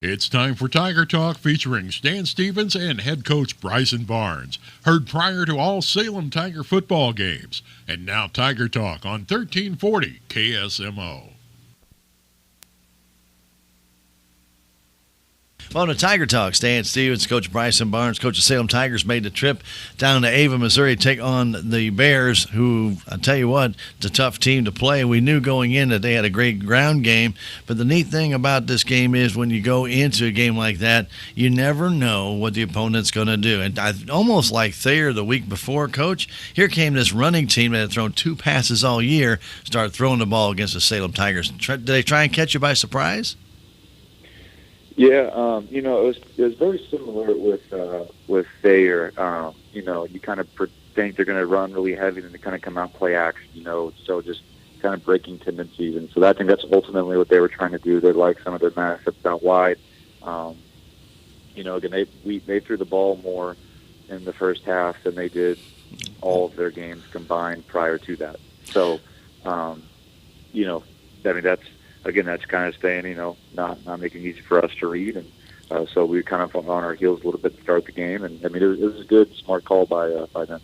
It's time for Tiger Talk featuring Stan Stevens and head coach Bryson Barnes. Heard prior to all Salem Tiger football games. And now Tiger Talk on 1340 KSMO. Well, to Tiger Talk, Stan Stevens, Coach Bryson Barnes, coach of Salem Tigers, made the trip down to Ava, Missouri to take on the Bears, who, I tell you what, it's a tough team to play. We knew going in that they had a great ground game, but the neat thing about this game is when you go into a game like that, you never know what the opponent's going to do. And I almost like Thayer the week before, Coach, here came this running team that had thrown 2 passes all year, start throwing the ball against the Salem Tigers. Did they try and catch you by surprise? Yeah, it was very similar with Thayer. You kind of think they're going to run really heavy, and they kind of come out and play action. So just kind of breaking tendencies, and so I think that's ultimately what they were trying to do. They like some of their matchups out wide. Again, they threw the ball more in the first half than they did all of their games combined prior to that. So, that's kind of staying, not making it easy for us to read. And so we were kind of on our heels a little bit to start the game. And, it was a good, smart call by them.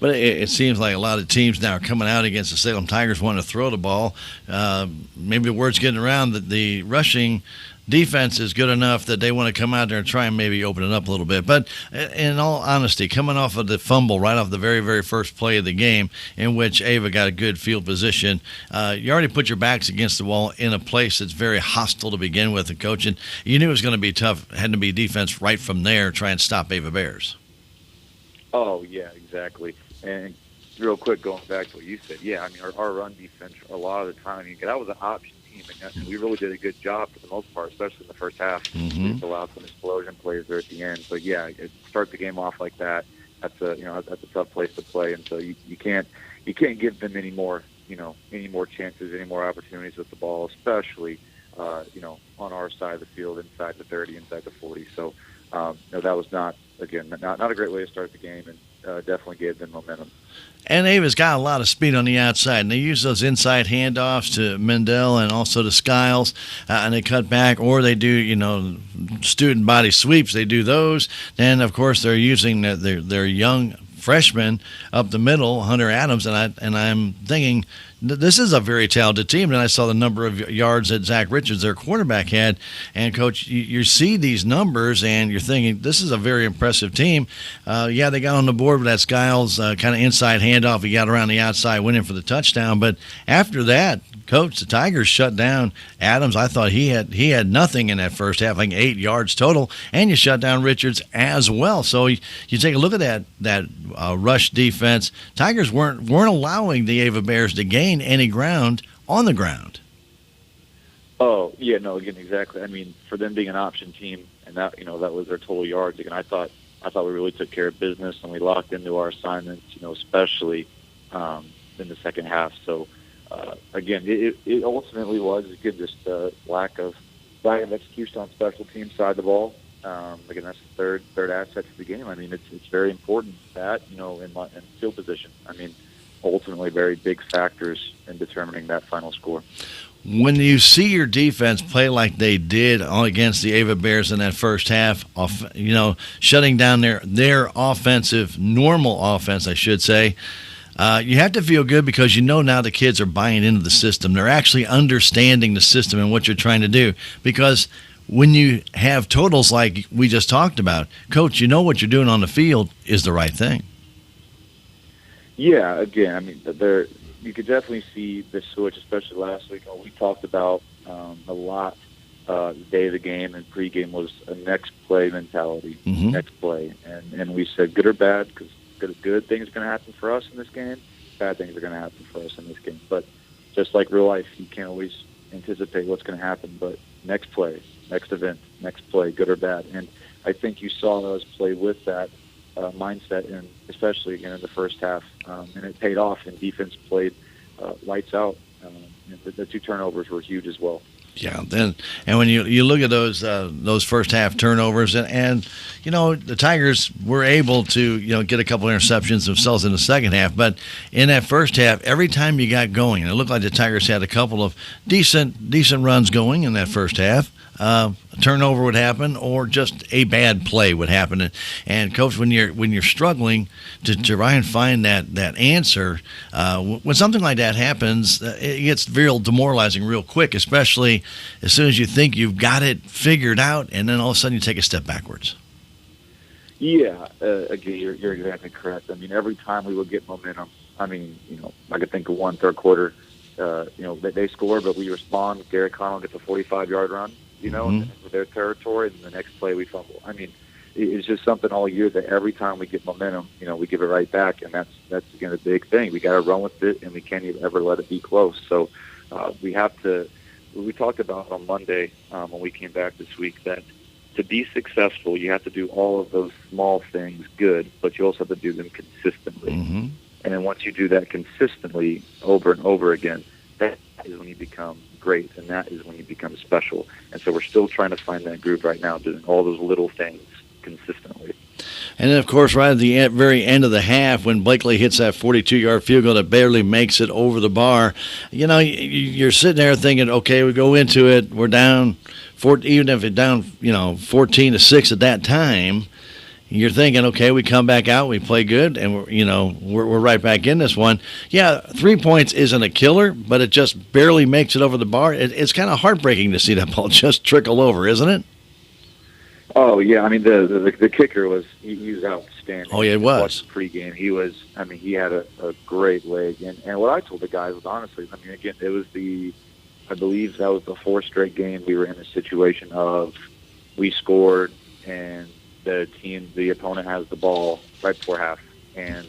But it seems like a lot of teams now are coming out against the Salem Tigers wanting to throw the ball. Maybe the word's getting around that the rushing defense is good enough that they want to come out there and try and maybe open it up a little bit. But in all honesty, coming off of the fumble right off the very, very first play of the game in which Ava got a good field position, you already put your backs against the wall in a place that's very hostile to begin with, and Coach, and you knew it was going to be tough, had to be defense right from there, try and stop Ava Bears. Oh, yeah, exactly. And real quick, going back to what you said, our run defense, a lot of the time, that was an option team, and we really did a good job for the most part, especially in the first half. Mm-hmm. We just allowed some explosion plays there at the end. But start the game off like that. That's a tough place to play, and so you can't give them any more chances, any more opportunities with the ball, especially on our side of the field, inside the 30, inside the 40. So that was not a great way to start the game, and definitely gave them momentum. And Ava's got a lot of speed on the outside, and they use those inside handoffs to Mendel and also to Skiles, and they cut back, or they do, student body sweeps. They do those. Then, of course, they're using their young freshman up the middle, Hunter Adams, and I'm thinking this is a very talented team. And I saw the number of yards that Zach Richards, their quarterback, had. And, Coach, you see these numbers, and you're thinking this is a very impressive team. They got on the board with that Skiles kind of inside handoff. He got around the outside, went in for the touchdown. But after that, Coach, the Tigers shut down Adams. I thought he had nothing in that first half, I think 8 yards total, and you shut down Richards as well. So you take a look at that rush defense. Tigers weren't allowing the Ava Bears to gain any ground on the ground. Oh yeah, no, again, exactly. I mean, for them being an option team, and that that was their total yards. Again, I thought we really took care of business, and we locked into our assignments. Especially in the second half. So. Again, it ultimately was just lack of execution on special teams side of the ball. Again, that's the third asset to the game. I mean, it's very important that in field position. I mean, ultimately very big factors in determining that final score. When you see your defense play like they did against the Ava Bears in that first half, shutting down their offensive, normal offense, I should say. You have to feel good because now the kids are buying into the system. They're actually understanding the system and what you're trying to do. Because when you have totals like we just talked about, Coach, what you're doing on the field is the right thing. Yeah, again, I mean, you could definitely see the switch, especially last week. We talked about a lot the day of the game and pregame was a next play mentality, next play. And we said good or bad because good things are going to happen for us in this game. Bad things are going to happen for us in this game. But just like real life, you can't always anticipate what's going to happen. But next play, next event, next play, good or bad. And I think you saw us play with that mindset, and especially again in the first half. And it paid off, and defense played lights out. The 2 turnovers were huge as well. Yeah, and when you look at those first half turnovers, and the Tigers were able to get a couple interceptions themselves in the second half, but in that first half, every time you got going, it looked like the Tigers had a couple of decent runs going in that first half. a turnover would happen or just a bad play would happen. And Coach, when you're struggling to try and find that answer, when something like that happens, it gets real demoralizing real quick, especially as soon as you think you've got it figured out, and then all of a sudden you take a step backwards. Yeah, again, you're exactly correct. I mean, every time we would get momentum, I mean, I could think of one third quarter, they score, but we respond. Garrett Connell gets a 45-yard run, into their territory, and the next play we fumble. I mean, it's just something all year that every time we get momentum, we give it right back, and that's again a big thing. We got to run with it, and we can't ever let it be close. So we have to. We talked about on Monday when we came back this week that to be successful, you have to do all of those small things good, but you also have to do them consistently. Mm-hmm. And then once you do that consistently over and over again, that is when you become great, and that is when you become special. And so we're still trying to find that groove right now, doing all those little things consistently. And then, of course, right at the very end of the half, when Blakely hits that 42-yard field goal that barely makes it over the bar, you're sitting there thinking, okay, we go into it, we're down, even if it's down, 14-6 at that time, you're thinking, okay, we come back out, we play good, and we're right back in this one. Yeah, 3 points isn't a killer, but it just barely makes it over the bar. It's kind of heartbreaking to see that ball just trickle over, isn't it? Oh yeah, I mean the kicker he was outstanding. Oh yeah, it was. Pregame, he had a great leg, and what I told the guys was honestly, I mean again, it was I believe that was the fourth straight game we were in a situation of we scored and the opponent has the ball right before half, and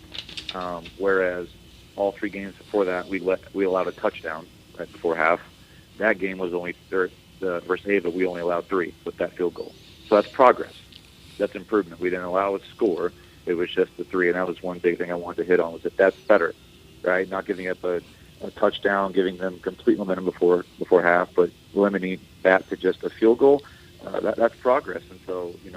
whereas all 3 games before that we allowed a touchdown right before half. That game was only versus Ava, we only allowed 3 with that field goal. So that's progress. That's improvement. We didn't allow a score. It was just the 3, and that was one big thing I wanted to hit on, was that's better, right? Not giving up a touchdown, giving them complete momentum before half, but limiting that to just a field goal. That's progress, and so you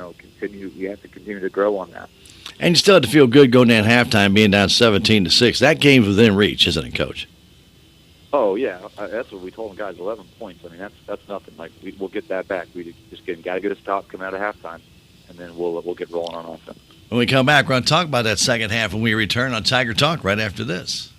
have to continue to grow on that. And you still have to feel good going down halftime, being down 17-6. That game's within reach, isn't it, Coach? Oh yeah, that's what we told them, guys. 11 points. I mean, that's nothing. Like we'll get that back. We just got to get a stop coming out of halftime, and then we'll get rolling on offense. When we come back, we're going to talk about that second half when we return on Tiger Talk right after this.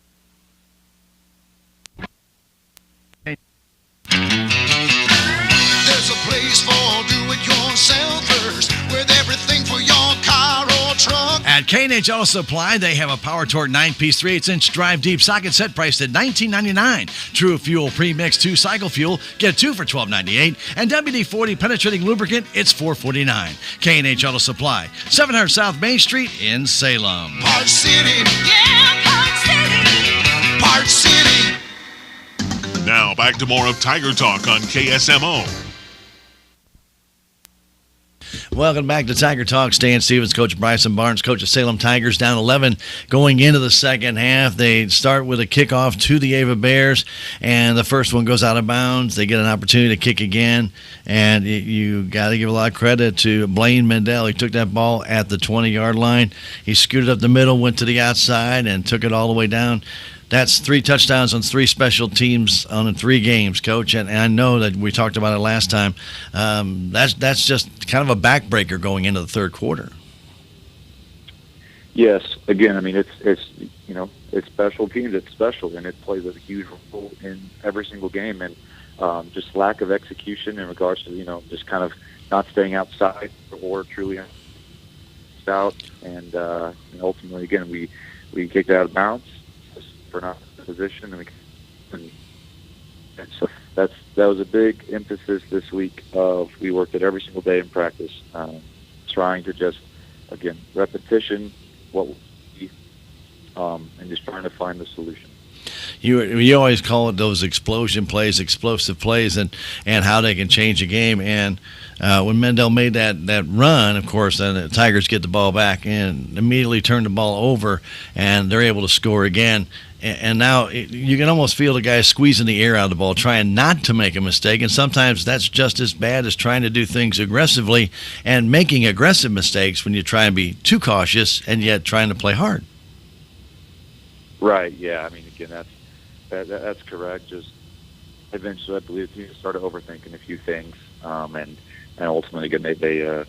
There's a place for do-it-yourselfers with everything for your car or truck. At K&H Auto Supply, they have a Power Torque 9-piece 3/8-inch drive deep socket set priced at $19.99. True Fuel Premix 2 Cycle Fuel, get 2 for $12.98. And WD-40 Penetrating Lubricant, it's $4.49. K&H Auto Supply, 700 South Main Street in Salem. Park City. Yeah, Park City. Park City. Now back to more of Tiger Talk on KSMO. Welcome back to Tiger Talk. Stan Stevens, Coach Bryson Barnes, coach of Salem Tigers, down 11 going into the second half. They start with a kickoff to the Ava Bears, and the first one goes out of bounds. They get an opportunity to kick again, and you got to give a lot of credit to Blaine Mendel. He took that ball at the 20-yard line. He scooted up the middle, went to the outside, and took it all the way down. That's 3 touchdowns on 3 special teams on 3 games, Coach. And I know that we talked about it last time. That's just kind of a backbreaker going into the third quarter. Yes. Again, I mean, it's special teams. It's special, and it plays a huge role in every single game. And just lack of execution in regards to just kind of not staying outside or truly out. And ultimately, again, we kicked out of bounds for not position, and so that was a big emphasis this week. We worked it every single day in practice, trying to just repetition what we and just trying to find the solution. You always call it those explosion plays, explosive plays, and how they can change a game. And when Mendel made that run, of course, then the Tigers get the ball back and immediately turn the ball over, and they're able to score again. And now you can almost feel the guy squeezing the air out of the ball, trying not to make a mistake. And sometimes that's just as bad as trying to do things aggressively and making aggressive mistakes when you try and be too cautious and yet trying to play hard. Right. Yeah. I mean, again, that's correct. Just eventually I believe the team started overthinking a few things, and ultimately again Ava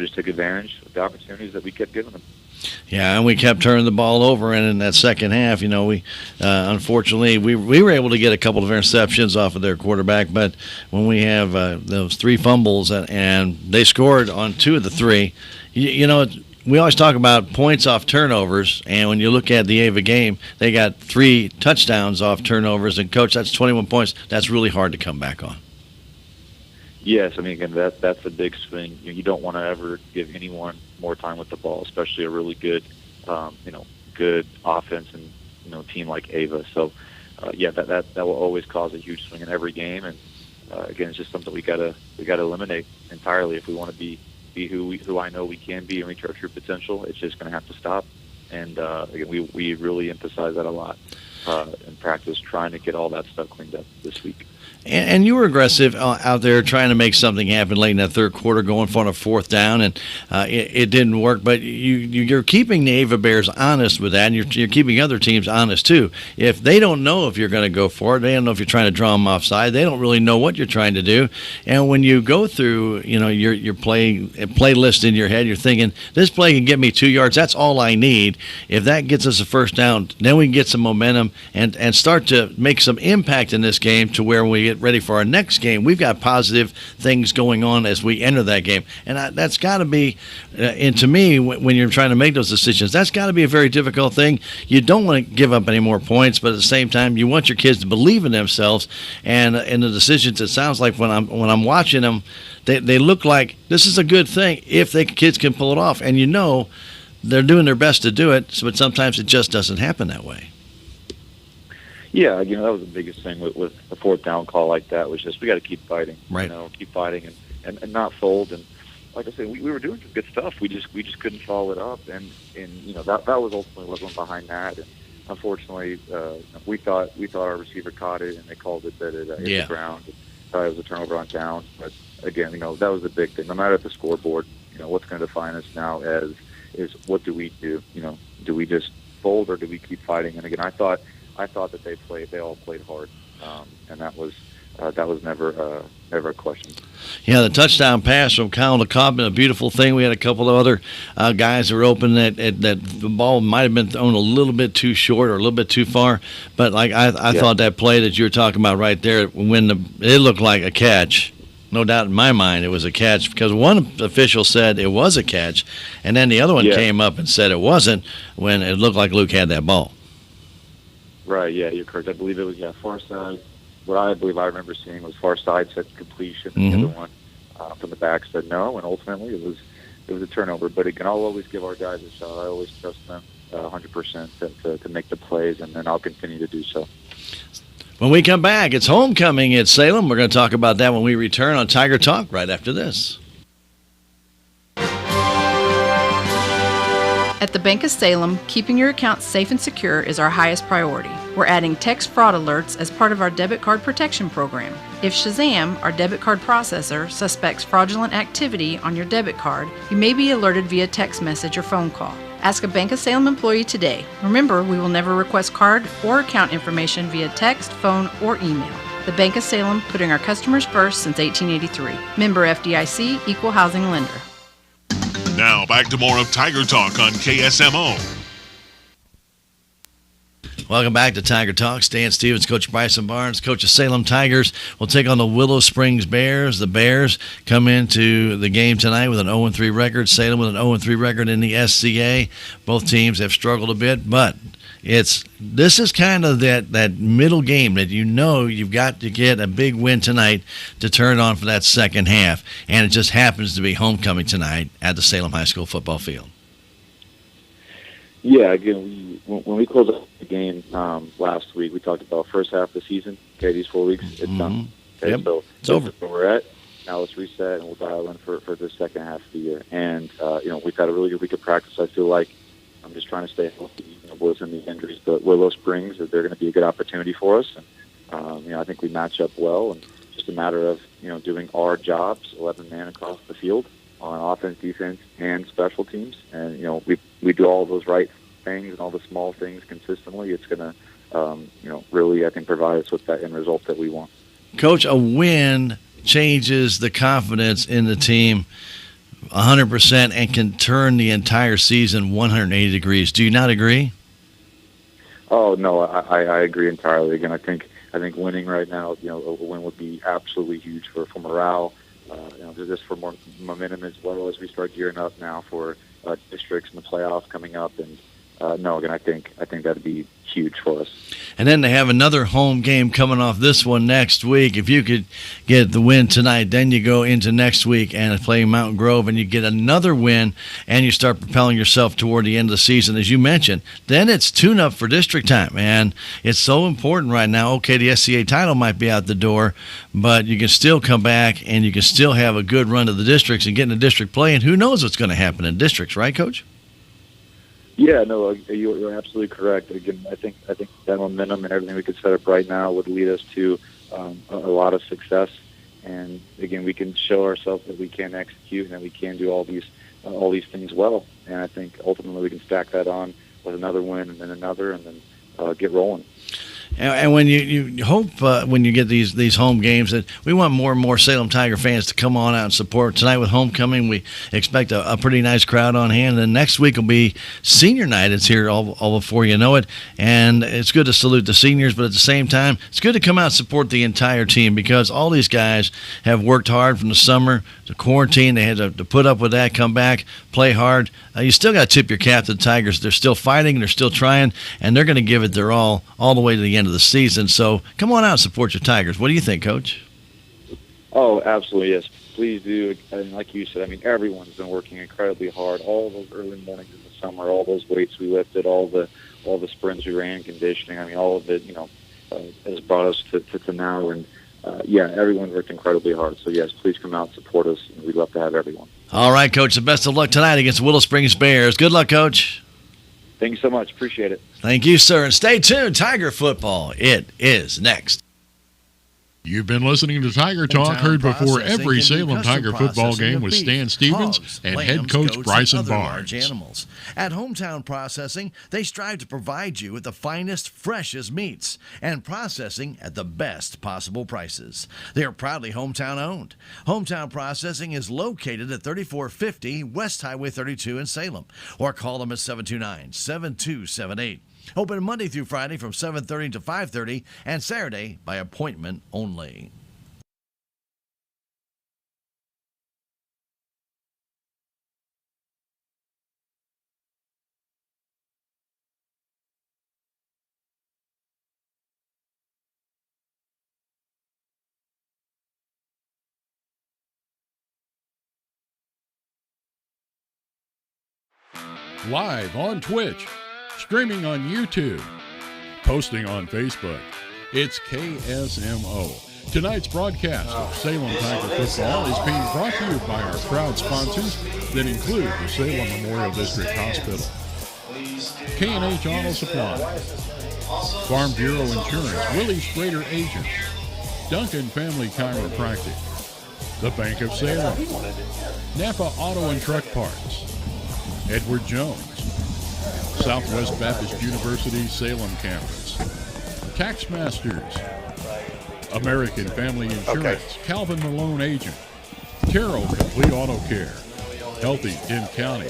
just took advantage of the opportunities that we kept giving them. Yeah, and we kept turning the ball over, and in that second half, we unfortunately we were able to get a couple of interceptions off of their quarterback, but when we have those 3 fumbles and they scored on 2 of the 3, we always talk about points off turnovers, and when you look at the Ava game, they got 3 touchdowns off turnovers, and Coach, that's 21 points. That's really hard to come back on. Yes, I mean, again, that's a big swing. You don't want to ever give anyone more time with the ball, especially a really good, good offense and team like Ava. So, that will always cause a huge swing in every game. And again, it's just something we gotta eliminate entirely if we want to be who I know we can be and reach our true potential. It's just going to have to stop. And again, we really emphasize that a lot in practice, trying to get all that stuff cleaned up this week. And you were aggressive out there trying to make something happen late in that third quarter, going for a 4th down, and it didn't work. But you're keeping the Ava Bears honest with that, and you're keeping other teams honest too. If they don't know if you're going to go for it, they don't know if you're trying to draw them offside. They don't really know what you're trying to do. And when you go through, your play list in your head, you're thinking this play can get me 2 yards. That's all I need. If that gets us a 1st down, then we can get some momentum and start to make some impact in this game to where we get ready for our next game. We've got positive things going on as we enter that game, and that's got to be, and to me, when you're trying to make those decisions, that's got to be a very difficult thing. You don't want to give up any more points, but at the same time, you want your kids to believe in themselves. And in the decisions, it sounds like when I'm watching them, they look like this is a good thing if kids can pull it off, and they're doing their best to do it, but sometimes it just doesn't happen that way. Yeah, that was the biggest thing with a 4th down call like that was just we got to keep fighting, right? Keep fighting and not fold. And like I said, we were doing some good stuff. We just couldn't follow it up, and that was ultimately what went behind that. And unfortunately, we thought our receiver caught it, and they called it that it hit the ground. It was a turnover on downs. But again, that was the big thing. No matter at the scoreboard, what's going to define us now is what do we do? Do we just fold or do we keep fighting? And again, I thought that they all played hard, and that was never a question. Yeah, the touchdown pass from Kyle DeCobb, a beautiful thing. We had a couple of other guys that were open that the ball might have been thrown a little bit too short or a little bit too far. But I thought that play that you were talking about right there, when it looked like a catch. No doubt in my mind it was a catch, because one official said it was a catch, and then the other one came up and said it wasn't, when it looked like Luke had that ball. Right, yeah, you're correct. I believe it was far side. What I believe I remember seeing was far side said completion, and the other one from the back said no, and ultimately it was a turnover. But again, I'll always give our guys a shot. I always trust them 100% to make the plays, and then I'll continue to do so. When we come back, it's homecoming at Salem. We're going to talk about that when we return on Tiger Talk right after this. At the Bank of Salem, keeping your account safe and secure is our highest priority. We're adding text fraud alerts as part of our debit card protection program. If Shazam, our debit card processor, suspects fraudulent activity on your debit card, you may be alerted via text message or phone call. Ask a Bank of Salem employee today. Remember, we will never request card or account information via text, phone, or email. The Bank of Salem, putting our customers first since 1883. Member FDIC, Equal Housing Lender. Now back to more of Tiger Talk on KSMO. Welcome back to Tiger Talk. Stan Stevens, Coach Bryson Barnes, coach of Salem Tigers, will take on the Willow Springs Bears. The Bears come into the game tonight with an 0-3 record. Salem with an 0-3 record in the SCA. Both teams have struggled a bit, but this is kind of that middle game that you've got to get a big win tonight to turn on for that second half, and it just happens to be homecoming tonight at the Salem High School football field. Yeah, again, when we closed out the game last week, we talked about first half of the season. Okay, these 4 weeks, it's done. Okay, yep. So it's over. Where we're at. Now let's reset, and we'll dial in for the second half of the year. And we've had a really good week of practice. I feel like I'm just trying to stay healthy. Boys in the injuries, but Willow Springs, they're going to be a good opportunity for us. And I think we match up well, and just a matter of doing our jobs, 11 man across the field on offense, defense, and special teams. And we do all of those right things and all the small things consistently, it's going to, really, I think, provide us with that end result that we want. Coach, a win changes the confidence in the team 100% and can turn the entire season 180 degrees. Do you not agree? Oh, no, I agree entirely. Again, I think winning right now, a win would be absolutely huge for morale, just for more momentum as well as we start gearing up now for districts and the playoffs coming up. And no, again, I think that'd be huge for us. And then they have another home game coming off this one next week. If you could get the win tonight, then you go into next week and play Mountain Grove, and you get another win, and you start propelling yourself toward the end of the season, as you mentioned. Then it's tune-up for district time, and it's so important right now. Okay, the SCA title might be out the door, but you can still come back, and you can still have a good run to the districts and get into district play, and who knows what's going to happen in districts, right, Coach? Yeah, no, you're absolutely correct. Again, I think that momentum and everything we could set up right now would lead us to a lot of success. And again, we can show ourselves that we can execute and that we can do all these things well. And I think ultimately we can stack that on with another win and then another, and then get rolling. And when you hope when you get these home games that we want more and more Salem Tiger fans to come on out and support. Tonight with homecoming, we expect a pretty nice crowd on hand. And next week will be senior night. It's here all before you know it. And it's good to salute the seniors, but at the same time, it's good to come out and support the entire team because all these guys have worked hard from the summer to quarantine. They had to put up with that, come back, play hard. You still got to tip your cap to the Tigers. They're still fighting, they're still trying, and they're going to give it their all the way to the end of the season. So come on out and support your Tigers. What do you think, Coach? Oh, absolutely, yes. Please do. And like you said, everyone's been working incredibly hard. All those early mornings in the summer, all those weights we lifted, all the sprints we ran, conditioning. All of it, has brought us to now. And everyone's worked incredibly hard. So yes, please come out and support us. And we'd love to have everyone. All right, Coach. The best of luck tonight against Willow Springs Bears. Good luck, Coach. Thank you so much. Appreciate it. Thank you, sir. And stay tuned. Tiger football. It is next. You've been listening to Tiger Talk, heard before every Salem Tiger football game with Stan Stevens and head coach Bryson Barnes. Animals. At Hometown Processing, they strive to provide you with the finest, freshest meats and processing at the best possible prices. They are proudly hometown owned. Hometown Processing is located at 3450 West Highway 32 in Salem, or call them at 729-7278. Open Monday through Friday from 7:30 to 5:30 and Saturday by appointment only. Live on Twitch, streaming on YouTube, posting on Facebook. It's KSMO. Tonight's broadcast of Salem Tiger Football is being brought to you by our proud sponsors that include the Salem Memorial District Hospital, K&H Auto Supply, Farm Bureau Insurance, Willie's Freighter Agent, Duncan Family Chiropractic, the Bank of Salem, Napa Auto and Truck Parts, Edward Jones, Southwest Baptist University Salem Campus, Taxmasters, American Family Insurance, Calvin Malone Agent, Terrell Complete Auto Care, Healthy Dent County,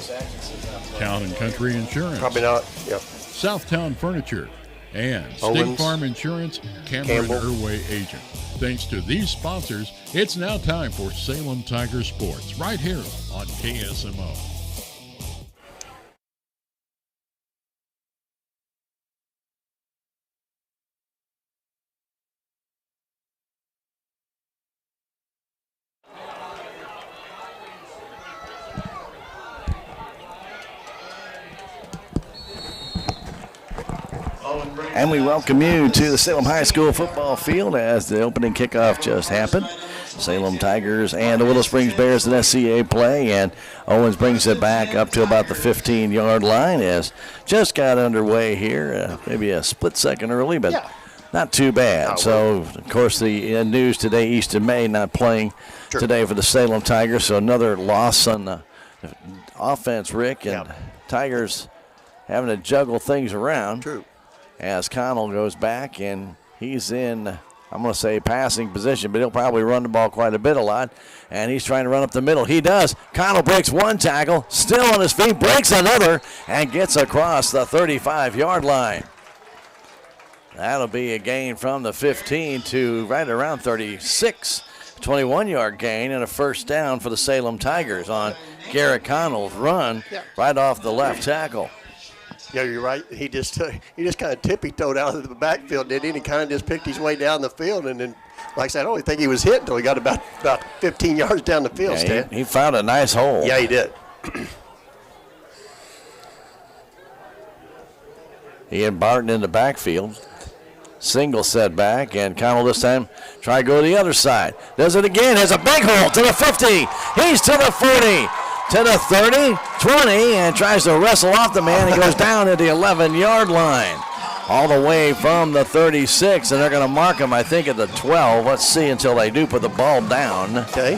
Town and Country Insurance, probably not, yep. Southtown Furniture, and Owens, State Farm Insurance, Cameron Irway Agent. Thanks to these sponsors, it's now time for Salem Tiger Sports, right here on KSMO. And we welcome you to the Salem High School football field as the opening kickoff just happened. Salem Tigers and the Willow Springs Bears in SCA play, and Owens brings it back up to about the 15-yard line as just got underway here, maybe a split second early, but not too bad. So, of course, the news today, Easton May not playing today for the Salem Tigers, so another loss on the offense, Rick, and Tigers having to juggle things around. True. As Connell goes back, and he's in, I'm going to say passing position, but he'll probably run the ball quite a lot. And he's trying to run up the middle. He does. Connell breaks one tackle, still on his feet, breaks another, and gets across the 35-yard line. That'll be a gain from the 15 to right around 36. 21-yard gain and a first down for the Salem Tigers on Garrett Connell's run right off the left tackle. Yeah, you're right. He just kind of tippy-toed out of the backfield, didn't he? And he kind of just picked his way down the field. And then, like I said, I don't think he was hit until he got about 15 yards down the field, Stan. He found a nice hole. Yeah, he did. He had Barton in the backfield. Single setback, and Connell this time try to go to the other side. Does it again, has a big hole to the 50. He's to the 40, to the 30, 20, and tries to wrestle off the man. He goes down at the 11-yard line. All the way from the 36, and they're going to mark him, I think, at the 12. Let's see until they do put the ball down. Okay.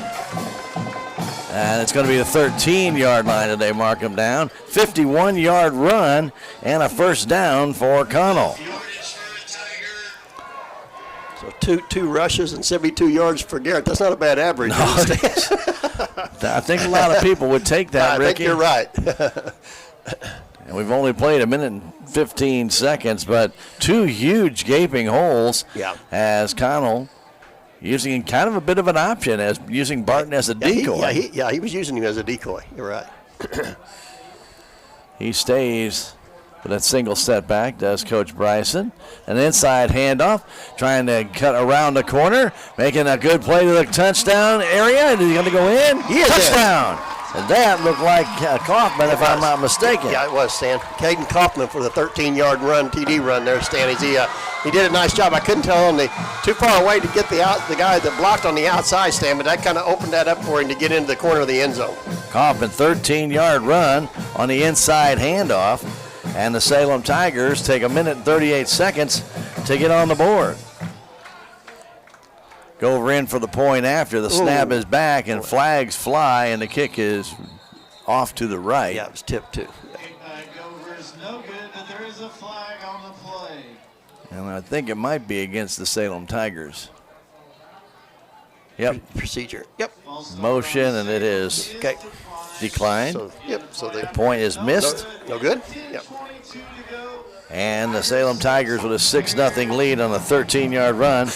And it's going to be the 13-yard line that they mark him down. 51-yard run and a first down for Connell. So two rushes and 72 yards for Garrett. That's not a bad average. No, I think a lot of people would take that, Ricky. I think you're right. And we've only played a minute and 15 seconds, but two huge gaping holes as Connell using kind of a bit of an option as using Barton as a decoy. He was using him as a decoy. You're right. He stays with that single setback, does Coach Bryson. An inside handoff, trying to cut around the corner, making a good play to the touchdown area. Is he going to go in? Touchdown! And that looked like Kaufman, if I'm not mistaken. Yeah, it was, Stan. Caden Kaufman for the 13-yard run, TD run there, Stan. He did a nice job. I couldn't tell him too far away to get the guy that blocked on the outside, Stan, but that kind of opened that up for him to get into the corner of the end zone. Kaufman, 13-yard run on the inside handoff. And the Salem Tigers take a minute and 38 seconds to get on the board. Gover in for the point after. The snap is back, and flags fly, and the kick is off to the right. Yeah, it was tipped too. Gover is no good, but there is a flag on the play. And I think it might be against the Salem Tigers. Yep. Procedure. Yep. Motion, and it is declined. So the point is missed. No good? Yep. And the Salem Tigers with a 6-0 lead on a 13-yard run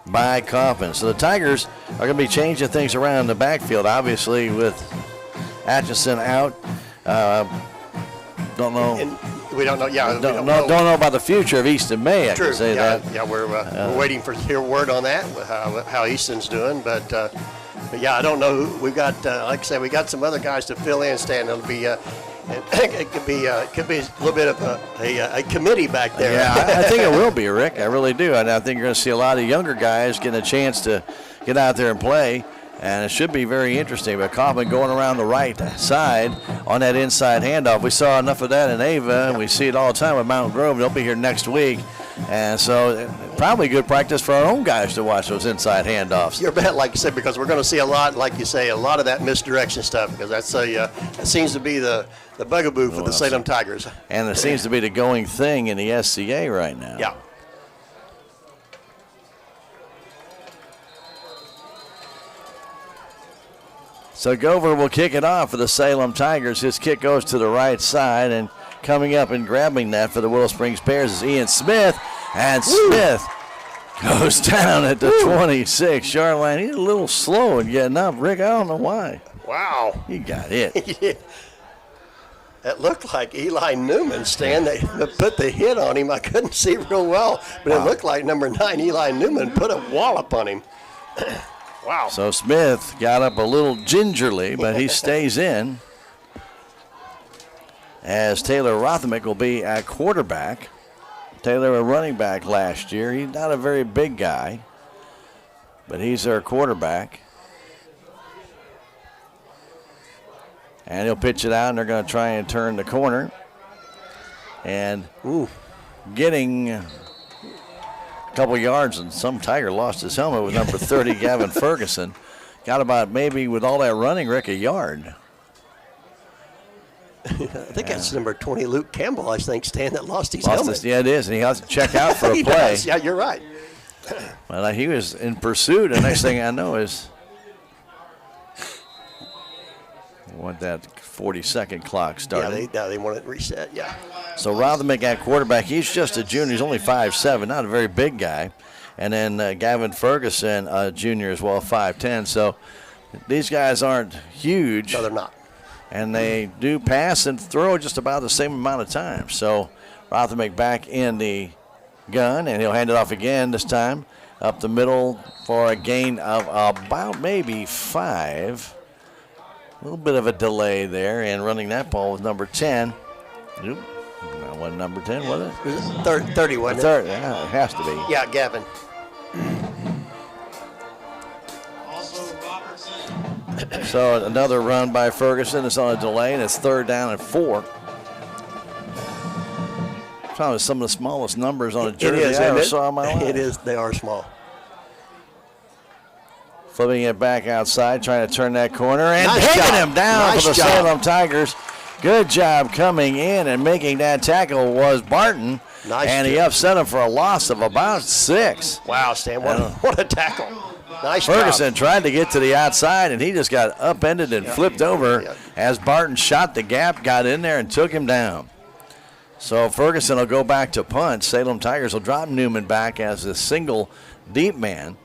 by Kaufman. So the Tigers are going to be changing things around in the backfield, obviously, with Atchison out. Don't know. We don't know. Yeah, don't know about the future of Easton May. I can say that. Yeah, we're waiting for hear word on that, how Easton's doing, but yeah, I don't know. We've got, like I said, we got some other guys to fill in. Stan, it'll be. It could be a little bit of a committee back there. Yeah, I think it will be, Rick. I really do. And I think you're going to see a lot of younger guys getting a chance to get out there and play. And it should be very interesting. But Kaufman going around the right side on that inside handoff. We saw enough of that in Ava, and we see it all the time with Mountain Grove. They'll be here next week. And so probably good practice for our own guys to watch those inside handoffs. You're bet, like you said, because we're going to see a lot, like you say, a lot of that misdirection stuff, because that seems to be the bugaboo for the Salem Tigers. And it seems to be the going thing in the SCA right now. Yeah. So Gover will kick it off for the Salem Tigers. His kick goes to the right side, and coming up and grabbing that for the Willow Springs Bears is Ian Smith. And Smith goes down at the 26-yard line. He's a little slow in getting up. Rick, I don't know why. Wow. He got hit. That looked like Eli Newman, Stan. They put the hit on him. I couldn't see real well, but it looked like number 9, Eli Newman, put a wallop on him. Wow. So Smith got up a little gingerly, but he stays in. As Taylor Rothemick will be at quarterback. Taylor, a running back last year. He's not a very big guy, but he's their quarterback. And he'll pitch it out, and they're going to try and turn the corner. And getting a couple yards, and some Tiger lost his helmet with number 30, Gavin Ferguson. Got about maybe with all that running, Rick, a yard. I think that's number 20, Luke Campbell, I think, Stan, that lost his helmet. Yeah, it is, and he has to check out for a He play. does. Yeah, you're right. Well, he was in pursuit. The next thing I know is what that 40-second clock started. Yeah, they want it reset, yeah. So Rothermick at quarterback, he's just a junior. He's only 5'7", not a very big guy. And then Gavin Ferguson, a junior as well, 5'10". So these guys aren't huge. No, they're not. And they do pass and throw just about the same amount of time. So Rothermick back in the gun, and he'll hand it off again this time up the middle for a gain of about maybe 5. A little bit of a delay there, and running that ball with number 10. Oop, that wasn't number 10, was it? Was it 30, wasn't it? 30, yeah, it has to be. Yeah, Gavin. Also Robertson. So another run by Ferguson. It's on a delay, and it's 3rd down and 4. Probably some of the smallest numbers on a jersey I ever saw in my life. It is. They are small. Flipping it back outside, trying to turn that corner, and Nice taking job. him down Nice for the job. Salem Tigers. Good job coming in and making that tackle was Barton. Nice and he job. upset him for a loss of about 6. Wow, Stan, what a tackle. Nice Ferguson job. tried to get to the outside, and he just got upended and flipped over Yeah. as Barton shot the gap, got in there, and took him down. So Ferguson will go back to punt. Salem Tigers will drop Newman back as a single deep man.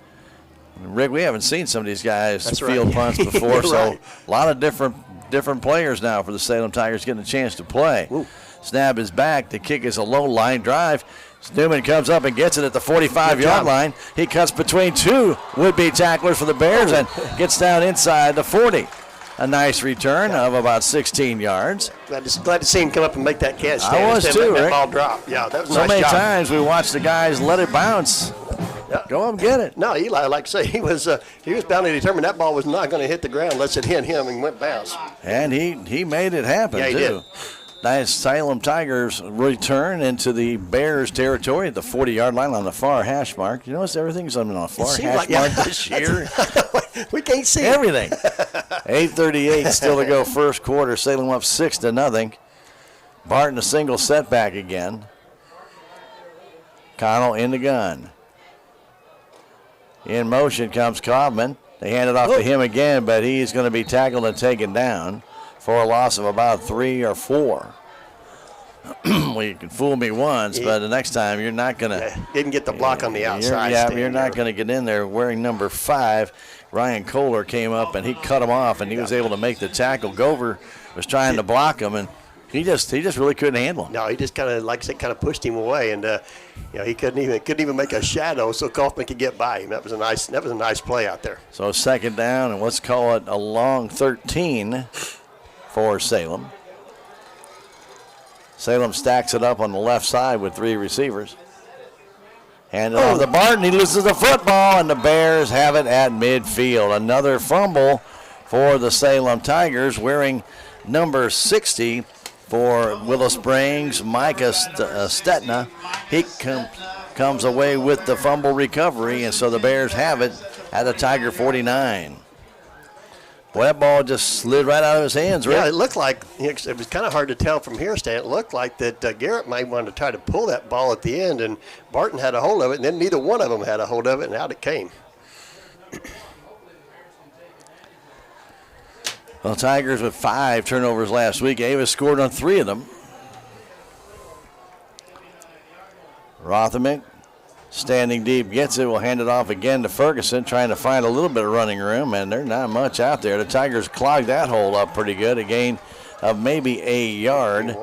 Rick, we haven't seen some of these guys That's field right. punts before, You're so right. a lot of different players now for the Salem Tigers getting a chance to play. Ooh. Snap is back. The kick is a low line drive. Newman comes up and gets it at the 45-yard line. He cuts between 2 would-be tacklers for the Bears and gets down inside the 40. A nice return of about 16 yards. Glad to see him come up and make that catch. I Stan, was instead of too, letting Rick. that ball drop. Yeah, that was a So nice many job. times we watched the guys let it bounce. Yeah. Go up and get it. No, Eli, like I say, he was bound and determined that ball was not going to hit the ground unless it hit him and went bounce. And he made it happen, Yeah, he too. did. Nice Salem Tigers return into the Bears territory at the 40-yard line on the far hash mark. You notice everything's on the far seems hash like- yeah, mark this year? We can't see it. Everything. 8:38 still to go first quarter. Salem up 6-0. Barton a single setback again. Connell in the gun. In motion comes Cobbman. They hand it off to him again, but he's going to be tackled and taken down for a loss of about 3 or 4. Well, you can fool me once, but the next time you're not going to. Didn't get the block on the outside. You're not going to get in there wearing number 5. Ryan Kohler came up and he cut him off, and he was able to make the tackle. Gover was trying to block him, and he just really couldn't handle him. No, he just kind of, like I said, kind of pushed him away, and he couldn't even make a shadow so Kaufman could get by him. That was a nice play out there. So 2nd down, and let's call it a long 13 for Salem. Salem stacks it up on the left side with 3 receivers. And off the Barton, he loses the football, and the Bears have it at midfield. Another fumble for the Salem Tigers, wearing number 60 for Willow Springs, Micah Stetna. He comes away with the fumble recovery, and so the Bears have it at the Tiger 49. Well, that ball just slid right out of his hands, Rick. Yeah, it looked like, it was kind of hard to tell from here, Stan. It looked like that Garrett might want to try to pull that ball at the end, and Barton had a hold of it, and then neither one of them had a hold of it, and out it came. Well, Tigers with 5 turnovers last week. Avis scored on 3 of them. Rothermick standing deep gets it. Will hand it off again to Ferguson, trying to find a little bit of running room, and there's not much out there. The Tigers clogged that hole up pretty good. A gain of maybe a yard.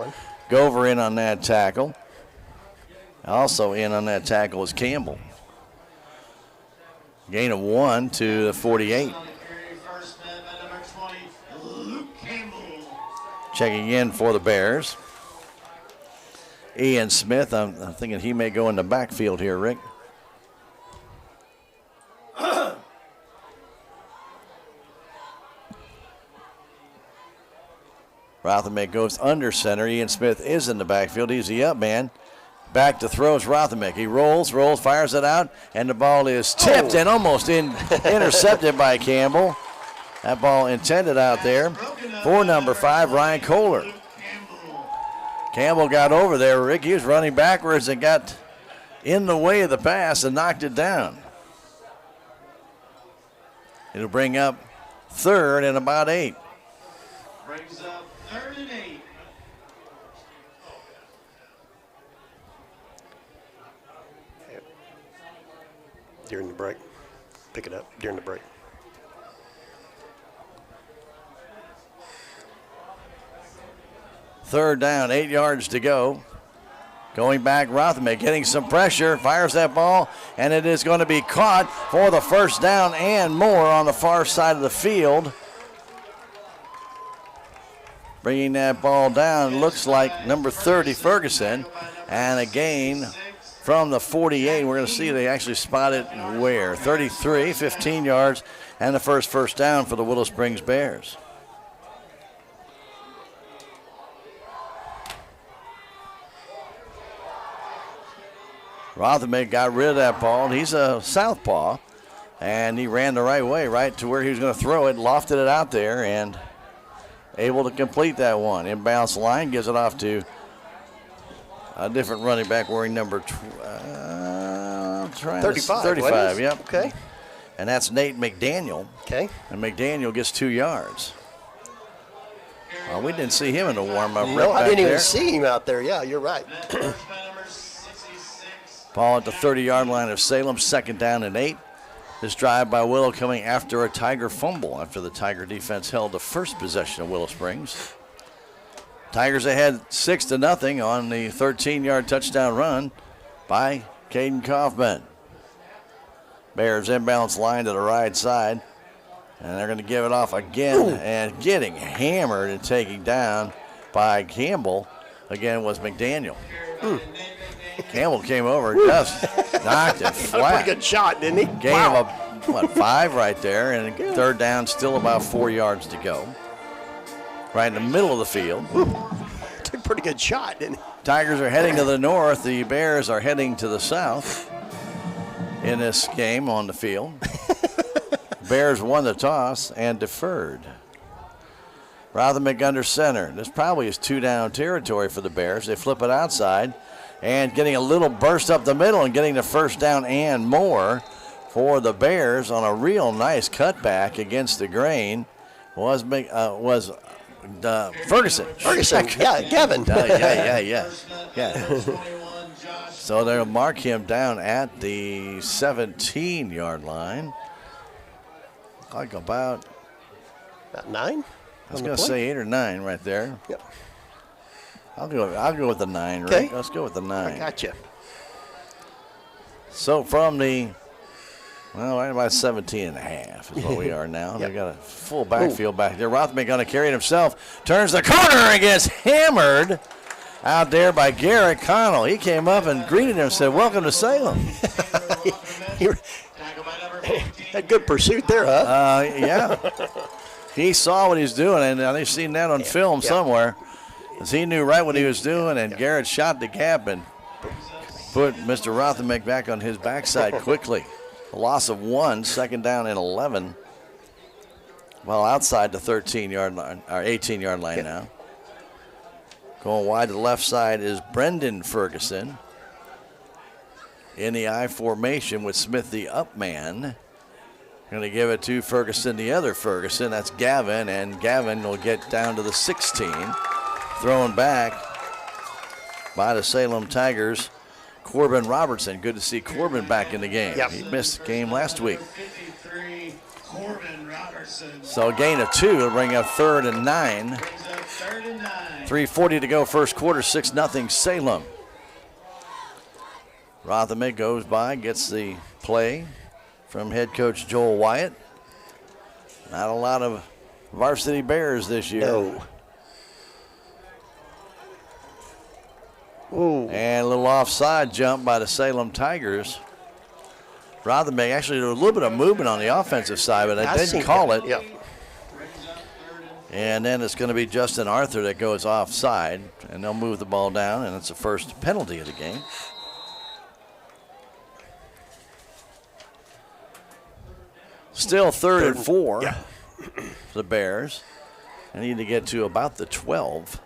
Gover in on that tackle. Also in on that tackle is Campbell. Gain of 1 to the 48. First man, number 20, Luke Campbell. Checking in for the Bears. Ian Smith, I'm thinking he may go in the backfield here, Rick. Rothermick goes under center. Ian Smith is in the backfield. He's the up man. Back to throws Rothermick. He rolls, fires it out, and the ball is tipped and almost intercepted by Campbell. That ball intended out there for number 5, Ryan Kohler. Campbell got over there, Rick. He was running backwards and got in the way of the pass and knocked it down. It'll bring up 3rd and about 8. Brings up 3rd and 8. During the break. Pick it up during the break. Third down, 8 yards to go. Going back, Rotherham getting some pressure, fires that ball, and it is going to be caught for the first down and more on the far side of the field. Bringing that ball down, looks like number 30, Ferguson, and a gain from the 48. We're going to see they actually spotted where? 33, 15 yards, and the first down for the Willow Springs Bears. Rotherham got rid of that ball. He's a southpaw, and he ran the right way, right to where he was going to throw it, lofted it out there, and able to complete that one. Inbounds line, gives it off to a different running back wearing number 35. 35, yep. Okay. And that's Nate McDaniel. Okay. And McDaniel gets 2 yards. Well, we didn't see him in the warm-up. No, I didn't even see him out there. Yeah, you're right. Ball at the 30-yard line of Salem, 2nd down and 8. This drive by Willow coming after a Tiger fumble after the Tiger defense held the first possession of Willow Springs. Tigers ahead 6-0 on the 13-yard touchdown run by Caden Kaufman. Bears inbounds line to the right side, and they're going to give it off again. Ooh. And getting hammered and taken down by Campbell again was McDaniel. Campbell came over, just knocked it flat. Pretty good shot, didn't he? Gain of 5 right there, and 3rd down, still about 4 yards to go. Right in the middle of the field. Took a pretty good shot, didn't he? Tigers are heading to the north. The Bears are heading to the south in this game on the field. Bears won the toss and deferred. Rotherham under center. This probably is 2-down territory for the Bears. They flip it outside. And getting a little burst up the middle and getting the first down and more for the Bears on a real nice cutback against the grain was Ferguson. Ferguson, yeah, Gavin. Yeah. So they'll mark him down at the 17-yard line. Like about 9? I was going to say 8 or 9 right there. Yep. I'll go with the 9, Rick. Okay. Let's go with the 9. I got you. So from right about 17 and a half is what we are now. Yep. They got a full backfield back there. Rothman going to carry it himself. Turns the corner and gets hammered out there by Garrett Connell. He came up and greeted him and said, "Welcome to Salem." Had good pursuit there, huh? Yeah. He saw what he's doing, and they've seen that on film somewhere. Because he knew right what he was doing, and Garrett shot the gap and put Mr. Rotherham back on his backside quickly. A loss of 1, 2nd down and 11. Well, outside the 13-yard line, or 18-yard line now. Going wide to the left side is Brendan Ferguson. In the I formation with Smith the up man. Going to give it to Ferguson, the other Ferguson. That's Gavin, and Gavin will get down to the 16. Thrown back by the Salem Tigers, Corbin Robertson. Good to see Corbin back in the game. Yep. He missed the game last week. So a gain of 2 will bring up 3rd and 9. 3:40 to go first quarter, 6-0 Salem. Rotherham goes by, gets the play from head coach Joel Wyatt. Not a lot of varsity Bears this year. No. Ooh. And a little offside jump by the Salem Tigers. Rotherham actually did a little bit of movement on the offensive side, but they didn't call it. Yep. And then it's going to be Justin Arthur that goes offside, and they'll move the ball down, and it's the first penalty of the game. Still third and 4 for the Bears. They need to get to about the 12.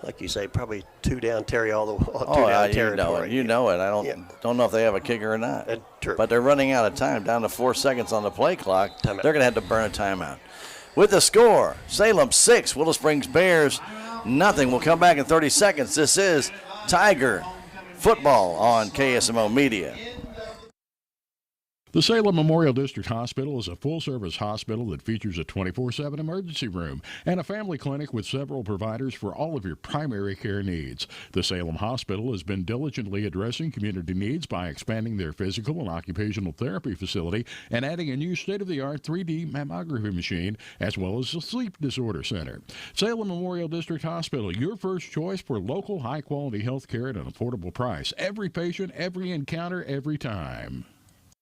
like you say, probably 2 down Terry all the way. Oh, you know it. You know it. I don't know if they have a kicker or not. True. But they're running out of time, down to 4 seconds on the play clock. Timeout. They're going to have to burn a timeout. With the score, Salem 6, Willow Springs Bears nothing. We'll come back in 30 seconds. This is Tiger Football on KSMO Media. The Salem Memorial District Hospital is a full-service hospital that features a 24/7 emergency room and a family clinic with several providers for all of your primary care needs. The Salem Hospital has been diligently addressing community needs by expanding their physical and occupational therapy facility and adding a new state-of-the-art 3D mammography machine, as well as a sleep disorder center. Salem Memorial District Hospital, your first choice for local high-quality health care at an affordable price. Every patient, every encounter, every time.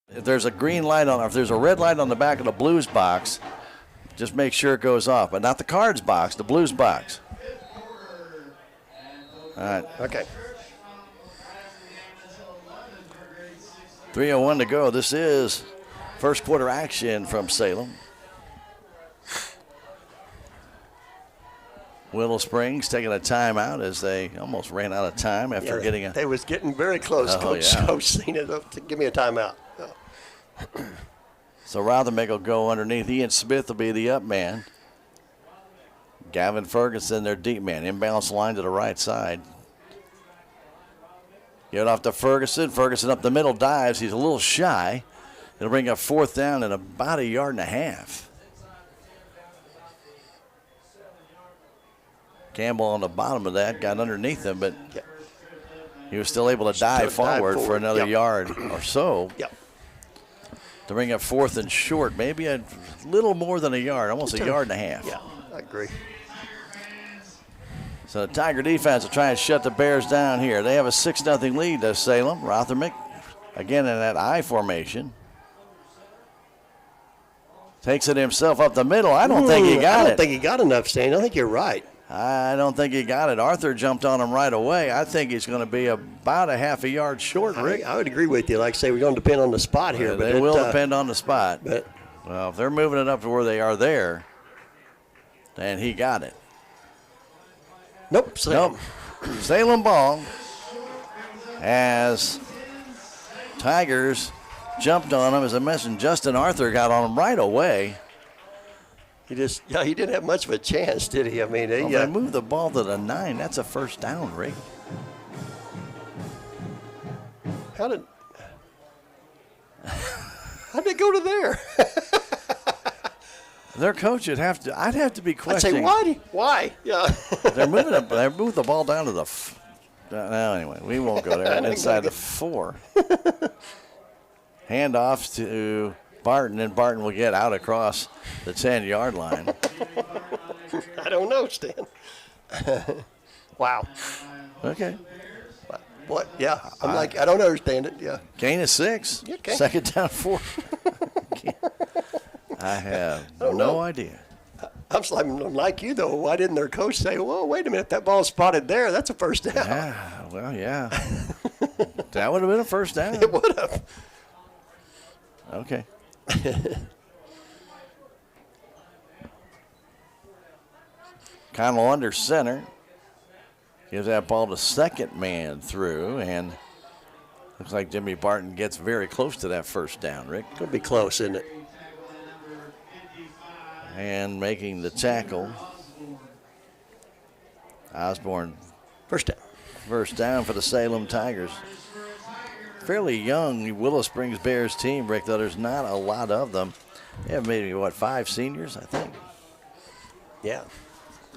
If there's a green light on, or if there's a red light on the back of the Blues box, just make sure it goes off. But not the Cards box, the Blues box. All right. Okay. 3:01 to go. This is first quarter action from Salem. Willow Springs taking a timeout as they almost ran out of time after getting a... They was getting very close. Coach seen it up to give me a timeout. So Rothermick will go underneath. Ian Smith will be the up man. Gavin Ferguson, their deep man. Inbounds line to the right side. Get it off to Ferguson. Ferguson up the middle, dives. He's a little shy. It'll bring up 4th down and about 1.5 yards. Campbell on the bottom of that got underneath him, but he was still able to dive forward for another yard or so. To bring up 4th and short, maybe a little more than a yard, almost 1.5 yards. Yeah, I agree. So the Tiger defense will try and shut the Bears down here. They have a 6-0 lead to Salem. Rothermick, again in that I formation. Takes it himself up the middle. I don't think he got it. I don't think he got enough, Stan. I think you're right. I don't think he got it. Arthur jumped on him right away. I think he's going to be about 1/2 yard short, Rick. I would agree with you. Like I say, we're going to depend on the spot here. But it will depend on the spot. But well, if they're moving it up to where they are there, then he got it. Nope. Salem. Salem ball as Tigers jumped on him. As I mentioned, Justin Arthur got on him right away. He didn't have much of a chance, did he? I mean, they moved the ball to the 9. That's a first down, Rick. How did they go to there? Their coach would have to. I'd have to be questioning. I'd say why? Yeah. They're moving up. They moved the ball down to the. Anyway, we won't go there. Inside the 4. Handoff to Barton, and Barton will get out across the 10-yard line. I don't know, Stan. Wow. Okay. What? Yeah. I don't understand it. Yeah. Gain of 6. Okay. Second down 4. I have no idea. I'm like you, though. Why didn't their coach say, well, wait a minute, that ball's spotted there. That's a first down. Yeah, well, yeah. That would have been a first down. It would have. Okay. Connell under center. Gives that ball to second man through, and looks like Jimmy Barton gets very close to that first down, Rick. It'll be close, isn't it? And making the tackle. Osborne. First down. First down for the Salem Tigers. Fairly young Willow Springs Bears team, Rick, though there's not a lot of them. They have maybe, 5 seniors, I think? Yeah.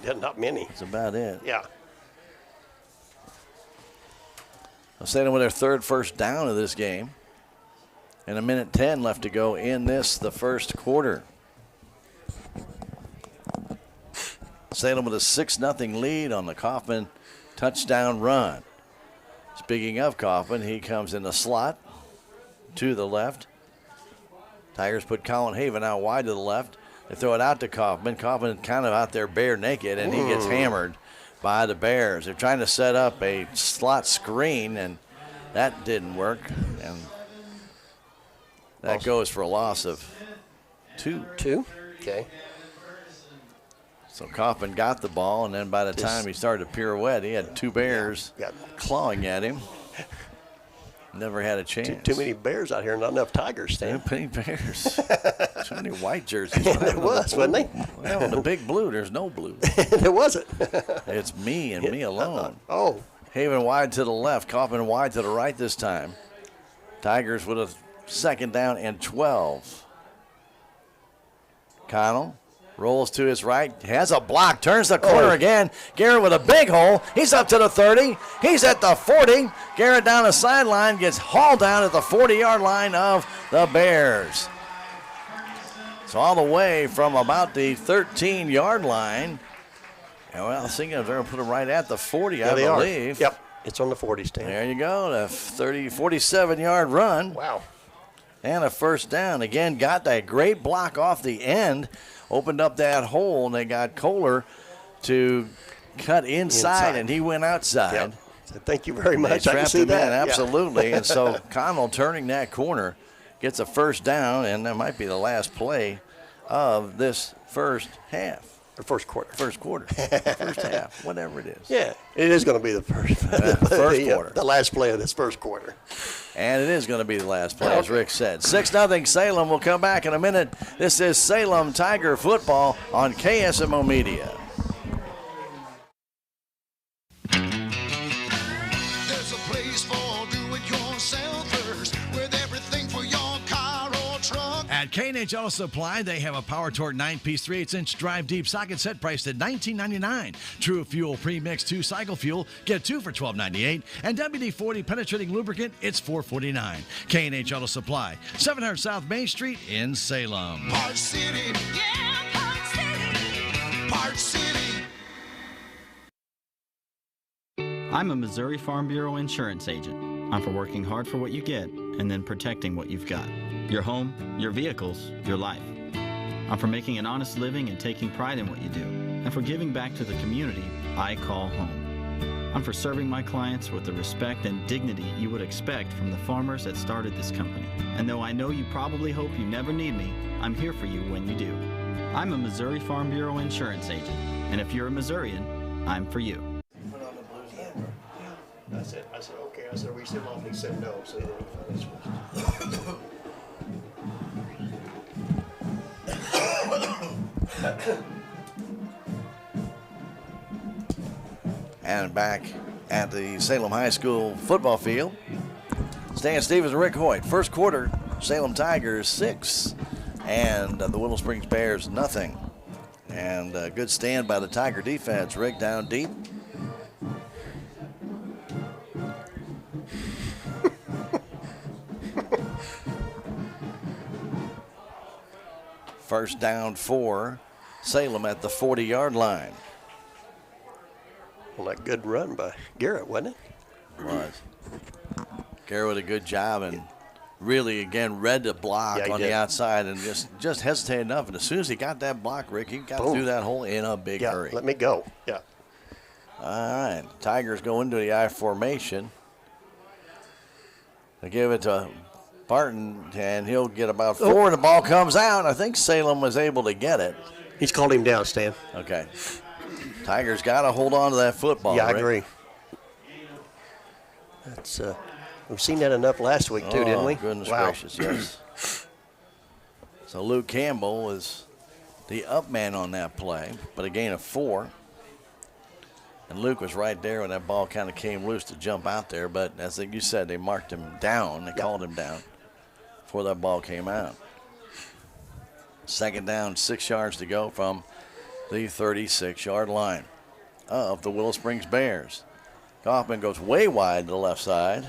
Not many. That's about it. Yeah. Salem with their 3rd first down of this game. And 1:10 left to go in the first quarter. Salem with a 6-0 lead on the Kaufman touchdown run. Speaking of Kaufman, he comes in the slot to the left. Tigers put Colin Haven out wide to the left. They throw it out to Kaufman. Kaufman kind of out there bare naked, and he gets hammered by the Bears. They're trying to set up a slot screen, and that didn't work. And that goes for a loss of 2. 2? Okay. So Kaufman got the ball, and then by the time he started to pirouette, he had two bears clawing at him. Never had a chance. Too many bears out here, not enough tigers, Stan. Too many bears. Too many white jerseys. There was, wasn't they? Well, in the big blue, there's no blue. There wasn't. It's me and me alone. Oh. Haven wide to the left, Kaufman wide to the right this time. Tigers with a second down and 12. Connell rolls to his right, has a block, turns the corner again. Garrett with a big hole. He's up to the 30. He's at the 40. Garrett down the sideline, gets hauled down at the 40-yard line of the Bears. So all the way from about the 13-yard line. And well, I think they're going to put him right at the 40, I believe. Yep, it's on the 40 stand. There you go, the 47-yard run. Wow. And a first down. Again, got that great block off the end. Opened up that hole, and they got Kohler to cut inside. And he went outside. Yep. So thank you very much. They I can trapped see him that. in, absolutely. And so Connell turning that corner gets a first down, and that might be the last play of this first half. Or first quarter. First quarter. First half, whatever it is. Yeah, it is going to be the first, quarter. The last play of this first quarter. And it is going to be the last play, as Rick said. 6-0 Salem. We'll come back in a minute. This is Salem Tiger Football on KSMO Media. There's a place for do-it-yourselfers with everything for your car or truck. At K&H Auto Supply, they have a Power Torque 9-piece 3/8-inch drive-deep socket set priced at $19.99. True Fuel Premix 2 Cycle Fuel, get 2 for $12.98. And WD-40 Penetrating Lubricant, it's $4.49. K&H Auto Supply, 700 South Main Street in Salem. Park City. Yeah, Park City. Park City. I'm a Missouri Farm Bureau insurance agent. I'm for working hard for what you get and then protecting what you've got. Your home, your vehicles, your life. I'm for making an honest living and taking pride in what you do, and for giving back to the community I call home. I'm for serving my clients with the respect and dignity you would expect from the farmers that started this company. And though I know you probably hope you never need me, I'm here for you when you do. I'm a Missouri Farm Bureau insurance agent, and if you're a Missourian, I'm for you. I said, okay. I said, we still off. He said no. So then he finally switched. And back at the Salem High School football field, Stan Stevens and Rick Hoyt. First quarter, Salem Tigers 6, and the Willow Springs Bears nothing. And a good stand by the Tiger defense. Rick down deep. First down for Salem at the 40-yard line. Well, that good run by Garrett, wasn't it? It was. Garrett did a good job and really, again, read the block on the outside and just hesitated enough. And as soon as he got that block, Rick, he got through that hole in a big hurry. Let me go. Yeah. All right. Tigers go into the I formation. They give it to Barton, and he'll get about 4, and the ball comes out. I think Salem was able to get it. He's called him down, Stan. Okay. Tigers got to hold on to that football. Yeah, I Rick. agree. That's we've seen that enough last week too, didn't we? Goodness gracious, yes. So Luke Campbell was the up man on that play, but a gain of 4. And Luke was right there when that ball kind of came loose to jump out there. But as you said, they marked him down. They called him down before that ball came out. Second down, 6 yards to go from the 36-yard line of the Willow Springs Bears. Kaufman goes way wide to the left side.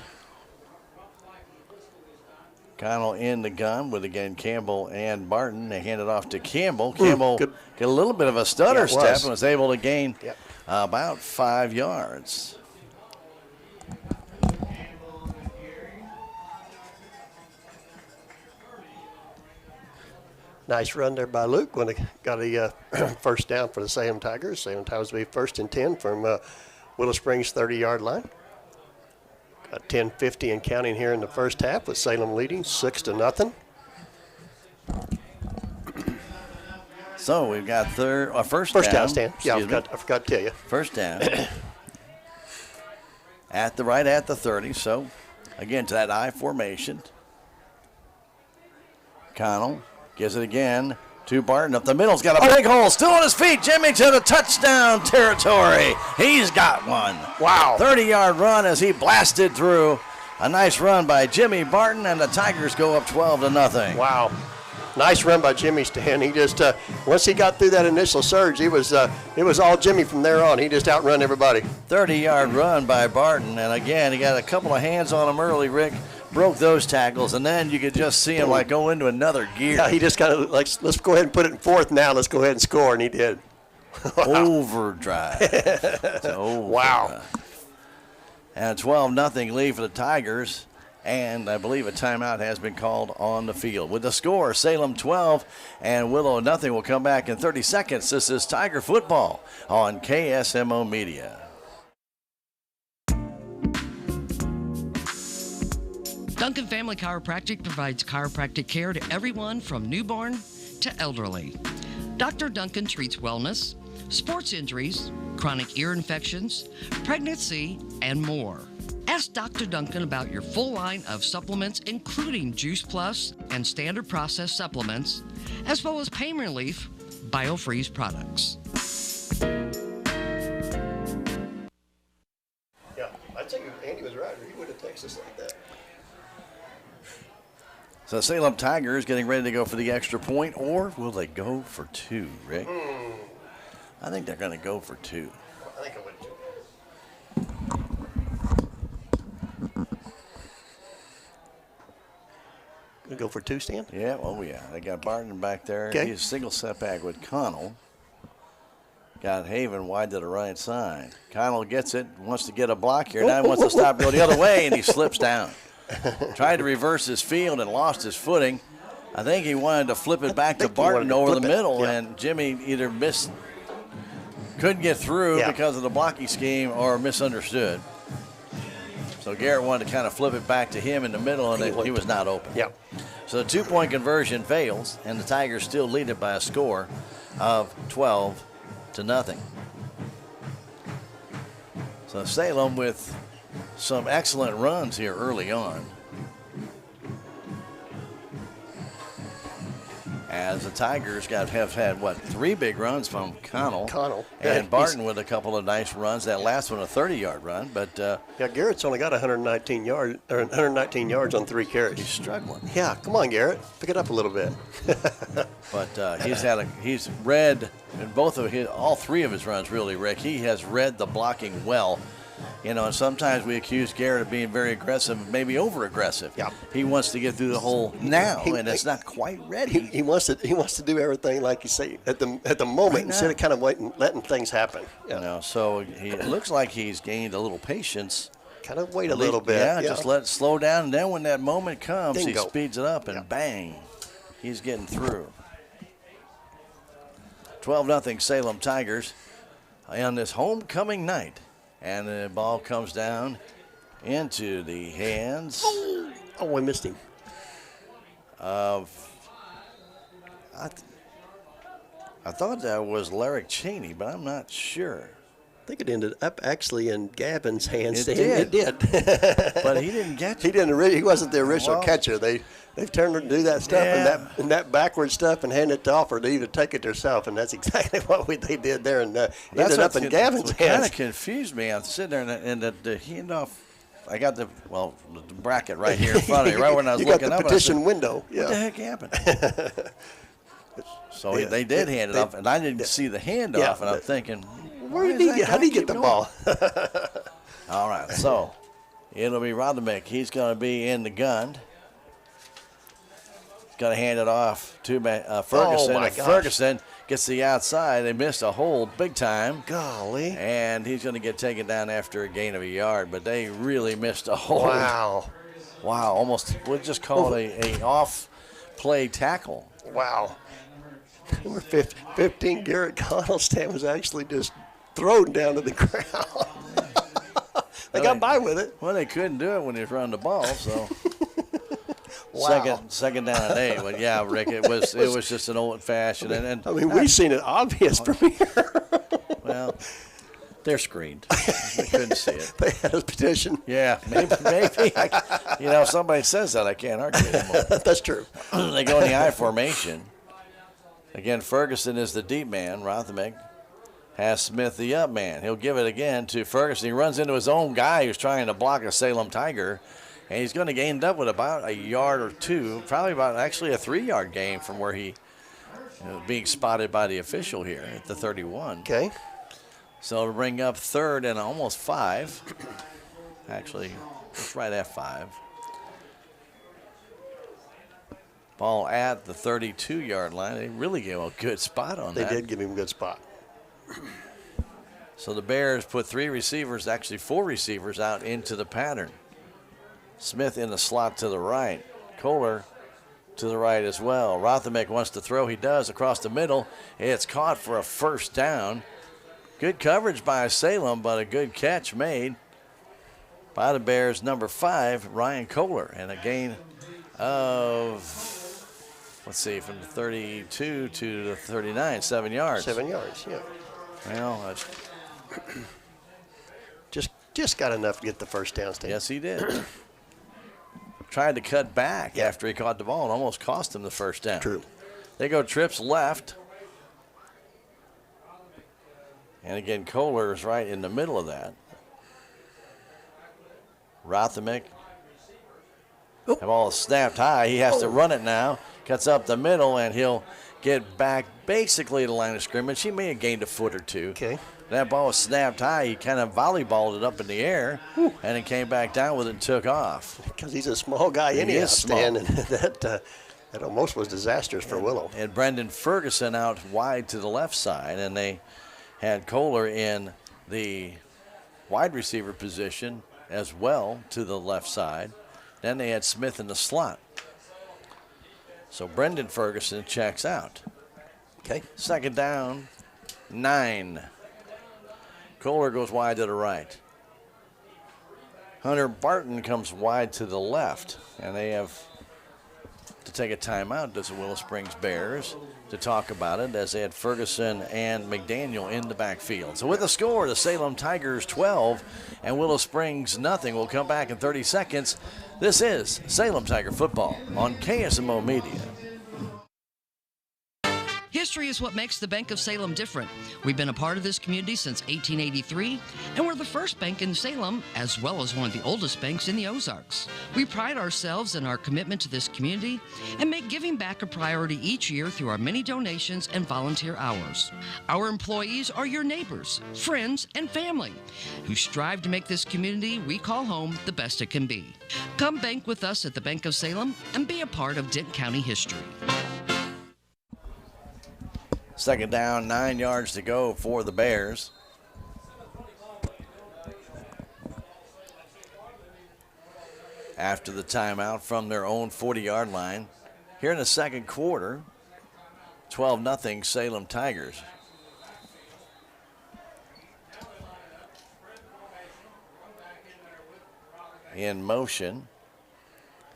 Connell in the gun with, again, Campbell and Barton. They hand it off to Campbell. Campbell get a little bit of a stutter step and was able to gain about 5 yards. Nice run there by Luke when they got a first down for the Salem Tigers. Salem Tigers will be 1st and 10 from Willow Springs 30-yard line. Got 10:50 and counting here in the first half with Salem leading 6-0. So we've got first down, Stan. Yeah, I forgot to tell you. First down. at the 30. So, again, to that I formation. Connell gives it again to Barton. Up the middle's got a big hole. Still on his feet. Jimmy to the touchdown territory. He's got one. Wow. 30-yard run as he blasted through. A nice run by Jimmy Barton, and the Tigers go up 12-0. Wow. Nice run by Jimmy, Stan. He just, once he got through that initial surge, it was all Jimmy from there on. He just outrun everybody. 30-yard run by Barton, and again, he got a couple of hands on him early, Rick. Broke those tackles, and then you could just see him like go into another gear. Yeah, he just kind of like, let's go ahead and put it in fourth now. Let's go ahead and score, and he did. Overdrive. Wow. And 12-0 lead for the Tigers. And I believe a timeout has been called on the field. With the score, Salem 12 and Willow 0. We'll come back in 30 seconds. This is Tiger Football on KSMO Media. Duncan Family Chiropractic provides chiropractic care to everyone from newborn to elderly. Dr. Duncan treats wellness, sports injuries, chronic ear infections, pregnancy, and more. Ask Dr. Duncan about your full line of supplements, including Juice Plus and standard processed supplements, as well as pain relief, BioFreeze products. Yeah, I think Andy was right, or he would have texted us like that. So Salem Tigers getting ready to go for the extra point, or will they go for two, Rick? I think they're going to go for two. I think I would too. Gonna go for two, Stan? Yeah, oh yeah. They got Barton back there. Okay. He's a single setback with Connell. Got Haven wide to the right side. Connell gets it, wants to get a block here. Now he wants to stop, go the other way, and he slips down. Tried to reverse his field and lost his footing. I think he wanted to flip it back to Barton over the middle, and Jimmy either couldn't get through because of the blocking scheme or misunderstood. So Garrett wanted to kind of flip it back to him in the middle, and he was not open. Yeah. So the two-point conversion fails, and the Tigers still lead it by a score of 12-0. So Salem with some excellent runs here early on. As the Tigers have had, three big runs from Connell. And Barton with a couple of nice runs. That last one, a 30-yard run. But Garrett's only got 119 yards on 3 carries. He's struggling. Yeah, come on, Garrett. Pick it up a little bit. But he's read in all three of his runs, really, Rick. He has read the blocking well. You know, and sometimes we accuse Garrett of being very aggressive, maybe over-aggressive. Yeah. He wants to get through the hole now, and it's not quite ready. He wants to do everything like you say at the moment instead of kind of letting things happen. Yeah. You know, so it looks like he's gained a little patience. Kind of wait a little bit. Yeah, just let it slow down, and then when that moment comes, he speeds it up, and bang, he's getting through. 12-0 Salem Tigers on this homecoming night. And the ball comes down into the hands. Oh, I missed him. I thought that was Larrick Cheney, but I'm not sure. I think it ended up actually in Gavin's hands. It did. But he didn't catch it. He wasn't the original catcher. They've turned her to do that stuff and that backward stuff and hand it to Offer to either take it themselves, and that's exactly what they did there, and ended up in Gavin's hands. Kind of confused me. I'm sitting there and the handoff. I got the bracket right here in front of me, right when I was looking up. You got the petition window. What the heck happened? So they did hand it off, and I didn't see the handoff, and I'm thinking, how did he get the ball? All right, so it'll be Rodemick. He's going to be in the gun. Going to hand it off to Ferguson. Oh, my gosh. Ferguson gets the outside. They missed a hole big time. Golly. And he's going to get taken down after a gain of a yard, but they really missed a hole. Wow, almost, we'll just call it a off-play tackle. Wow. Number 15, Garrett Connellstan was actually just thrown down to the ground. They got by with it. Well, they couldn't do it when he was running the ball, so. Wow. Second down and 8. But yeah, Rick, it was just an old fashioned. And I mean, we've seen it obvious from here. Well, they're screened. We couldn't see it. They had a petition. Yeah, maybe. If somebody says that, I can't argue anymore. That's true. They go in the I formation. Again, Ferguson is the deep man. Rothermick has Smith the up man. He'll give it again to Ferguson. He runs into his own guy who's trying to block a Salem Tiger. And he's going to gain up with about a yard or two, probably about actually a 3-yard gain from where he being spotted by the official here at the 31. Okay. So to bring up 3rd and almost 5. Actually, it's right at 5. Ball at the 32-yard line. They really gave him a good spot on that. They did give him a good spot. So the Bears put 4 receivers out into the pattern. Smith in the slot to the right. Kohler to the right as well. Rothermick wants to throw. He does across the middle. It's caught for a first down. Good coverage by Salem, but a good catch made by the Bears' number 5, Ryan Kohler, and a gain of, from the 32 to the 39, 7 yards. 7 yards, yeah. Well, just got enough to get the first down. Yes, he did. Tried to cut back after he caught the ball and almost cost him the first down. True. They go trips left. And again, Kohler is right in the middle of that. Rothermick. The ball is snapped high. He has to run it now. Cuts up the middle, and he'll get back basically to the line of scrimmage. He may have gained a foot or two. Okay. That ball was snapped high. He kind of volleyballed it up in the air, and it came back down with it and took off. Because he's a small guy anyhow, Stan, and that almost was disastrous for Willow. And Brendan Ferguson out wide to the left side, and they had Kohler in the wide receiver position as well to the left side. Then they had Smith in the slot. So Brendan Ferguson checks out. Okay. Second down, 9. Kohler goes wide to the right. Hunter Barton comes wide to the left, and they have to take a timeout, does the Willow Springs Bears, to talk about it, as they had Ferguson and McDaniel in the backfield. So with the score, the Salem Tigers 12 and Willow Springs nothing. We'll come back in 30 seconds. This is Salem Tiger Football on KSMO Media. History is what makes the Bank of Salem different. We've been a part of this community since 1883, and we're the first bank in Salem, as well as one of the oldest banks in the Ozarks. We pride ourselves in our commitment to this community and make giving back a priority each year through our many donations and volunteer hours. Our employees are your neighbors, friends, and family who strive to make this community we call home the best it can be. Come bank with us at the Bank of Salem and be a part of Dent County history. Second down, 9 yards to go for the Bears. After the timeout from their own 40-yard line. Here in the second quarter, 12-0 Salem Tigers. In motion.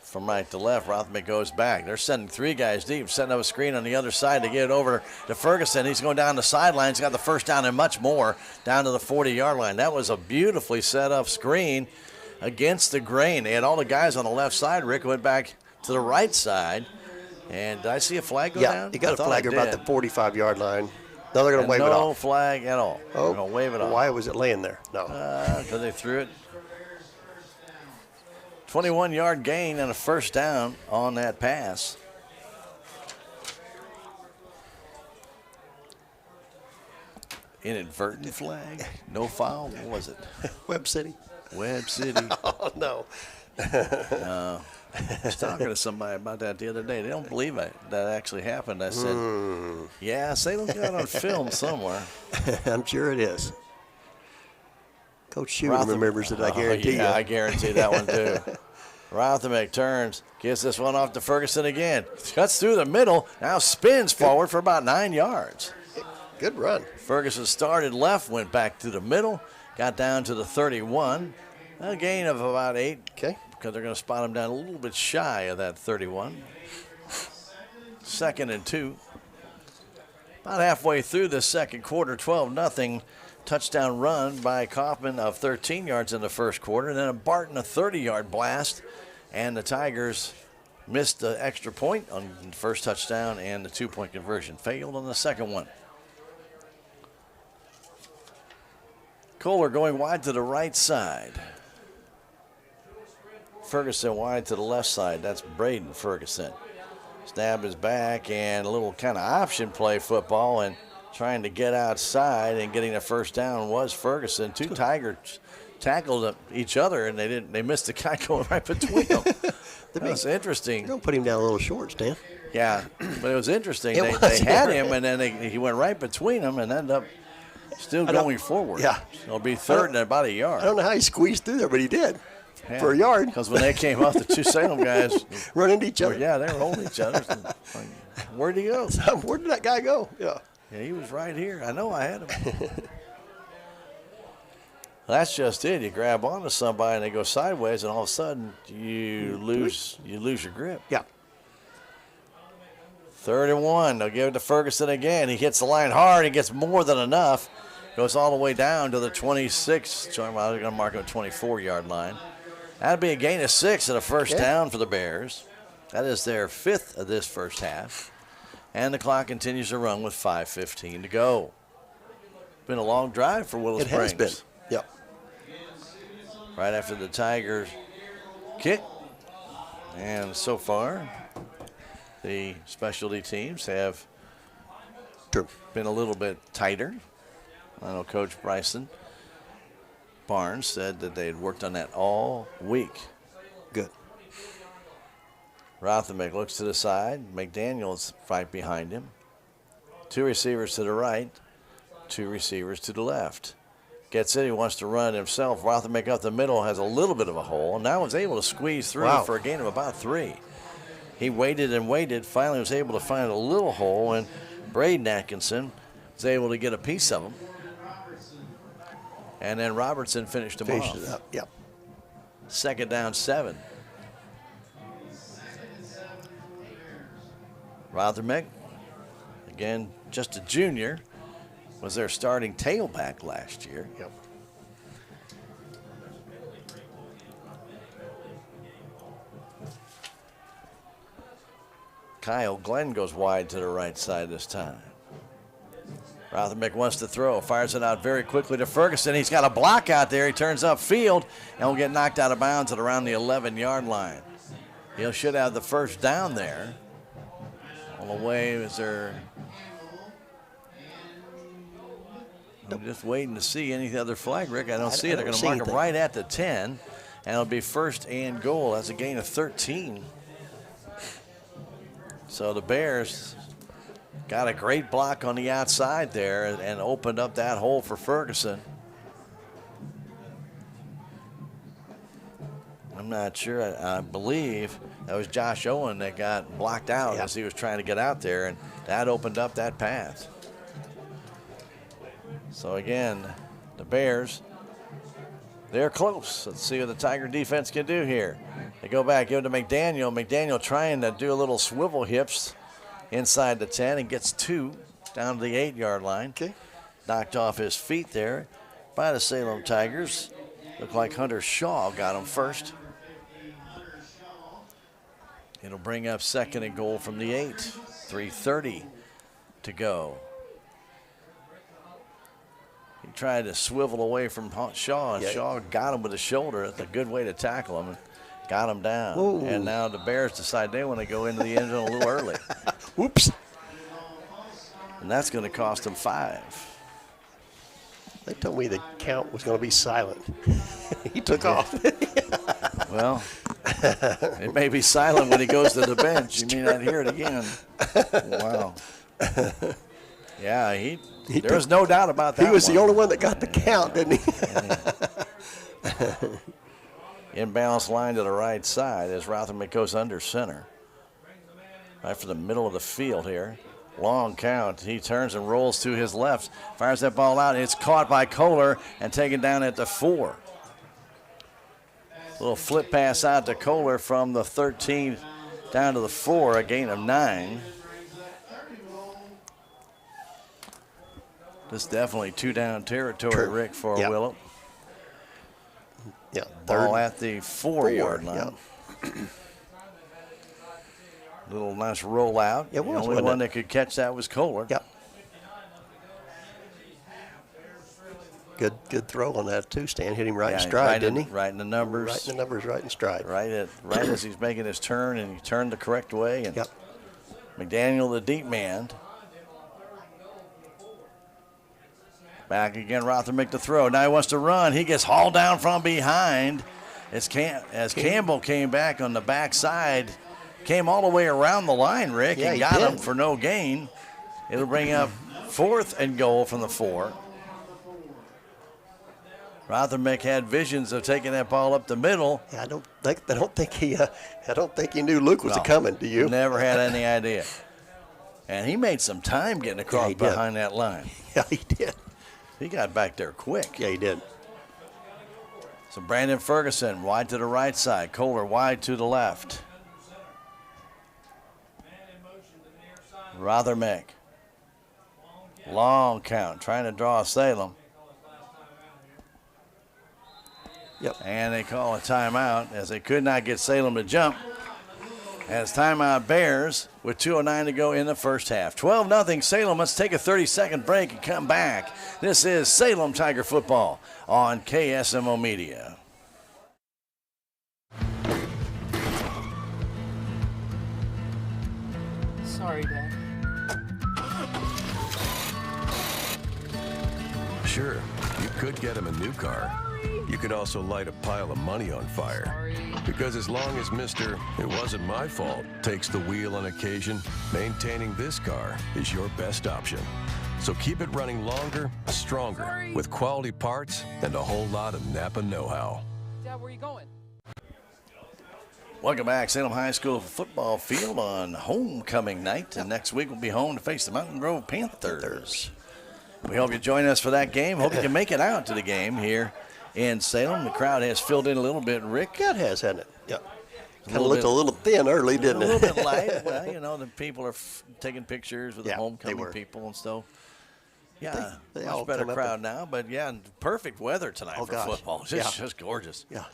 From right to left, Rothermick goes back. They're sending 3 guys deep, setting up a screen on the other side to get it over to Ferguson. He's going down the sideline. He's got the first down and much more down to the 40-yard line. That was a beautifully set up screen against the grain. They had all the guys on the left side. Rick went back to the right side. And did I see a flag go down? Yeah, you got a flag about the 45-yard line. No, they're going to wave it off. No flag at all. Oh, they're going to wave it off. Why was it laying there? No. Because they threw it. 21-yard gain and a first down on that pass. Inadvertent flag? No foul? What was it? Webb City. Webb City. Oh, no. I was talking to somebody about that the other day. They don't believe it. That actually happened. I said, yeah, Salem's got on film somewhere. I'm sure it is. Coach Shooter remembers it, I guarantee you. Yeah, I guarantee that one, too. Rothermick turns, gives this one off to Ferguson again. Cuts through the middle, now spins forward for about 9 yards. Good run. Ferguson started left, went back to the middle, got down to the 31. A gain of about 8. Okay. Because they're going to spot him down a little bit shy of that 31. 2nd and 2. About halfway through the second quarter, 12-0. Touchdown run by Kaufman of 13 yards in the first quarter. And then a Barton, a 30-yard blast. And the Tigers missed the extra point on the first touchdown, and the 2-point conversion failed on the second one. Kohler going wide to the right side. Ferguson wide to the left side. That's Braden Ferguson. Snap is back, and a little kind of option play football, and trying to get outside and getting the first down was Ferguson. Two Tigers tackled each other, and they missed the guy going right between them. That was interesting. Don't put him down a little short, Stan. Yeah, but it was interesting. They had him, and then he went right between them and ended up still going forward. Yeah. It'll be third and about a yard. I don't know how he squeezed through there, but he did. Yeah. For a yard. Because when they came off, the two Salem guys run into each other. Yeah, they were holding each other. Where'd he go? Where did that guy go? Yeah, he was right here. I know I had him. That's just it. You grab onto somebody and they go sideways, and all of a sudden you lose your grip. Yeah. 3rd and 1. They'll give it to Ferguson again. He hits the line hard. He gets more than enough. Goes all the way down to the 26. I'm going to mark him a 24-yard line. That'd be a gain of 6 and a first down for the Bears. That is their 5th of this first half. And the clock continues to run with 5:15 to go. Been a long drive for Willow Springs. It has been. Yep. Right after the Tigers kick. And so far, the specialty teams have been a little bit tighter. I know Coach Bryson Barnes said that they had worked on that all week. Good. Rothenbeck looks to the side. McDaniel's right behind him. 2 receivers to the right, 2 receivers to the left. Gets in, he wants to run himself. Rothenbeck up the middle has a little bit of a hole. Now was able to squeeze through for a gain of about 3. He waited and waited, finally was able to find a little hole, and Braden Atkinson was able to get a piece of him. And then Robertson finished him off. It up. Yep. 2nd down 7. Rothenbeck, again, just a junior, was their starting tailback last year. Yep. Kyle Glenn goes wide to the right side this time. Rothenbeck wants to throw, fires it out very quickly to Ferguson. He's got a block out there. He turns upfield and will get knocked out of bounds at around the 11-yard line. He should have the first down there. On the way, is there... I'm just waiting to see any other flag, Rick. I don't see it. They're going to mark him right at the 10, and it'll be 1st and goal. That's a gain of 13. So the Bears got a great block on the outside there and opened up that hole for Ferguson. I'm not sure. I believe that was Josh Owen that got blocked out as he was trying to get out there, and that opened up that path. So again, the Bears, they're close. Let's see what the Tiger defense can do here. They go back, give it to McDaniel. McDaniel trying to do a little swivel hips inside the 10 and gets 2 down to the 8-yard line. Okay. Knocked off his feet there by the Salem Tigers. Looked like Hunter Shaw got him first. It'll bring up 2nd and goal from the 8. 3:30 to go. He tried to swivel away from Shaw, and Shaw got him with the shoulder. That's a good way to tackle him. Got him down. Whoa. And now the Bears decide they want to go into the end zone a little early. Whoops. And that's going to cost them 5. They told me the count was going to be silent. He took off. Well, it may be silent when he goes to the bench. You may not hear it again. Wow. Yeah, there's no doubt about that. He was the only one that got the count, didn't he? Inbounds line to the right side as Rothenbeck goes under center. Right for the middle of the field here. Long count. He turns and rolls to his left. Fires that ball out. It's caught by Kohler and taken down at the 4. Little flip pass out to Kohler from the 13 down to the 4, a gain of 9. This is definitely 2-down territory, Rick, for Willow. Yeah, ball at the 4-yard line. Yeah. Little nice rollout. It was, the only one that could catch that was Kohler. Yep. Good throw on that too, Stan. Hit him right in stride, didn't he? Right in the numbers. Right in the numbers, right in stride. Right as he's making his turn, and he turned the correct way. And McDaniel, the deep man. Back again, Rothermick to throw. Now he wants to run. He gets hauled down from behind as Campbell came back on the backside. Came all the way around the line, Rick, and got him for no gain. It'll bring up 4th and goal from the 4. Rothermick had visions of taking that ball up the middle. Yeah, I don't think he knew Luke was coming. Do you? Never had any idea. And he made some time getting across behind that line. Yeah, he did. He got back there quick. Yeah, he did. So Brandon Ferguson wide to the right side. Kohler wide to the left. Rothermick. Long count, trying to draw Salem. Yep. And they call a timeout as they could not get Salem to jump. As timeout Bears with 2:09 to go in the first half. 12-0 Salem. Let's take a 30-second break and come back. This is Salem Tiger football on KSMO Media. Sorry, Dad. Sure, you could get him a new car. You could also light a pile of money on fire. Because as long as Mr. It wasn't my fault takes the wheel on occasion, maintaining this car is your best option. So keep it running longer, stronger, with quality parts and a whole lot of Napa know-how. Dad, where are you going? Welcome back, Salem High School football field on homecoming night. And next week we'll be home to face the Mountain Grove Panthers. We hope you join us for that game. Hope you can make it out to the game here in Salem. The crowd has filled in a little bit, Rick. It has, hasn't it? Yeah. Kind of looked a little thin early, didn't it? A little bit light. Well, you know, the people are taking pictures with the homecoming people and stuff. Yeah, they much better crowd now. But, yeah, perfect weather tonight for football. It's just gorgeous. Yeah.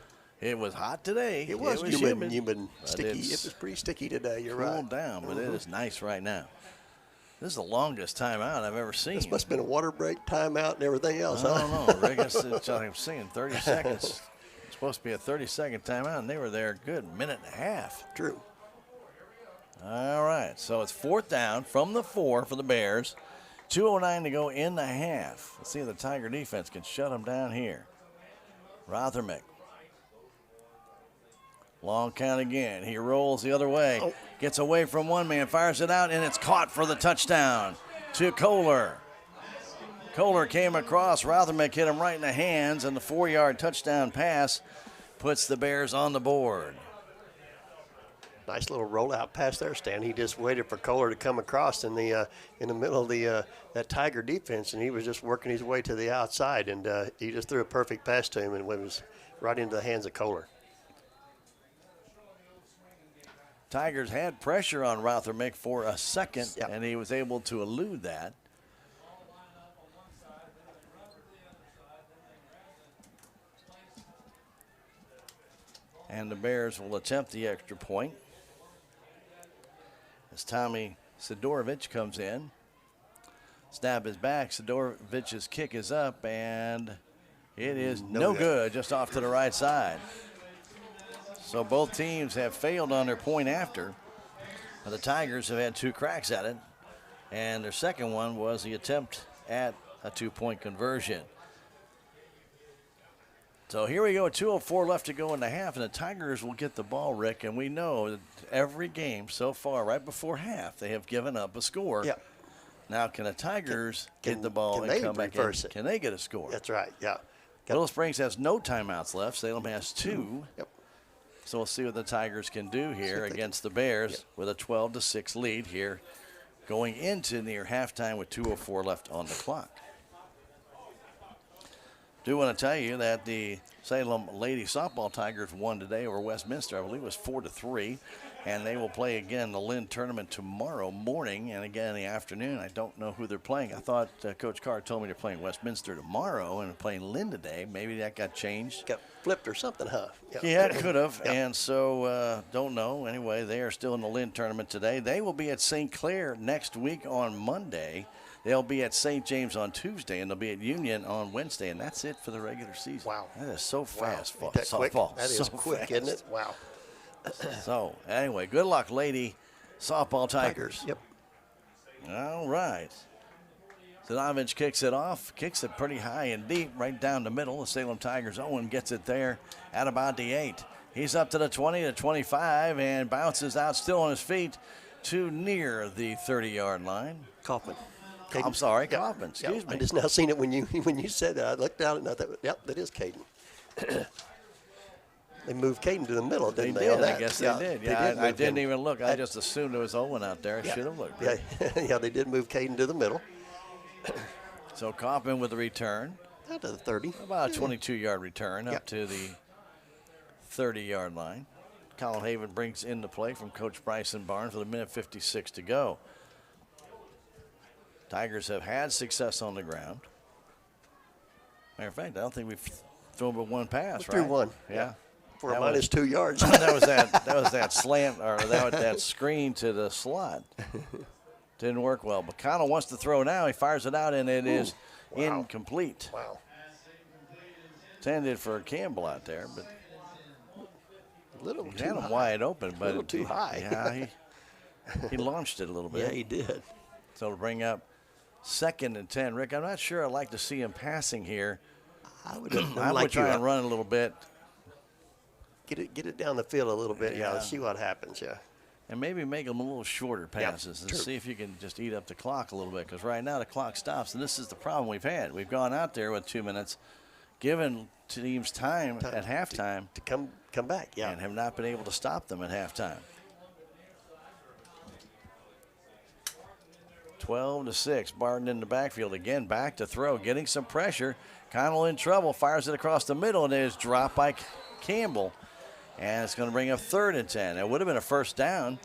It was hot today. It was humid, sticky. It was pretty sticky today. You're right. Cooled down, but it is nice right now. This is the longest timeout I've ever seen. This must have been a water break, timeout, and everything else. I don't know, Rick. I'm seeing 30 seconds. It's supposed to be a 30-second timeout, and they were there a good minute and a half. True. All right, so it's 4th down from the 4 for the Bears. 2:09 to go in the half. Let's see if the Tiger defense can shut them down here. Rothermick. Long count again. He rolls the other way. Gets away from one man, fires it out, and it's caught for the touchdown to Kohler. Kohler came across. Rothermick hit him right in the hands, and the 4-yard touchdown pass puts the Bears on the board. Nice little rollout pass there, Stan. He just waited for Kohler to come across in the middle of that Tiger defense, and he was just working his way to the outside, and he just threw a perfect pass to him, and it was right into the hands of Kohler. Tigers had pressure on Rothermick for a second, and he was able to elude that. And the Bears will attempt the extra point as Tommy Sidorovich comes in. Snap is back. Sidorovich's kick is up, and it is no good, just off to the right side. So both teams have failed on their point after. The Tigers have had 2 cracks at it, and their second one was the attempt at a 2-point conversion. So here we go, 2:04 left to go in the half, and the Tigers will get the ball, Rick, and we know that every game so far, right before half, they have given up a score. Yep. Now can the Tigers get the ball and come back in? Can they get a score? That's right, yeah. Willow Springs has no timeouts left. Salem has 2. Yep. So we'll see what the Tigers can do here against the Bears with a 12-6 lead here going into near halftime with 2:04 left on the clock. Do want to tell you that the Salem Lady Softball Tigers won today over Westminster. I believe it was 4-3. And they will play again the Lynn tournament tomorrow morning and again in the afternoon. I don't know who they're playing. I thought Coach Carr told me they're playing Westminster tomorrow and playing Lynn today. Maybe that got changed. Got flipped or something, huh? Yeah, it could have. Yeah. And so don't know. Anyway, they are still in the Lynn tournament today. They will be at St. Clair next week on Monday. They'll be at St. James on Tuesday, and they'll be at Union on Wednesday, and that's it for the regular season. Wow. That is so fast. Ain't that quick? Softball. That is so quick, fast. isn't it? Wow. So, anyway, good luck, Lady Softball Tigers. Yep. All right. Zidanovic kicks it off, kicks it pretty high and deep, right down the middle. The Salem Tigers. Owen gets it there at about the 8. He's up to the 20 to 25 and bounces out still on his feet to near the 30-yard line. Kaufman. I'm sorry, Kaufman. Excuse me. I just now seen it when you said that. I looked down and I thought, yep, that is Caden. They moved Caden to the middle, didn't they? I guess they did. Yeah, I didn't even look. I just assumed it was Owen out there. I should have looked. Yeah, yeah, they did move Caden to the middle. So Kaufman with the return. Out to the 30. About a 22-yard return up to the 30-yard line. Colin Haven brings into play from Coach Bryson Barnes with 1:56 to go. Tigers have had success on the ground. Matter of fact, I don't think we've thrown but one pass, right? Threw one. Yeah. For a minus 2 yards. that was that slant or that screen to the slot. Didn't work well. But Connell wants to throw now. He fires it out, and it is incomplete. Wow. Intended for Campbell out there, but a little he too had him high. wide open. But a little too high. Yeah, he launched it a little bit. Yeah, he did. So to bring up 2nd and 10. Rick, I'm not sure I'd like to see him passing here. I would try and run a little bit. Get it down the field a little bit, let's see what happens, And maybe make them a little shorter passes and see if you can just eat up the clock a little bit. Because right now the clock stops, and this is the problem we've had. We've gone out there with 2 minutes, given teams time at halftime to come back, and have not been able to stop them at halftime. 12-6. Barton in the backfield again, back to throw, getting some pressure. Connell in trouble, fires it across the middle, and it is dropped by Campbell. And it's going to bring up 3rd and 10. It would have been a first down.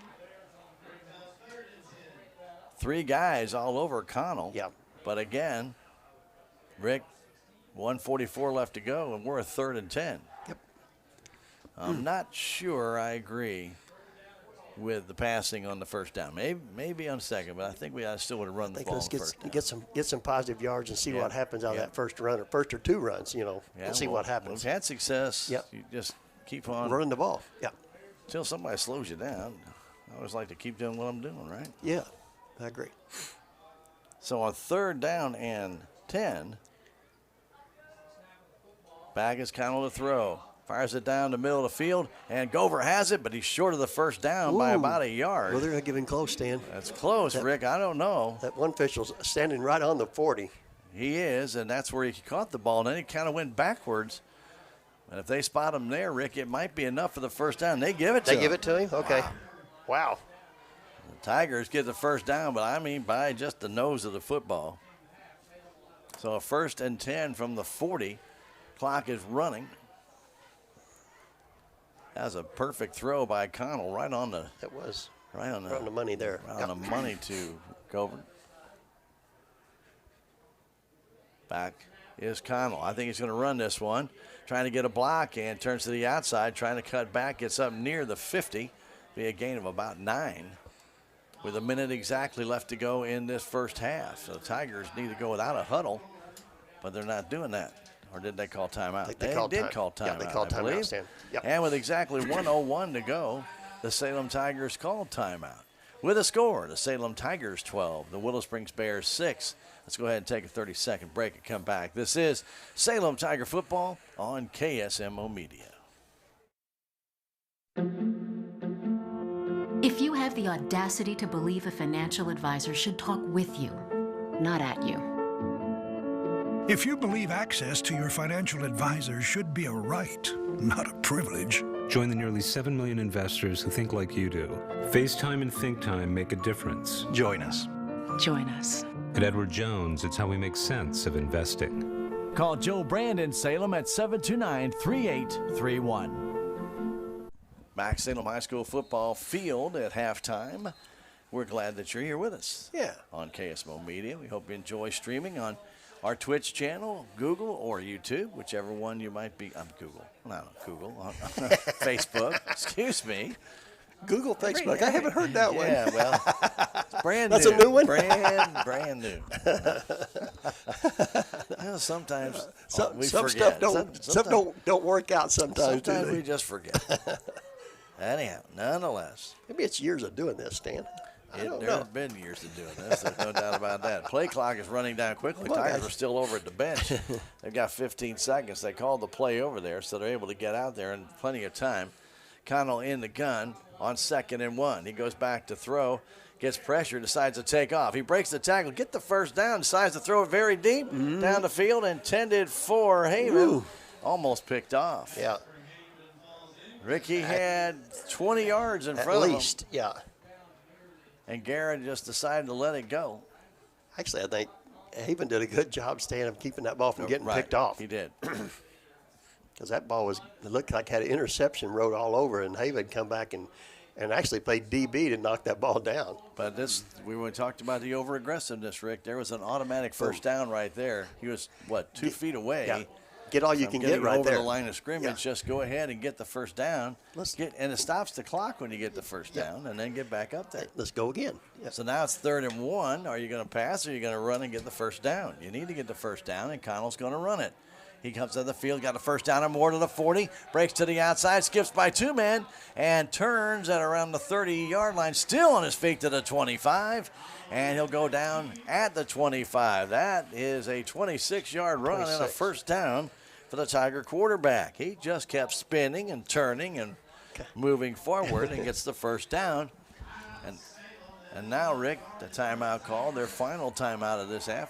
3 guys all over Connell. Yep. But again, Rick, 1:44 left to go, and we're a 3rd and 10. Yep. I'm not sure I agree with the passing on the first down. Maybe on second, but I think I still would have run the ball on the first down. Get some positive yards and see what happens out of that first run or first or 2 runs, and see what happens. We've had success. Yep. You just keep on running the ball. Yeah. Until somebody slows you down. I always like to keep doing what I'm doing, right? Yeah, I agree. So on 3rd down and 10, back is Connell to throw. Fires it down the middle of the field, and Gover has it, but he's short of the first down by about a yard. Well, they're not giving close, Stan. That's close, Rick. I don't know. That one official's standing right on the 40. He is, and that's where he caught the ball, and then he kind of went backwards. And if they spot him there, Rick, it might be enough for the first down. They give it to him. They give it to him? Okay. Wow. The Tigers get the first down, but I mean by just the nose of the football. So a 1st and 10 from the 40. Clock is running. That was a perfect throw by Connell right on the. That was. Right on the money there. Right on the money to Gover. Back is Connell. I think he's going to run this one. Trying to get a block and turns to the outside. Trying to cut back. Gets up near the 50. Be a gain of about 9. With a minute exactly left to go in this first half. So the Tigers need to go without a huddle. But they're not doing that. Or did they call timeout? They did call timeout. Yeah, they called timeout, Stan. Yep. And with exactly 1:01 to go, the Salem Tigers called timeout. With a score, the Salem Tigers 12, the Willow Springs Bears 6. Let's go ahead and take a 30-second break and come back. This is Salem Tiger Football on KSMO Media. If you have the audacity to believe a financial advisor should talk with you, not at you. If you believe access to your financial advisor should be a right, not a privilege. Join the nearly 7 million investors who think like you do. FaceTime and Think Time make a difference. Join us. Join us. At Edward Jones, it's how we make sense of investing. Call Joe Brand in Salem at 729-3831. Back Salem High School football field at halftime. We're glad that you're here with us. Yeah. On KSMO Media. We hope you enjoy streaming on our Twitch channel, Google, or YouTube, whichever one you might be. I'm Google. Not Google. On Facebook. Excuse me. Google, Facebook. I haven't heard that one. Yeah, well, it's brand That's new. a new one? Brand new. Well, sometimes we some forget. Stuff don't work out sometimes. Sometimes we just forget. Anyhow, nonetheless. Maybe it's years of doing this, Stan. There have been years of doing this. There's no doubt about that. Play clock is running down quickly. Tigers are still over at the bench. They've got 15 seconds. They called the play over there, so they're able to get out there in plenty of time. Connell in the gun on 2nd and 1. He goes back to throw, gets pressure, decides to take off. He breaks the tackle, get the first down, decides to throw it very deep down the field, intended for Haven. Ooh. Almost picked off. Yeah. Ricky had 20 yards in front of him. At least, yeah. And Garrett just decided to let it go. Actually, I think Haven did a good job staying of keeping that ball from getting picked off. He did. Because that ball looked like had an interception wrote all over, and Haven come back and actually played DB to knock that ball down. But we talked about the over-aggressiveness, Rick. There was an automatic first down right there. He was, 2 feet away. Yeah. Get all you can get right over there. The line of scrimmage. Yeah. Just go ahead and get the first down. And it stops the clock when you get the first down, and then get back up there. Let's go again. Yeah. So now it's 3rd and 1. Are you going to pass or are you going to run and get the first down? You need to get the first down, and Connell's going to run it. He comes to the field, got a first down and more to the 40, breaks to the outside, skips by 2 men, and turns at around the 30-yard line, still on his feet to the 25, and he'll go down at the 25. That is a 26-yard run and a first down for the Tiger quarterback. He just kept spinning and turning and moving forward and gets the first down. And now, Rick, the timeout call, their final timeout of this half,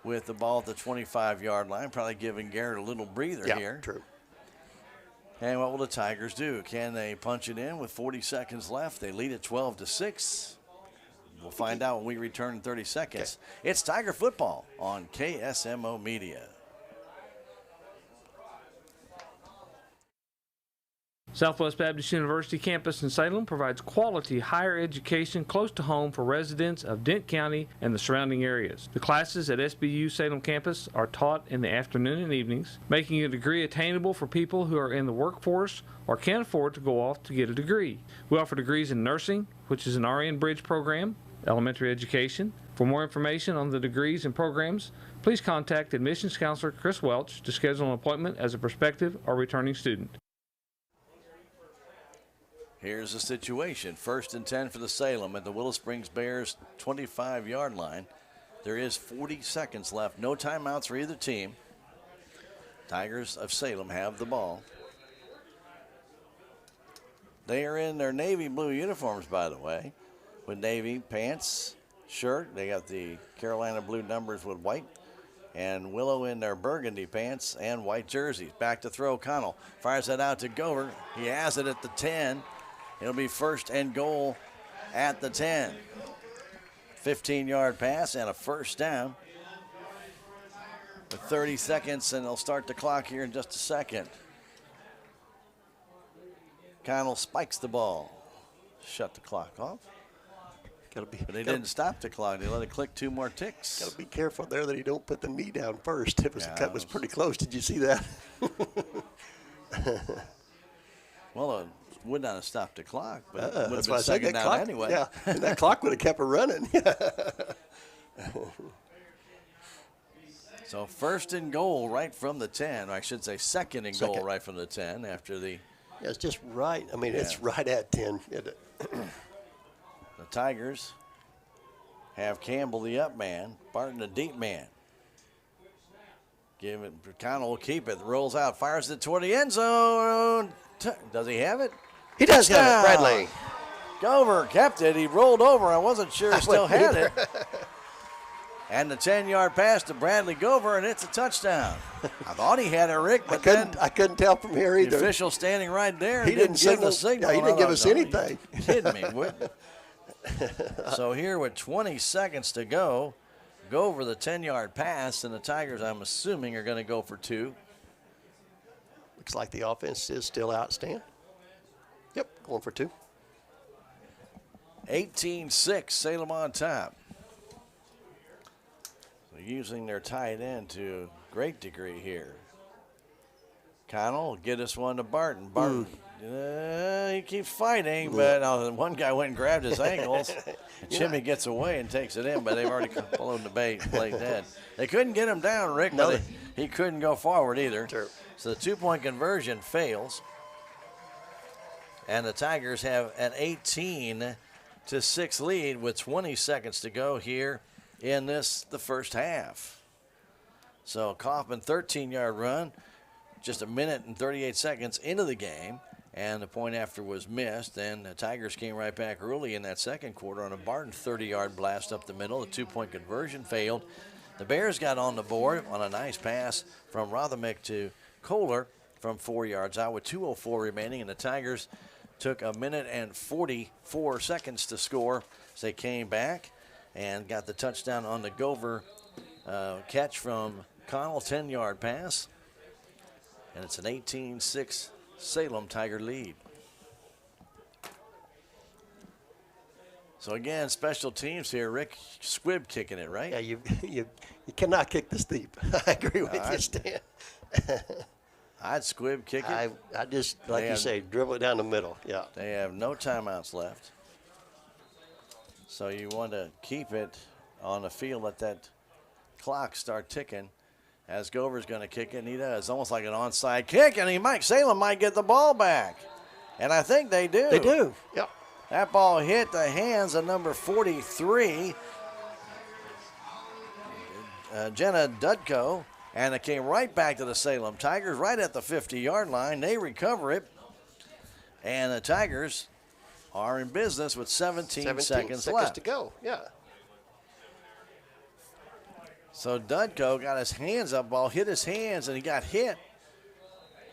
with the ball at the 25-yard line, probably giving Garrett a little breather here. True. And what will the Tigers do? Can they punch it in with 40 seconds left? They lead at 12-6. We'll find out when we return in 30 seconds. It's Tiger football on KSMO Media. Southwest Baptist University campus in Salem provides quality higher education close to home for residents of Dent County and the surrounding areas. The classes at SBU Salem campus are taught in the afternoon and evenings, making a degree attainable for people who are in the workforce or can't afford to go off to get a degree. We offer degrees in nursing, which is an RN Bridge program, elementary education. For more information on the degrees and programs, please contact admissions counselor Chris Welch to schedule an appointment as a prospective or returning student. Here's the situation. 1st and 10 for the Salem at the Willow Springs Bears 25-yard line. There is 40 seconds left. No timeouts for either team. Tigers of Salem have the ball. They are in their navy blue uniforms, by the way, with navy pants, shirt. They got the Carolina blue numbers with white. And Willow in their burgundy pants and white jerseys. Back to throw. Connell fires that out to Gover. He has it at the 10. It'll be 1st and goal at the 10. 15-yard pass and a first down. With 30 seconds, and they'll start the clock here in just a second. Connell spikes the ball. Shut the clock off. But they didn't stop the clock. They let it click 2 more ticks. Got to be careful there that he don't put the knee down first. The cut was pretty close. Did you see that? Well, it would not have stopped the clock, but it would have that's been why I said second that down clock, anyway. Yeah, and that clock would have kept her running. So 1st and goal right from the 10. Or I should say 2nd and goal right from the 10 after the... Yeah, it's just right. I mean, it's right at 10. The Tigers have Campbell the up man, Barton the deep man. Give it, Connell will keep it, rolls out, fires it toward the end zone. Does he have it? He does have it, Bradley. Gover kept it. He rolled over. I wasn't sure he still had it. And the 10-yard pass to Bradley Gover, and it's a touchdown. I thought he had it, Rick, but I couldn't tell from here either. The official standing right there. He didn't give the signal. Yeah, he didn't give us anything. Kidding me, Whit. So here with 20 seconds to go, go over the 10-yard pass, and the Tigers, I'm assuming, are going to go for 2. Looks like the offense is still outstanding. Yep, going for 2. 18-6, Salem on top. So using their tight end to a great degree here. Connell will get this one to Barton. Barton, he keeps fighting, but one guy went and grabbed his ankles. And Jimmy gets away and takes it in, but they've already blown the play dead. They couldn't get him down, Rick, but he couldn't go forward either. Sure. So the 2-point conversion fails. And the Tigers have an 18-6 lead with 20 seconds to go here in the first half. So Kaufman, 13-yard run. Just a minute and 38 seconds into the game, and the point after was missed. And the Tigers came right back early in that second quarter on a Barton 30-yard blast up the middle. The 2-point conversion failed. The Bears got on the board on a nice pass from Rothermick to Kohler from 4 yards out with 2:04 remaining, and the Tigers took a minute and 44 seconds to score as they came back and got the touchdown on the Gover catch from Connell, 10-yard pass. And it's an 18-6 Salem Tiger lead. So again, special teams here. Rick Squibb kicking it, right? Yeah, you cannot kick this deep. I agree with you, Stan. I'd Squibb kick it. I just, like you say, dribble it down the middle. Yeah. They have no timeouts left. So you want to keep it on the field, let that clock start ticking. As Gover's going to kick it, and he does. Almost like an onside kick, and Salem might get the ball back. And I think they do. They do, yep. That ball hit the hands of number 43, Jenna Dudko, and it came right back to the Salem Tigers, right at the 50-yard line. They recover it, and the Tigers are in business with 17 seconds left to go, yeah. So Dudko got his hands up, ball hit his hands, and he got hit.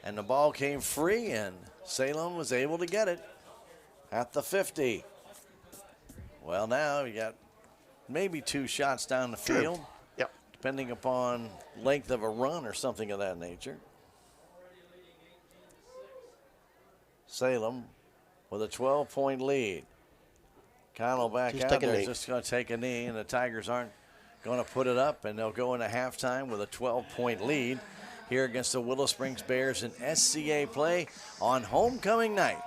And the ball came free, and Salem was able to get it at the 50. Well, now you got maybe 2 shots down the field, yep, depending upon length of a run or something of that nature. Salem with a 12-point lead. Connell back out there, just going to take a knee, and the Tigers aren't going to put it up, and they'll go into halftime with a 12-point lead here against the Willow Springs Bears in SCA play on homecoming night.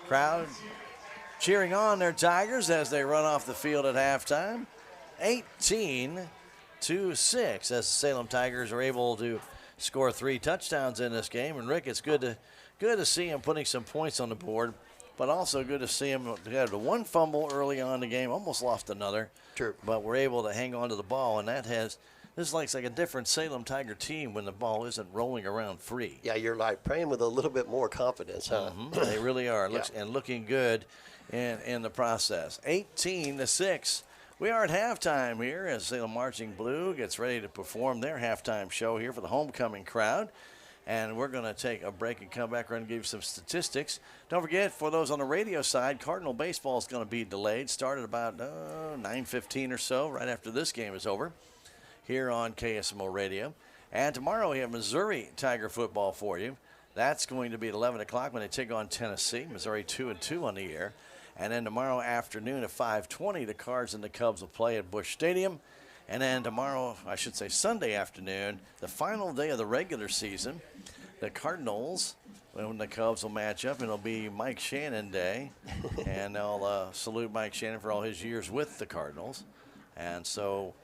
Crowd cheering on their Tigers as they run off the field at halftime. 18-6 as the Salem Tigers are able to score 3 touchdowns in this game. And Rick, it's good to see him putting some points on the board, but also good to see him have the 1 fumble early on in the game, almost lost another. True. But we're able to hang on to the ball, and this is like a different Salem Tiger team when the ball isn't rolling around free. Yeah, you're like playing with a little bit more confidence, huh? Mm-hmm. They really are, and looking good in the process. 18-6. We are at halftime here as Salem Marching Blue gets ready to perform their halftime show here for the homecoming crowd. And we're going to take a break and come back around and give you some statistics. Don't forget, for those on the radio side, Cardinal baseball is going to be delayed. Started about 9:15 or so, right after this game is over, here on KSMO Radio. And tomorrow we have Missouri Tiger football for you. That's going to be at 11 o'clock when they take on Tennessee. Missouri 2-2 on the air. And then tomorrow afternoon at 5:20, the Cards and the Cubs will play at Busch Stadium. And then tomorrow, I should say Sunday afternoon, the final day of the regular season, the Cardinals, when the Cubs will match up, and it'll be Mike Shannon Day. And they'll salute Mike Shannon for all his years with the Cardinals. And so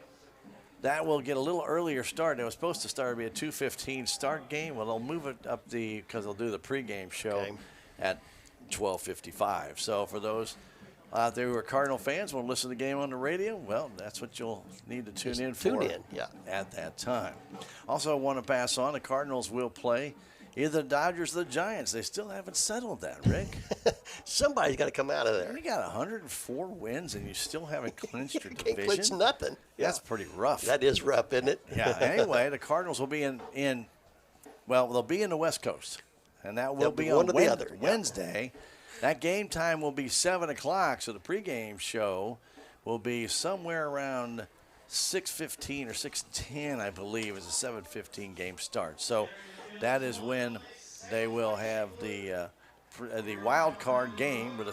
that will get a little earlier start. It was supposed to start to be a 2:15 start game. Well, they'll move it up because they'll do the pregame show at 12:55. So for those out there who are Cardinal fans want to listen to the game on the radio, well, that's what you'll need to tune in for at that time. Also, I want to pass on, the Cardinals will play either the Dodgers or the Giants. They still haven't settled that, Rick. Somebody's got to come out of there. You got 104 wins, and you still haven't clinched your Can't division? clinch nothing. That's pretty rough. That is rough, isn't it? Yeah, anyway, the Cardinals will be they'll be in the West Coast, and that will be on Wednesday. That game time will be 7 o'clock, so the pregame show will be somewhere around 6:15 or 6:10, I believe, is a 7:15 game start. So that is when they will have the wild card game where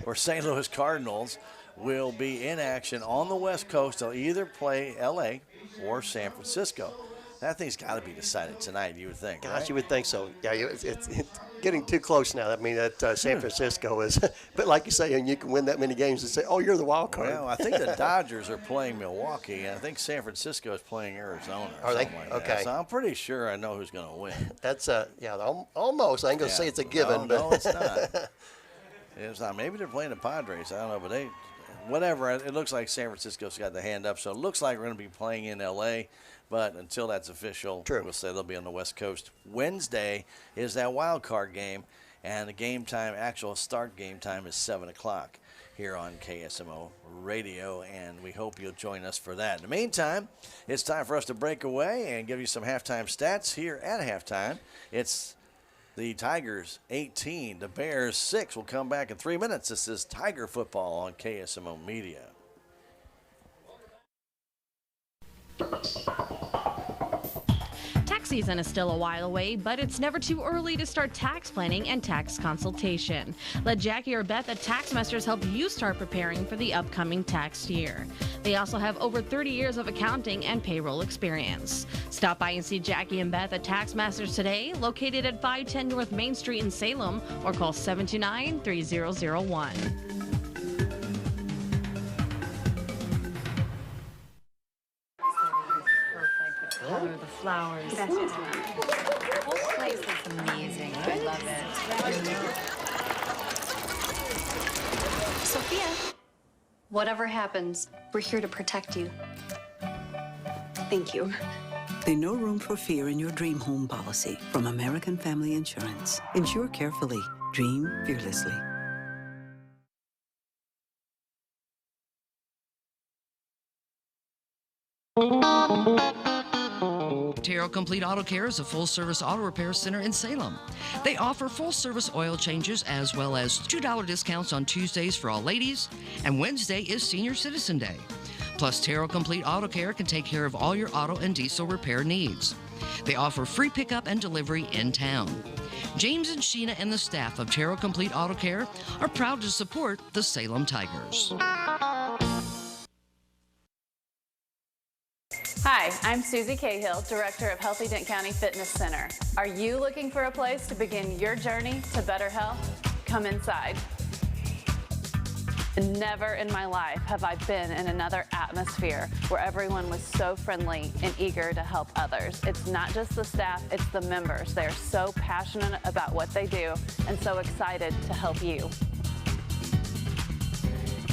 where St. Louis Cardinals will be in action on the West Coast. They'll either play L.A. or San Francisco. That thing's got to be decided tonight, you would think. Gosh, right? you would think so. Yeah, it's getting too close now. I mean, that San Francisco is, but like you say, and you can win that many games and say, oh, you're the wild card. Well, I think the Dodgers are playing Milwaukee, and I think San Francisco is playing Arizona. Or something like okay. That. So I'm pretty sure I know who's going to win. That's almost. I ain't gonna say it's a given, no, but it's not. It's not. Maybe they're playing the Padres. I don't know, but whatever. It looks like San Francisco's got the hand up, so it looks like we're going to be playing in L.A., but until that's official, we'll say they'll be on the West Coast. Wednesday is that wild card game, and the game time, actual start game time, is 7 o'clock here on KSMO Radio, and we hope you'll join us for that. In the meantime, it's time for us to break away and give you some halftime stats here at halftime. It's the Tigers 18, the Bears 6. We'll come back in 3 minutes. This is Tiger Football on KSMO Media. Tax season is still a while away, but it's never too early to start tax planning and tax consultation. Let Jackie or Beth at Taxmasters help you start preparing for the upcoming tax year. They also have over 30 years of accounting and payroll experience. Stop by and see Jackie and Beth at Taxmasters today, located at 510 North Main Street in Salem, or call 729-3001. Color, the flowers. The whole place is amazing. I love it. Sophia, whatever happens, we're here to protect you. Thank you. There's no room for fear in your dream home policy from American Family Insurance. Insure carefully. Dream fearlessly. Terrell Complete Auto Care is a full-service auto repair center in Salem. They offer full-service oil changes as well as $2 discounts on Tuesdays for all ladies, and Wednesday is Senior Citizen Day. Plus, Terrell Complete Auto Care can take care of all your auto and diesel repair needs. They offer free pickup and delivery in town. James and Sheena and the staff of Terrell Complete Auto Care are proud to support the Salem Tigers. Hi, I'm Susie Cahill, Director of Healthy Dent County Fitness Center. Are you looking for a place to begin your journey to better health? Come inside. Never in my life have I been in another atmosphere where everyone was so friendly and eager to help others. It's not just the staff, it's the members. They are so passionate about what they do and so excited to help you.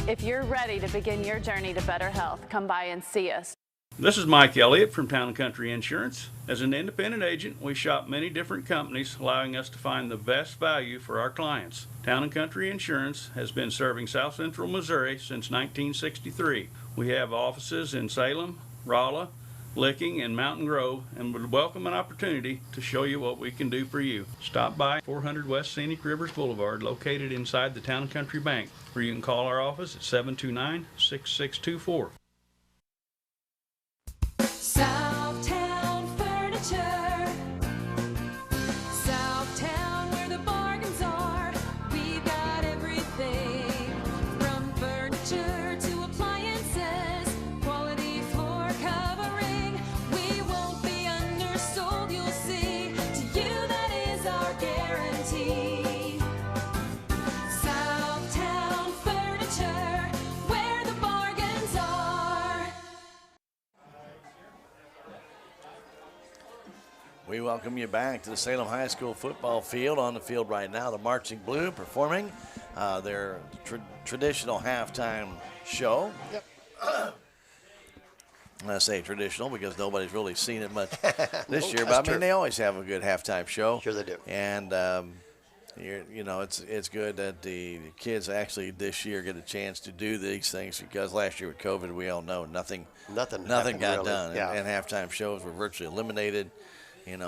If you're ready to begin your journey to better health, come by and see us. This is Mike Elliott from Town & Country Insurance. As an independent agent, we shop many different companies, allowing us to find the best value for our clients. Town & Country Insurance has been serving South Central Missouri since 1963. We have offices in Salem, Rolla, Licking, and Mountain Grove, and would welcome an opportunity to show you what we can do for you. Stop by 400 West Scenic Rivers Boulevard, located inside the Town & Country Bank, or you can call our office at 729-6624. Southtown Furniture. Southtown, where the bargains are. We've got everything from furniture to appliances. Quality floor covering. We won't be undersold, you'll see. To you, that is our guarantee. Southtown Furniture, where the bargains are. We welcome you back to the Salem High School football field. On the field right now, the Marching Blue performing their traditional halftime show. Yep. I say traditional because nobody's really seen it much this No, year, but that's I mean true. they always have a good halftime show. Sure they do. And it's good that the kids actually this year get a chance to do these things, because last year with COVID, we all know nothing got happened, really. done, Yeah. and halftime shows were virtually eliminated. And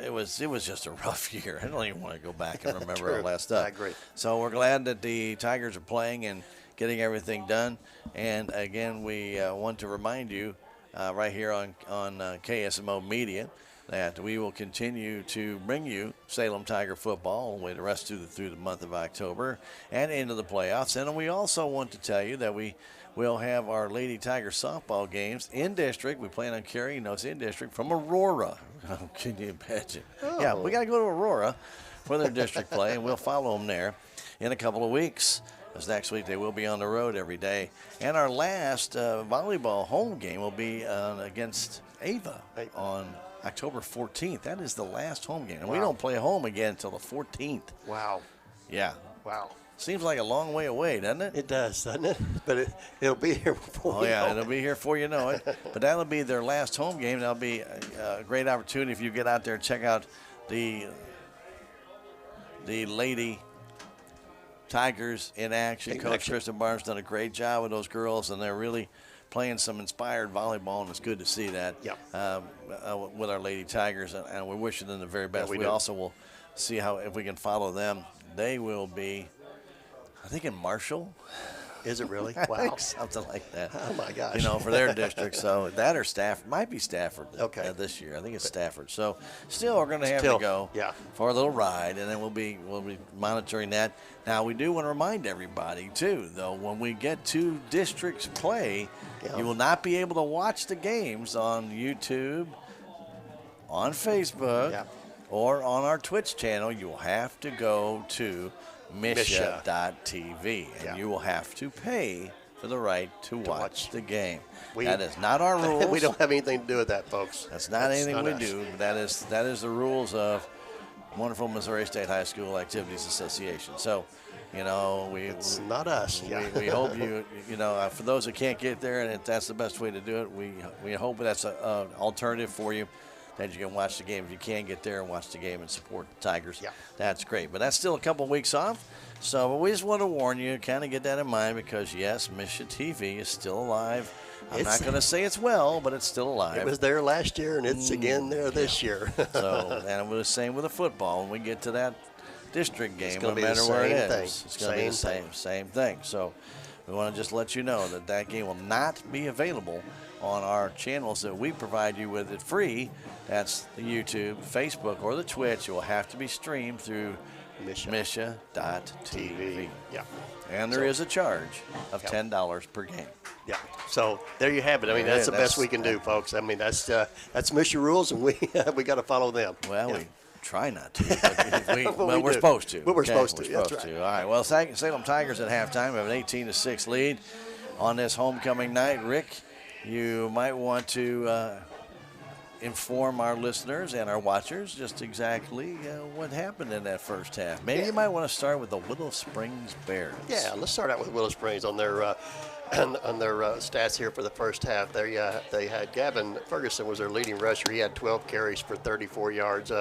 it was just a rough year. I don't even want to go back and remember all that stuff. I agree. So we're glad that the Tigers are playing, and getting everything done. And again, we want to remind you right here on KSMO Media that we will continue to bring you Salem Tiger football all the way the rest through the month of October and into the playoffs. And we also want to tell you that we will have our Lady Tiger softball games in district. We plan on carrying those in district from Aurora. Oh, can you imagine? Oh. Yeah, we got to go to Aurora for their district play, and we'll follow them there in a couple of weeks. Because next week they will be on the road every day. And our last volleyball home game will be against Ava on October 14th. That is the last home game. And we don't play home again until the 14th. Wow. Yeah. Wow. Seems like a long way away, doesn't it? It does, doesn't it? But it'll be here before you know it'll be here before you know it. But that'll be their last home game. That'll be a great opportunity if you get out there and check out the Lady Tigers in action. Coach Kristen Barnes done a great job with those girls, and they're really playing some inspired volleyball, and it's good to see that with our Lady Tigers, and we're wishing them the very best. Yeah, we also will see if we can follow them. They will be, I think, in Marshall. Is it really? I Wow. think something like that. Oh, my gosh. For their district. So that or Stafford. Might be Stafford this year. I think it's Stafford. So still we're going to have to go for a little ride, and then we'll be monitoring that. Now, we do want to remind everybody, too, though, when we get to districts play, you will not be able to watch the games on YouTube, on Facebook, or on our Twitch channel. You will have to go to Misha.tv, and you will have to pay for the right to watch the game. That is not our rules. We don't have anything to do with that, folks. That's not anything we do. That is the rules of wonderful Missouri State High School Activities Association. So, it's not us. We hope you for those that can't get there, and that's the best way to do it. We hope that's an alternative for you, that you can watch the game. If you can get there and watch the game and support the Tigers, that's great. But that's still a couple weeks off. So we just want to warn you, kind of get that in mind, because, yes, Misha TV is still alive. I'm not going to say it's well, but it's still alive. It was there last year, and it's again there this year. So, and it was the same with the football. When we get to that district game, no be matter the where it same is, thing. it's going to be the same thing. So we want to just let you know that game will not be available on our channels that we provide you with it free. That's the YouTube, Facebook, or the Twitch. It will have to be streamed through Misha.tv. Yeah. And there is a charge of $10 per game. Yeah. So there you have it. I mean, that's the best we can do, folks. I mean, that's Misha rules, and we got to follow them. Well, we try not to. But we're supposed to. But we're supposed to. We're supposed to. All right. Well, Salem Tigers at halftime have an 18-6 lead on this homecoming night. Rick, you might want to inform our listeners and our watchers just exactly what happened in that first half. Maybe you might want to start with the Willow Springs Bears. Yeah, let's start out with Willow Springs on their stats here for the first half. They had Gavin Ferguson was their leading rusher. He had 12 carries for 34 yards.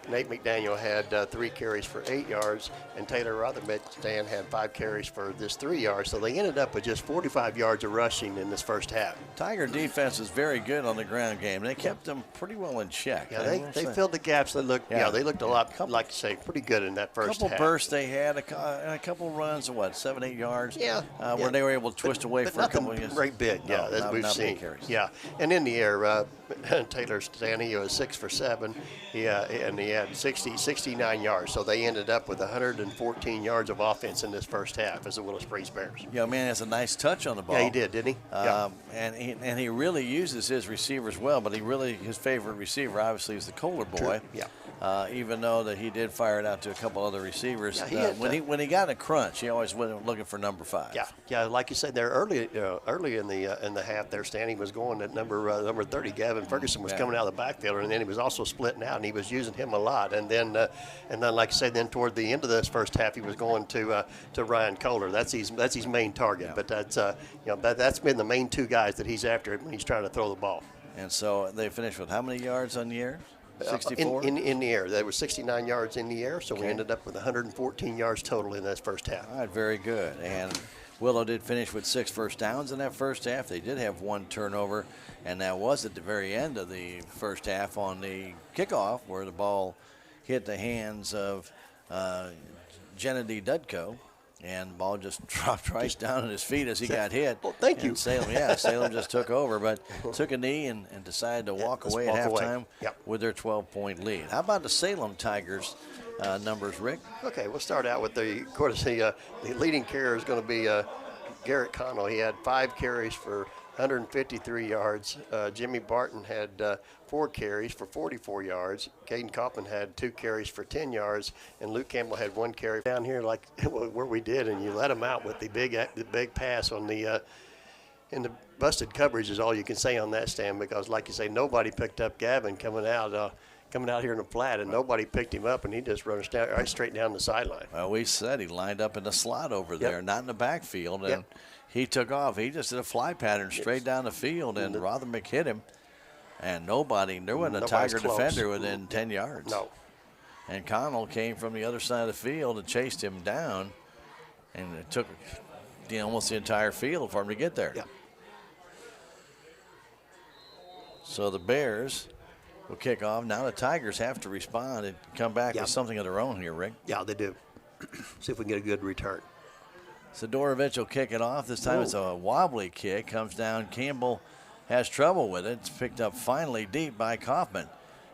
Nate McDaniel had 3 carries for 8 yards, and Taylor Rothermidstand had 5 carries for just 3 yards. So they ended up with just 45 yards of rushing in this first half. Tiger defense is very good on the ground game. They kept them pretty well in check. Yeah, they filled the gaps. They looked they looked a lot, like you say, pretty good in that first half. A couple bursts they had, a couple runs of 7-8 yards. Where they were able to twist away for a couple of years. Great big, as we've seen. Yeah, and in the air, Taylor Stanley was 6 for 7. And he had 69 yards. So they ended up with 114 yards of offense in this first half as the Willow Springs Bears. Yeah, man, has a nice touch on the ball. Yeah, he did, didn't he? And he really uses his receivers well, but his favorite receiver obviously is the Kohler boy. True. Yeah. Even though that he did fire it out to a couple other receivers. When he got a crunch, he always went looking for number 5. Yeah, like you said there early in the half there, Stanley was going at number 30. Gavin Ferguson was coming out of the backfield, and then he was also splitting out, and he was using him a lot. And then like I said, then toward the end of this first half, he was going to Ryan Kohler. That's his main target. But that's been the main 2 guys that he's after when he's trying to throw the ball. And so they finished with how many yards on the air? 64? In the air. They were 69 yards in the air, so we ended up with 114 yards total in this first half. All right, very good. And Willow did finish with 6 first downs in that first half. They did have 1 turnover, and that was at the very end of the first half on the kickoff where the ball hit the hands of Gennady Dudko. And the ball just dropped right down at his feet as he got hit. Well, thank you. And Salem just took over, but took a knee and decided to walk away at halftime with their 12-point lead. How about the Salem Tigers numbers, Rick? Okay, we'll start out with of course, the leading carrier is going to be Garrett Connell. He had 5 carries for 153 yards. Jimmy Barton had 4 carries for 44 yards. Caden Kaufman had 2 carries for 10 yards, and Luke Campbell had 1 carry. Down here, like where we did, and you let him out with the big pass on the in the busted coverage is all you can say on that stand, because, like you say, nobody picked up Gavin coming out here in the flat, and nobody picked him up, and he just runs down right straight down the sideline. Well, we said he lined up in the slot over there, not in the backfield, and he took off. He just did a fly pattern straight down the field, and Rothermick hit him, and there wasn't a Tiger defender within 10 yards. No. And Connell came from the other side of the field and chased him down, and it took almost the entire field for him to get there. Yeah. So the Bears will kick off. Now the Tigers have to respond and come back with something of their own here, Rick. Yeah, they do. See if we can get a good return. Sidorovich will kick it off. This time it's a wobbly kick. Comes down. Campbell has trouble with it. It's picked up finally deep by Kaufman.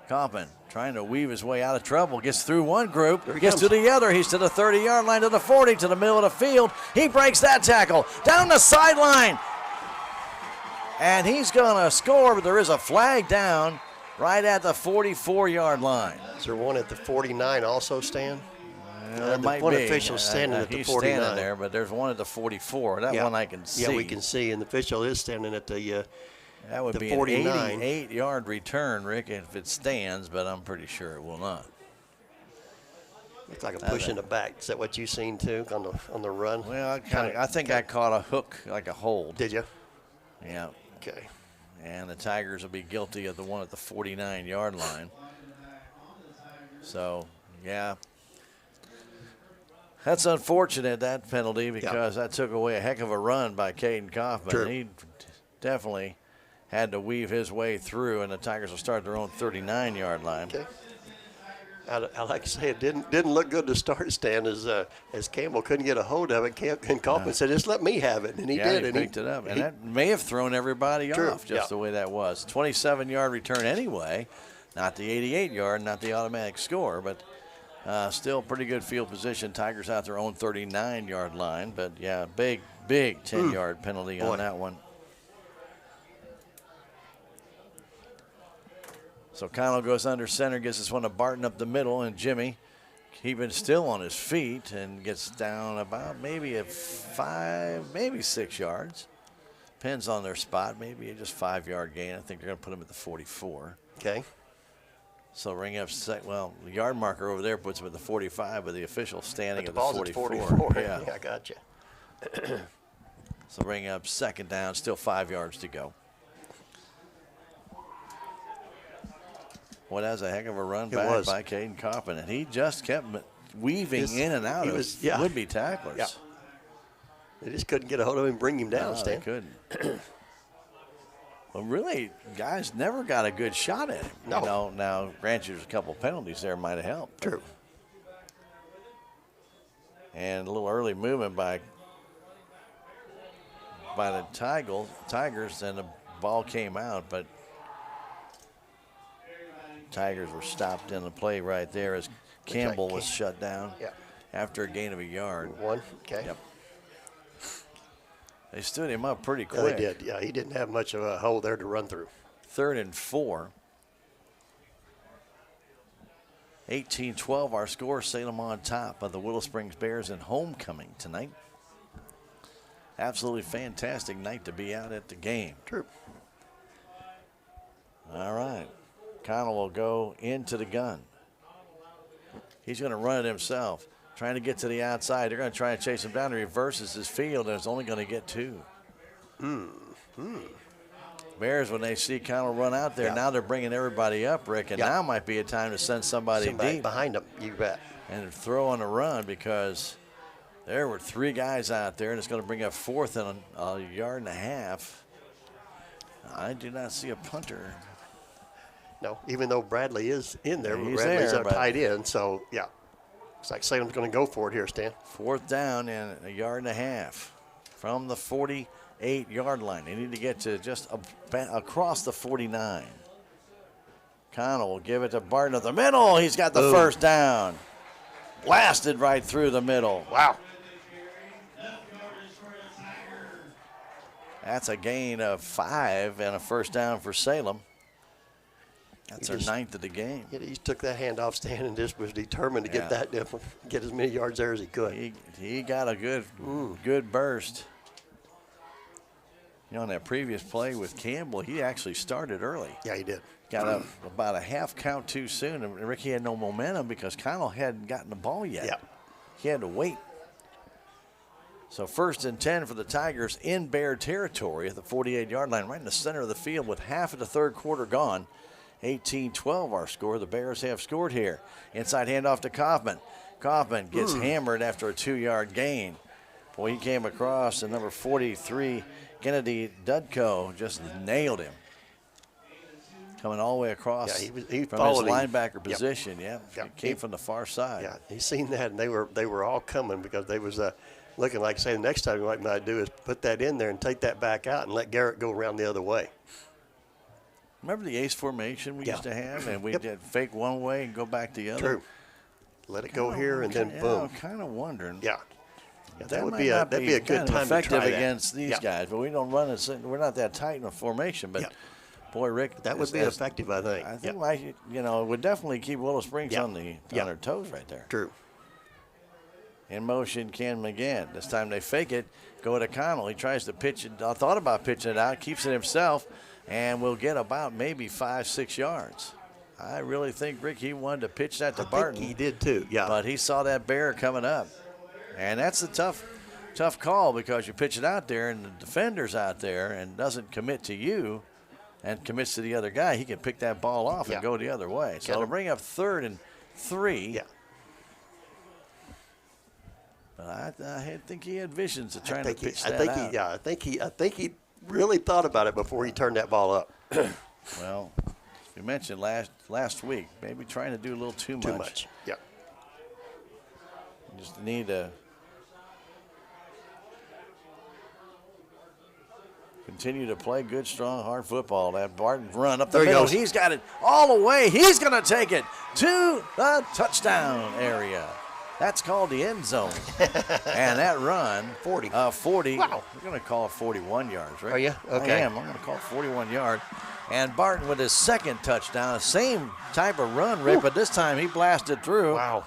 Kaufman trying to weave his way out of trouble. Gets through one group. Gets to the other. He's to the 30-yard line, to the 40, to the middle of the field. He breaks that tackle. Down the sideline. And he's going to score, but there is a flag down right at the 44-yard line. Is there one at the 49 also, Stan? There might one be. official standing at the he's 49. Standing there, but there's one at the 44. That one I can see. Yeah, we can see, and the official is standing at the that would the be 49. an 88-yard return, Rick, if it stands, but I'm pretty sure it will not. Looks like a push in the back. Is that what you seen too on the run? Well, I think I caught a hook, like a hold. Did you? Yeah. Okay. And the Tigers will be guilty of the one at the 49-yard line. So, yeah. That's unfortunate, that penalty, because that took away a heck of a run by Caden Kaufman. Sure. He definitely had to weave his way through, and the Tigers will start their own 39-yard line. Okay. I like to say it didn't look good to start, Stan, as Campbell couldn't get a hold of it. And Kaufman said, just let me have it. And he did. He picked it up. And that may have thrown everybody off, just the way that was. 27-yard return anyway. Not the 88-yard, not the automatic score, but still pretty good field position. Tigers out their own 39-yard line. But, yeah, big 10-yard penalty on that one. So Connell goes under center, gets this one to Barton up the middle, and Jimmy keeping still on his feet and gets down about maybe 6 yards. Depends on their spot, maybe just 5-yard gain. I think they're going to put him at the 44. Okay. So ring up, the yard marker over there puts him at the 45, but the official standing at the ball's 44. At 44. Yeah, I got you. So bring up second down, still 5 yards to go. Well, that was a heck of a run back by Caden Kaufman, and he just kept weaving in and out of would-be tacklers. Yeah. They just couldn't get a hold of him and bring him down, Stan. They couldn't. Well, really, guys never got a good shot at him. No. Now, granted, there's a couple penalties there might have helped. True. And a little early movement by the Tigers, and the ball came out, but Tigers were stopped in the play right there as Campbell was shut down after a gain of a yard. One, okay. Yep. They stood him up pretty quick. They did, yeah. He didn't have much of a hole there to run through. 3rd and 4. 18-12 our score. Salem on top of the Willow Springs Bears in homecoming tonight. Absolutely fantastic night to be out at the game. True. All right. Connell will go into the gun. He's going to run it himself, trying to get to the outside. They're going to try and chase him down. He reverses his field, and it's only going to get 2. Bears, when they see Connell run out there, now they're bringing everybody up, Rick, and now might be a time to send somebody deep. Behind them, you bet. And throw on a run, because there were 3 guys out there, and it's going to bring up 4th and a yard and a half. I do not see a punter. No, even though Bradley is in there, He's Bradley's there, a tight end, so yeah. Looks like Salem's going to go for it here, Stan. 4th down and a yard and a half from the 48-yard line. They need to get to just across the 49. Connell will give it to Barton at the middle. He's got the first down. Blasted right through the middle. Wow. That's a gain of 5 and a first down for Salem. That's their 9th of the game. He took that handoff, Stan, and just was determined to get as many yards there as he could. He got a good burst. On that previous play with Campbell, he actually started early. Yeah, he did. Got about a half count too soon, and Ricky had no momentum because Connell hadn't gotten the ball yet. Yeah. He had to wait. So 1st and 10 for the Tigers in Bear territory at the 48-yard line, right in the center of the field with half of the third quarter gone. 18-12 our score. The Bears have scored here. Inside handoff to Kaufman. Kaufman gets hammered after a 2-yard gain. Boy, he came across, and number 43, Kennedy Dudko, just nailed him. Coming all the way across he from his followed him. linebacker position. Yep. Came from the far side. Yeah, he seen that, and they were all coming because they was looking like, say, the next time what might do is put that in there and take that back out and let Garrett go around the other way. Remember the ace formation we used to have, and we did fake one way and go back the other? True. Let it go here and then boom. I'm kind of wondering. Yeah. That would be a good time effective to try that. against these guys, but we don't run it. We're not that tight in a formation. But boy, Rick, that would be effective. I think. I think it would definitely keep Willow Springs on their toes right there. True. In motion, Ken McGinn. This time they fake it. Go to Connell. He tries to pitch it. Thought about pitching it out. Keeps it himself, and will get about maybe 5-6 yards. I really think Rick he wanted to pitch that to Barton. He did too. Yeah. But he saw that bear coming up. And that's a tough call because you pitch it out there and the defender's out there and doesn't commit to you and commits to the other guy. He can pick that ball off and go the other way. So it'll bring up 3rd and 3. Yeah. But I think he had visions of trying to pitch that out. I think he really thought about it before he turned that ball up. Well, you mentioned last week, maybe trying to do a little too much. Too much. Yeah. You just need to continue to play good, strong, hard football. That Barton run up the middle. He's got it all the way. He's going to take it to the touchdown area. That's called the end zone. And that run, 40. Wow. We're going to call it 41 yards, right? Are you? Okay. I am. I'm going to call it 41 yards. And Barton with his 2nd touchdown, same type of run, Rick, but this time he blasted through. Wow.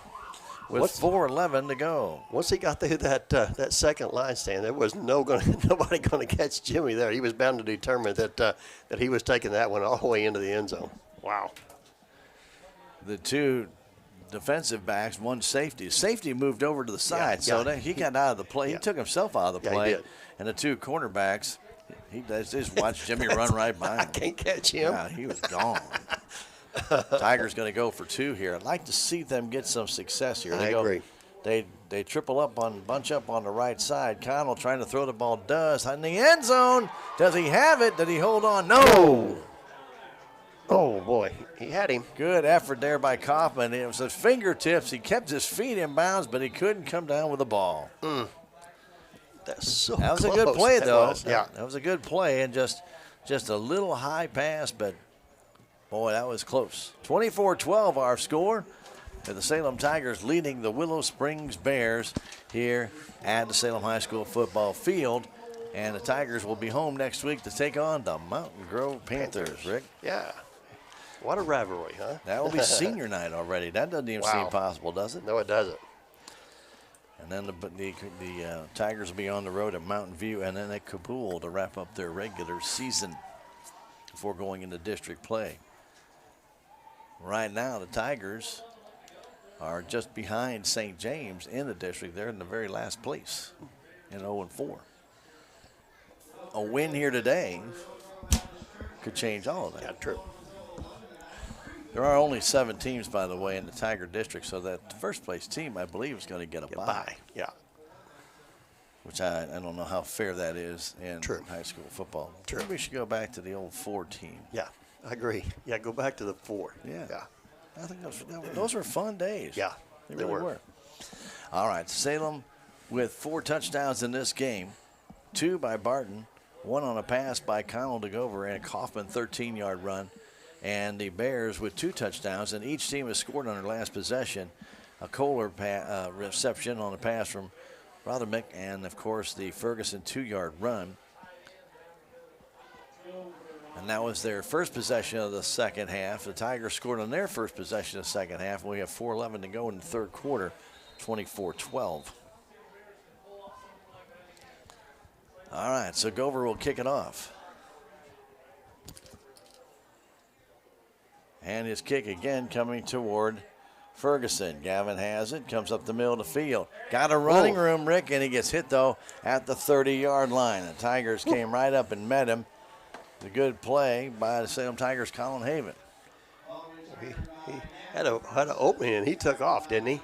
With 4:11 to go. Once he got through that second line stand, there was nobody going to catch Jimmy there. He was bound to determine that he was taking that one all the way into the end zone. Wow. The 2 defensive backs, 1 safety. Safety moved over to the side, he got out of the play. He took himself out of the play. He did. And the 2 cornerbacks, he just watched Jimmy run right by him. I can't catch him. Yeah, he was gone. Tigers going to go for 2 here. I'd like to see them get some success here. I agree. They triple up bunch up on the right side. Connell trying to throw the ball. Does in the end zone. Does he have it? Did he hold on? No. Oh boy, he had him. Good effort there by Kaufman. It was his fingertips. He kept his feet in bounds, but he couldn't come down with the ball. That's so. That was close. a good play, though. Yeah, that was a good play, and just a little high pass, but. Boy, that was close. 24-12 our score. The Salem Tigers leading the Willow Springs Bears here at the Salem High School football field. And the Tigers will be home next week to take on the Mountain Grove Panthers, Rick. Yeah. What a rivalry, huh? That will be senior night already. That doesn't even seem possible, does it? No, it doesn't. And then the Tigers will be on the road at Mountain View and then at Kabul to wrap up their regular season before going into district play. Right now, the Tigers are just behind St. James in the district. They're in the very last place in 0-4. A win here today could change all of that. Yeah, true. There are only 7 teams, by the way, in the Tiger district, so that first place team, I believe, is going to get a bye. Yeah. Which I don't know how fair that is in high school football. True. Maybe we should go back to the old 4 team. Yeah. I agree. Yeah, go back to the 4. Yeah. I think those were fun days. Yeah, they really were. All right, Salem with 4 touchdowns in this game. 2 by Barton, 1 on a pass by Connell to Gover, and a Kaufman 13-yard run. And the Bears with 2 touchdowns, and each team has scored on their last possession. A Kohler reception on a pass from Rothermick, and, of course, the Ferguson 2-yard run. And that was their first possession of the second half. The Tigers scored on their first possession of the second half, and we have 4:11 to go in the third quarter, 24-12. All right, so Gover will kick it off. And his kick again coming toward Ferguson. Gavin has it, comes up the middle of the field. Got a running room, Rick, and he gets hit, though, at the 30-yard line. The Tigers came right up and met him. A good play by the Salem Tigers, Colin Haven. He had an opening, and he took off, didn't he?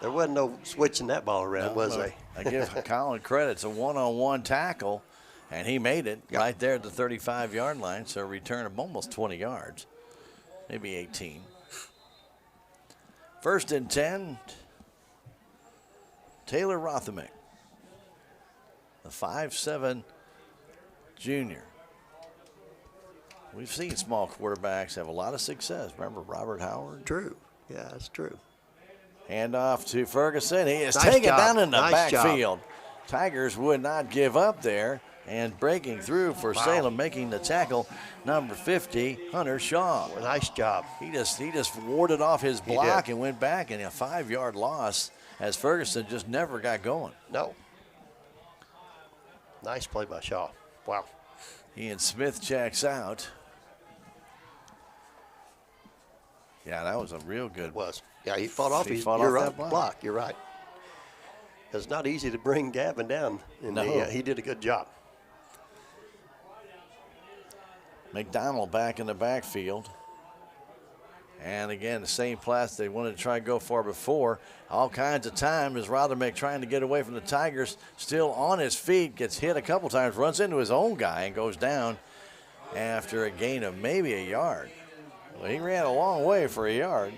There wasn't no switching that ball around, was there? I give Colin credit. It's a one-on-one tackle, and he made it right there at the 35-yard line, so a return of almost 20 yards, maybe 18. First and 10, Taylor Rothermick, the 5'7" junior. We've seen small quarterbacks have a lot of success. Remember Robert Howard? True. Yeah, that's true. Hand off to Ferguson. He is Nice taken job. down in the Nice job. backfield. Tigers would not give up there, and breaking through for Salem, making the tackle, number 50, Hunter Shaw. Well, nice job. He just warded off his block and went back, and a 5-yard loss as Ferguson just never got going. No. Nice play by Shaw. Wow. Ian Smith checks out. Yeah, that was a real good. It was. Yeah, he fought off his that block. You're right. It's not easy to bring Gavin down. He did a good job. McDonald back in the backfield. And again, the same pass they wanted to try and go for before. All kinds of time as Rothermick trying to get away from the Tigers. Still on his feet, gets hit a couple times, runs into his own guy and goes down after a gain of maybe a yard. Well, he ran a long way for a yard.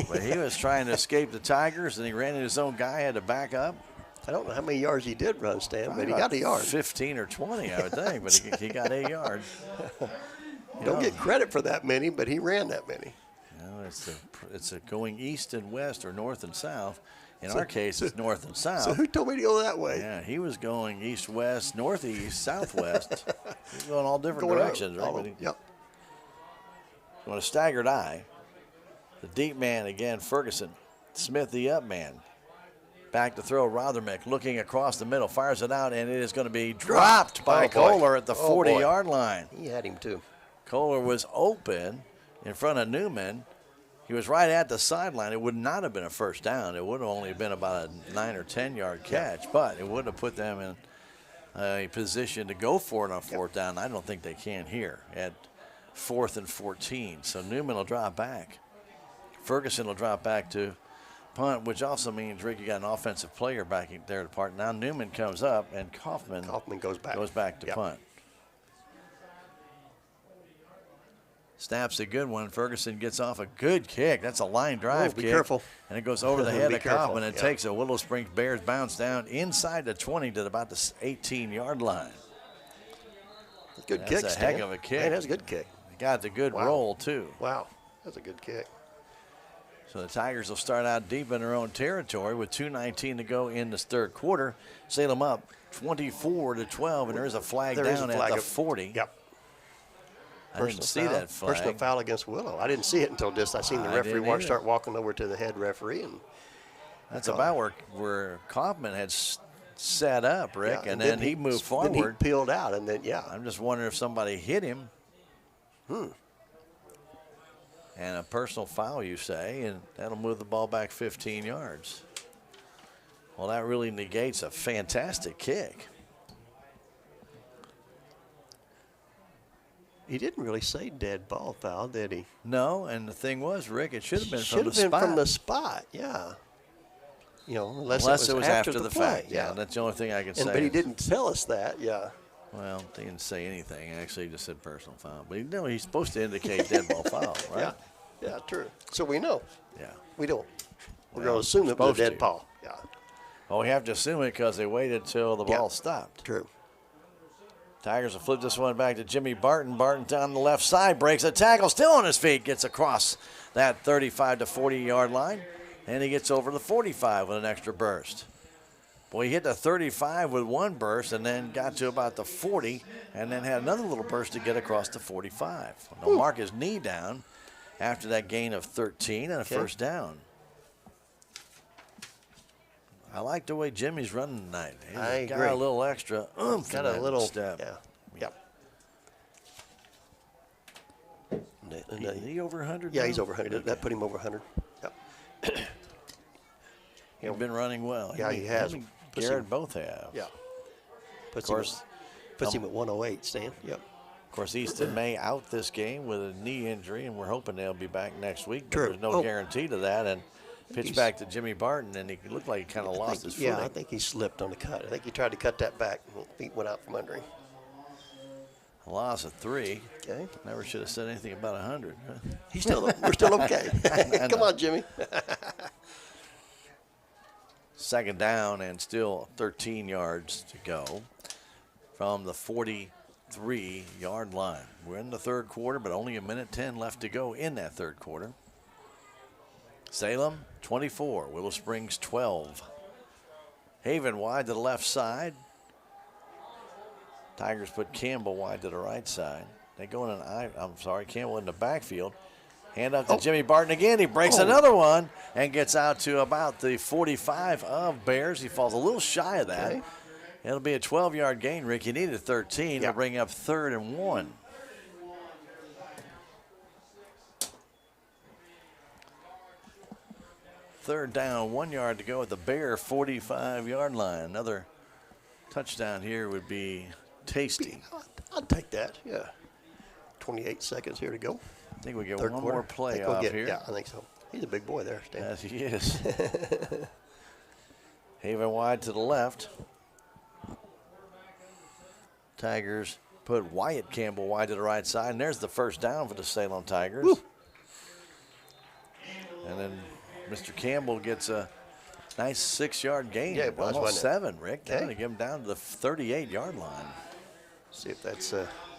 But he was trying to escape the Tigers, and he ran into his own guy, had to back up. I don't know how many yards he did run, Stan, Probably but he got a yard. 15 or 20, I would think, but he got a yard. Don't get credit for that many, but he ran that many. It's a going east and west or north and south. In our case, it's north and south. So who told me to go that way? Yeah, he was going east, west, northeast, southwest. He's going all different directions, right? Yep. On a staggered eye, the deep man again, Ferguson. Smith, the up man. Back to throw, Rothermick looking across the middle, fires it out, and it is going to be dropped by Kohler at the 40-yard line. He had him too. Kohler was open in front of Newman. He was right at the sideline. It would not have been a first down. It would have only been about a 9 or 10-yard catch, but it would have put them in a position to go for it on fourth down. I don't think they can here at 4th and 14. So Newman will drop back. Ferguson will drop back to punt, which also means, Rick, you got an offensive player back there to part. Now Newman comes up, and Kaufman goes back to punt. Snaps a good one. Ferguson gets off a good kick. That's a line drive kick. Be careful. And it goes over the head Be of careful. Kaufman and takes a Willow Springs Bears bounce down inside the 20 to about the 18-yard line. Good That's kick, a Stan. heck of a kick. Man, that's a good kick. He got the good roll, too. Wow, that's a good kick. So the Tigers will start out deep in their own territory with 2:19 to go in this third quarter. Salem up 24-12, and there is a flag down at the 40. Yep. I didn't see that flag. Personal foul against Willow. I didn't see it until just I seen the referee start walking over to the head referee. And that's about where Kaufman had set up, Rick, and then he moved forward. Then he peeled out, and then, I'm just wondering if somebody hit him. And a personal foul, you say, and that'll move the ball back 15 yards. Well, that really negates a fantastic kick. He didn't really say dead ball foul, did he? No, and the thing was, Rick, it should have been from the spot. From the spot, yeah. You know, unless it was after the fact. play. Yeah, that's the only thing I can say. But he didn't tell us that, yeah. Well, he didn't say anything. Actually, he just said personal foul. But he's supposed to indicate dead ball foul, right? Yeah, true. So we know. Yeah. We don't. We're going to assume it was a dead ball. Yeah. Well, we have to assume it because they waited till the ball stopped. True. Tigers will flip this one back to Jimmy Barton. Barton down the left side, breaks a tackle, still on his feet, gets across that 35 to 40-yard line, and he gets over the 45 with an extra burst. Boy, he hit the 35 with one burst and then got to about the 40 and then had another little burst to get across the 45. He'll mark his knee down after that gain of 13 and a first down. I like the way Jimmy's running tonight. He's got a little extra oomph. Got a little step. Yeah. Is he over 100? Yeah, he's over 100. That put him over 100. Yep. He's been running well. Yeah, he has. Him and Garrett both have. Yeah. Puts him at 108, Stan. Yep. Of course, Easton May out this game with a knee injury, and we're hoping they'll be back next week. But True. There's no guarantee to that. And pitch back to Jimmy Barton, and he looked like he kind of lost his footing. Yeah, I think he slipped on the cut. I think he tried to cut that back, and his feet went out from under him. A loss of 3. Okay. Never should have said anything about 100. We're still okay. Come on, Jimmy. Second down and still 13 yards to go from the 43-yard line. We're in the third quarter, but only a minute 10 left to go in that third quarter. Salem, 24. Willow Springs, 12. Haven wide to the left side. Tigers put Campbell wide to the right side. They go in Campbell in the backfield. Hand up to Jimmy Barton again. He breaks another one and gets out to about the 45 of Bears. He falls a little shy of that. Okay. It'll be a 12-yard gain, Rick. You needed 13 to bring up 3rd and 1. Third down, 1 yard to go at the Bear 45-yard line. Another touchdown here would be tasty. I'd take that, yeah. 28 seconds here to go. I think we get Third one quarter. more play off here. Yeah, I think so. He's a big boy there, Stan. Yes, he is. Haven wide to the left. Tigers put Wyatt Campbell wide to the right side, and there's the first down for the Salem Tigers. Woo. And then Mr. Campbell gets a nice 6-yard gain. Yeah, it was, almost wasn't it? 7, Rick. They're going to get him down to the 38-yard line. See if that's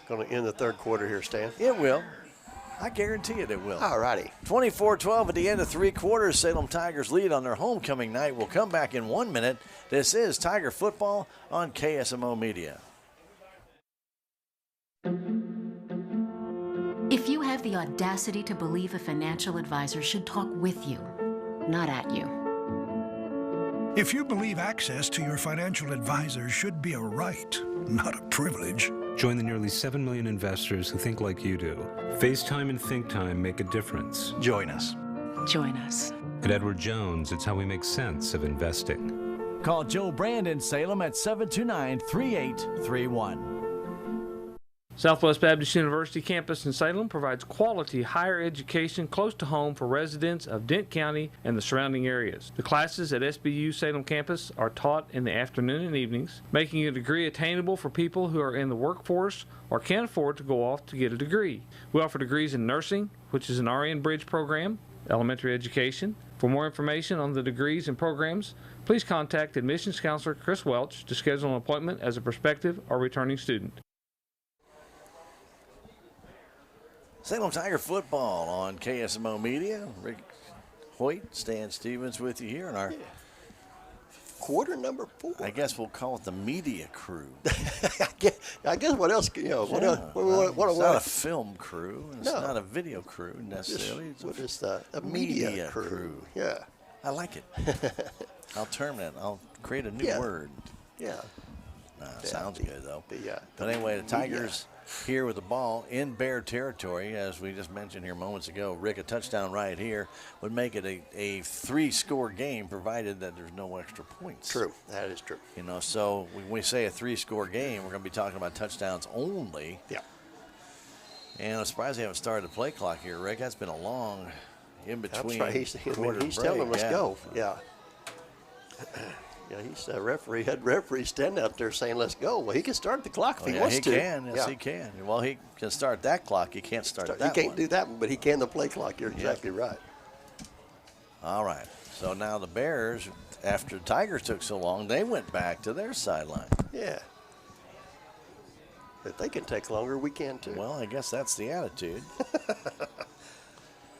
going to end the third quarter here, Stan. It will. I guarantee it will. All righty. 24-12 at the end of 3 quarters. Salem Tigers lead on their homecoming night. We'll come back in 1 minute. This is Tiger Football on KSMO Media. If you have the audacity to believe a financial advisor should talk with you, not at you. If you believe access to your financial advisor should be a right, not a privilege. Join the nearly 7 million investors who think like you do. FaceTime and Think Time make a difference. Join us. Join us. At Edward Jones, it's how we make sense of investing. Call Joe Brand in Salem at 729-3831. Southwest Baptist University campus in Salem provides quality higher education close to home for residents of Dent County and the surrounding areas. The classes at SBU Salem campus are taught in the afternoon and evenings, making a degree attainable for people who are in the workforce or can't afford to go off to get a degree. We offer degrees in nursing, which is an RN Bridge program, elementary education. For more information on the degrees and programs, please contact admissions counselor Chris Welch to schedule an appointment as a prospective or returning student. Salem Tiger Football on KSMO Media. Rick Hoyt, Stan Stevens with you here in our quarter number 4. I guess we'll call it the media crew. I guess what else? What else? It's not a film crew. It's not a video crew necessarily. It's a media crew. Yeah. I like it. I'll term it. I'll create a new word. Yeah. Sounds good, though. But anyway, the Tigers here with the ball in Bear territory, as we just mentioned here moments ago. Rick, a touchdown right here would make it a 3-score game, provided that there's no extra points. True, that is true. You know, so when we say a 3-score game, we're going to be talking about touchdowns only. Yeah. And I'm surprised they haven't started the play clock here, Rick. That's been a long in between. That's right. He's telling them let's go. Yeah. Yeah, he's a referee. Had referees standing out there saying, "Let's go." Well, he can start the clock if he wants to. He can. Yes, he can. Well, he can start that clock. He can't start that one. He can't do that one, but he can the play clock. You're exactly right. All right. So now the Bears, after the Tigers took so long, they went back to their sideline. Yeah. If they can take longer, we can too. Well, I guess that's the attitude.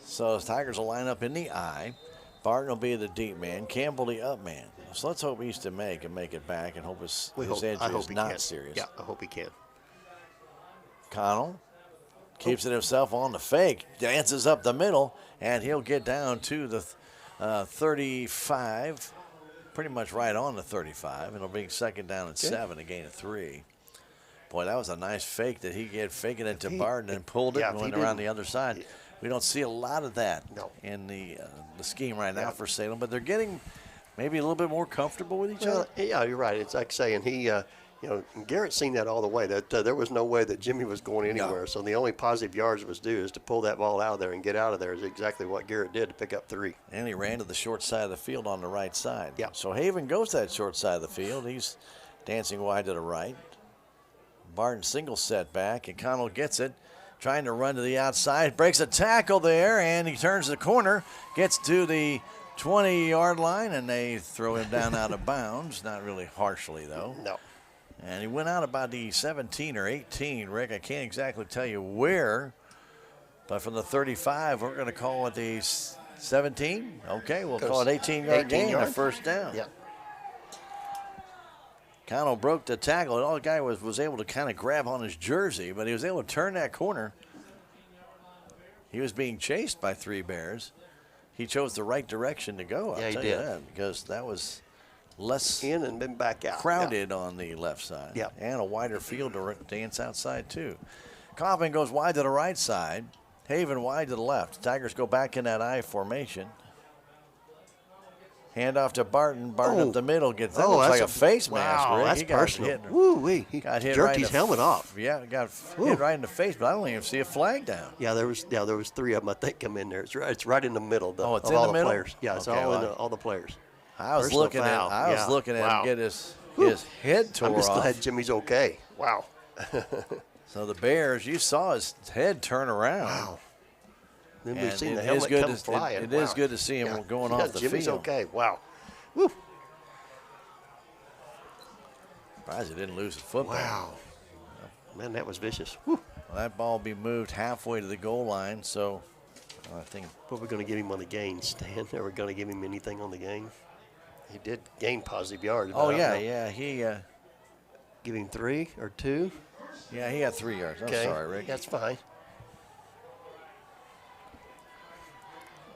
So the Tigers will line up in the I. Barton will be the deep man, Campbell the up man. So let's hope he's to make it back and hope his injury is not serious. Yeah, I hope he can. Connell keeps it himself on the fake, dances up the middle, and he'll get down to the 35, pretty much right on the 35. It'll be second down and 7, a gain of 3. Boy, that was a nice fake that he get faking it to Barton and pulled it and went around the other side. We don't see a lot of that in the scheme right now for Salem, but they're getting maybe a little bit more comfortable with each other. Yeah, you're right. It's like saying he, Garrett's seen that all the way. That there was no way that Jimmy was going anywhere. So the only positive yards was due is to pull that ball out of there and get out of there. Is exactly what Garrett did to pick up 3. And he ran to the short side of the field on the right side. Yeah. So Haven goes to that short side of the field. He's dancing wide to the right. Barton single set back, and Connell gets it, trying to run to the outside, breaks a tackle there, and he turns the corner, gets to the 20-yard line, and they throw him down out of bounds. Not really harshly, though. No. And he went out about the 17 or 18, Rick. I can't exactly tell you where, but from the 35, we're going to call it the 17. Okay, we'll call it 18-yard gain, a first down. Yep. Connell broke the tackle. All the guy was able to kind of grab on his jersey, but he was able to turn that corner. He was being chased by 3 Bears. He chose the right direction to go. I'll tell you that, because that was less in and then back out. Crowded on the left side. Yeah. And a wider field to dance outside, too. Coffin goes wide to the right side. Haven wide to the left. Tigers go back in that I formation. Hand off to Barton. Barton up the middle gets that. Looks like a face mask. Rick. That's he got personal. hit. Woo-wee. He got hit jerked right his helmet off. Yeah, got hit right in the face, but I don't even see a flag down. Yeah, there was 3 of them, I think, come in there. It's right in the middle of it's of in all the the middle? players. Yeah, it's Okay, all in well, all the players. I was Personal looking foul. at him get his head tore off. I'm just glad Jimmy's okay. Wow. So the Bears, you saw his head turn around. Wow. Then And we've seen the it helmet is good come to- flying. it is good to see him going off the Jimmy's field. okay. Wow. Woo. Surprised he didn't lose the football. Wow. Man, that was vicious. Well, that ball will be moved halfway to the goal line, so I think. What are we going to give him on the gain, Stan? Are we going to give him anything on the gain? He did gain positive yards. Oh, yeah. He give him 3 or 2. Yeah, he had 3 yards. I'm Okay. sorry, Rick. That's fine.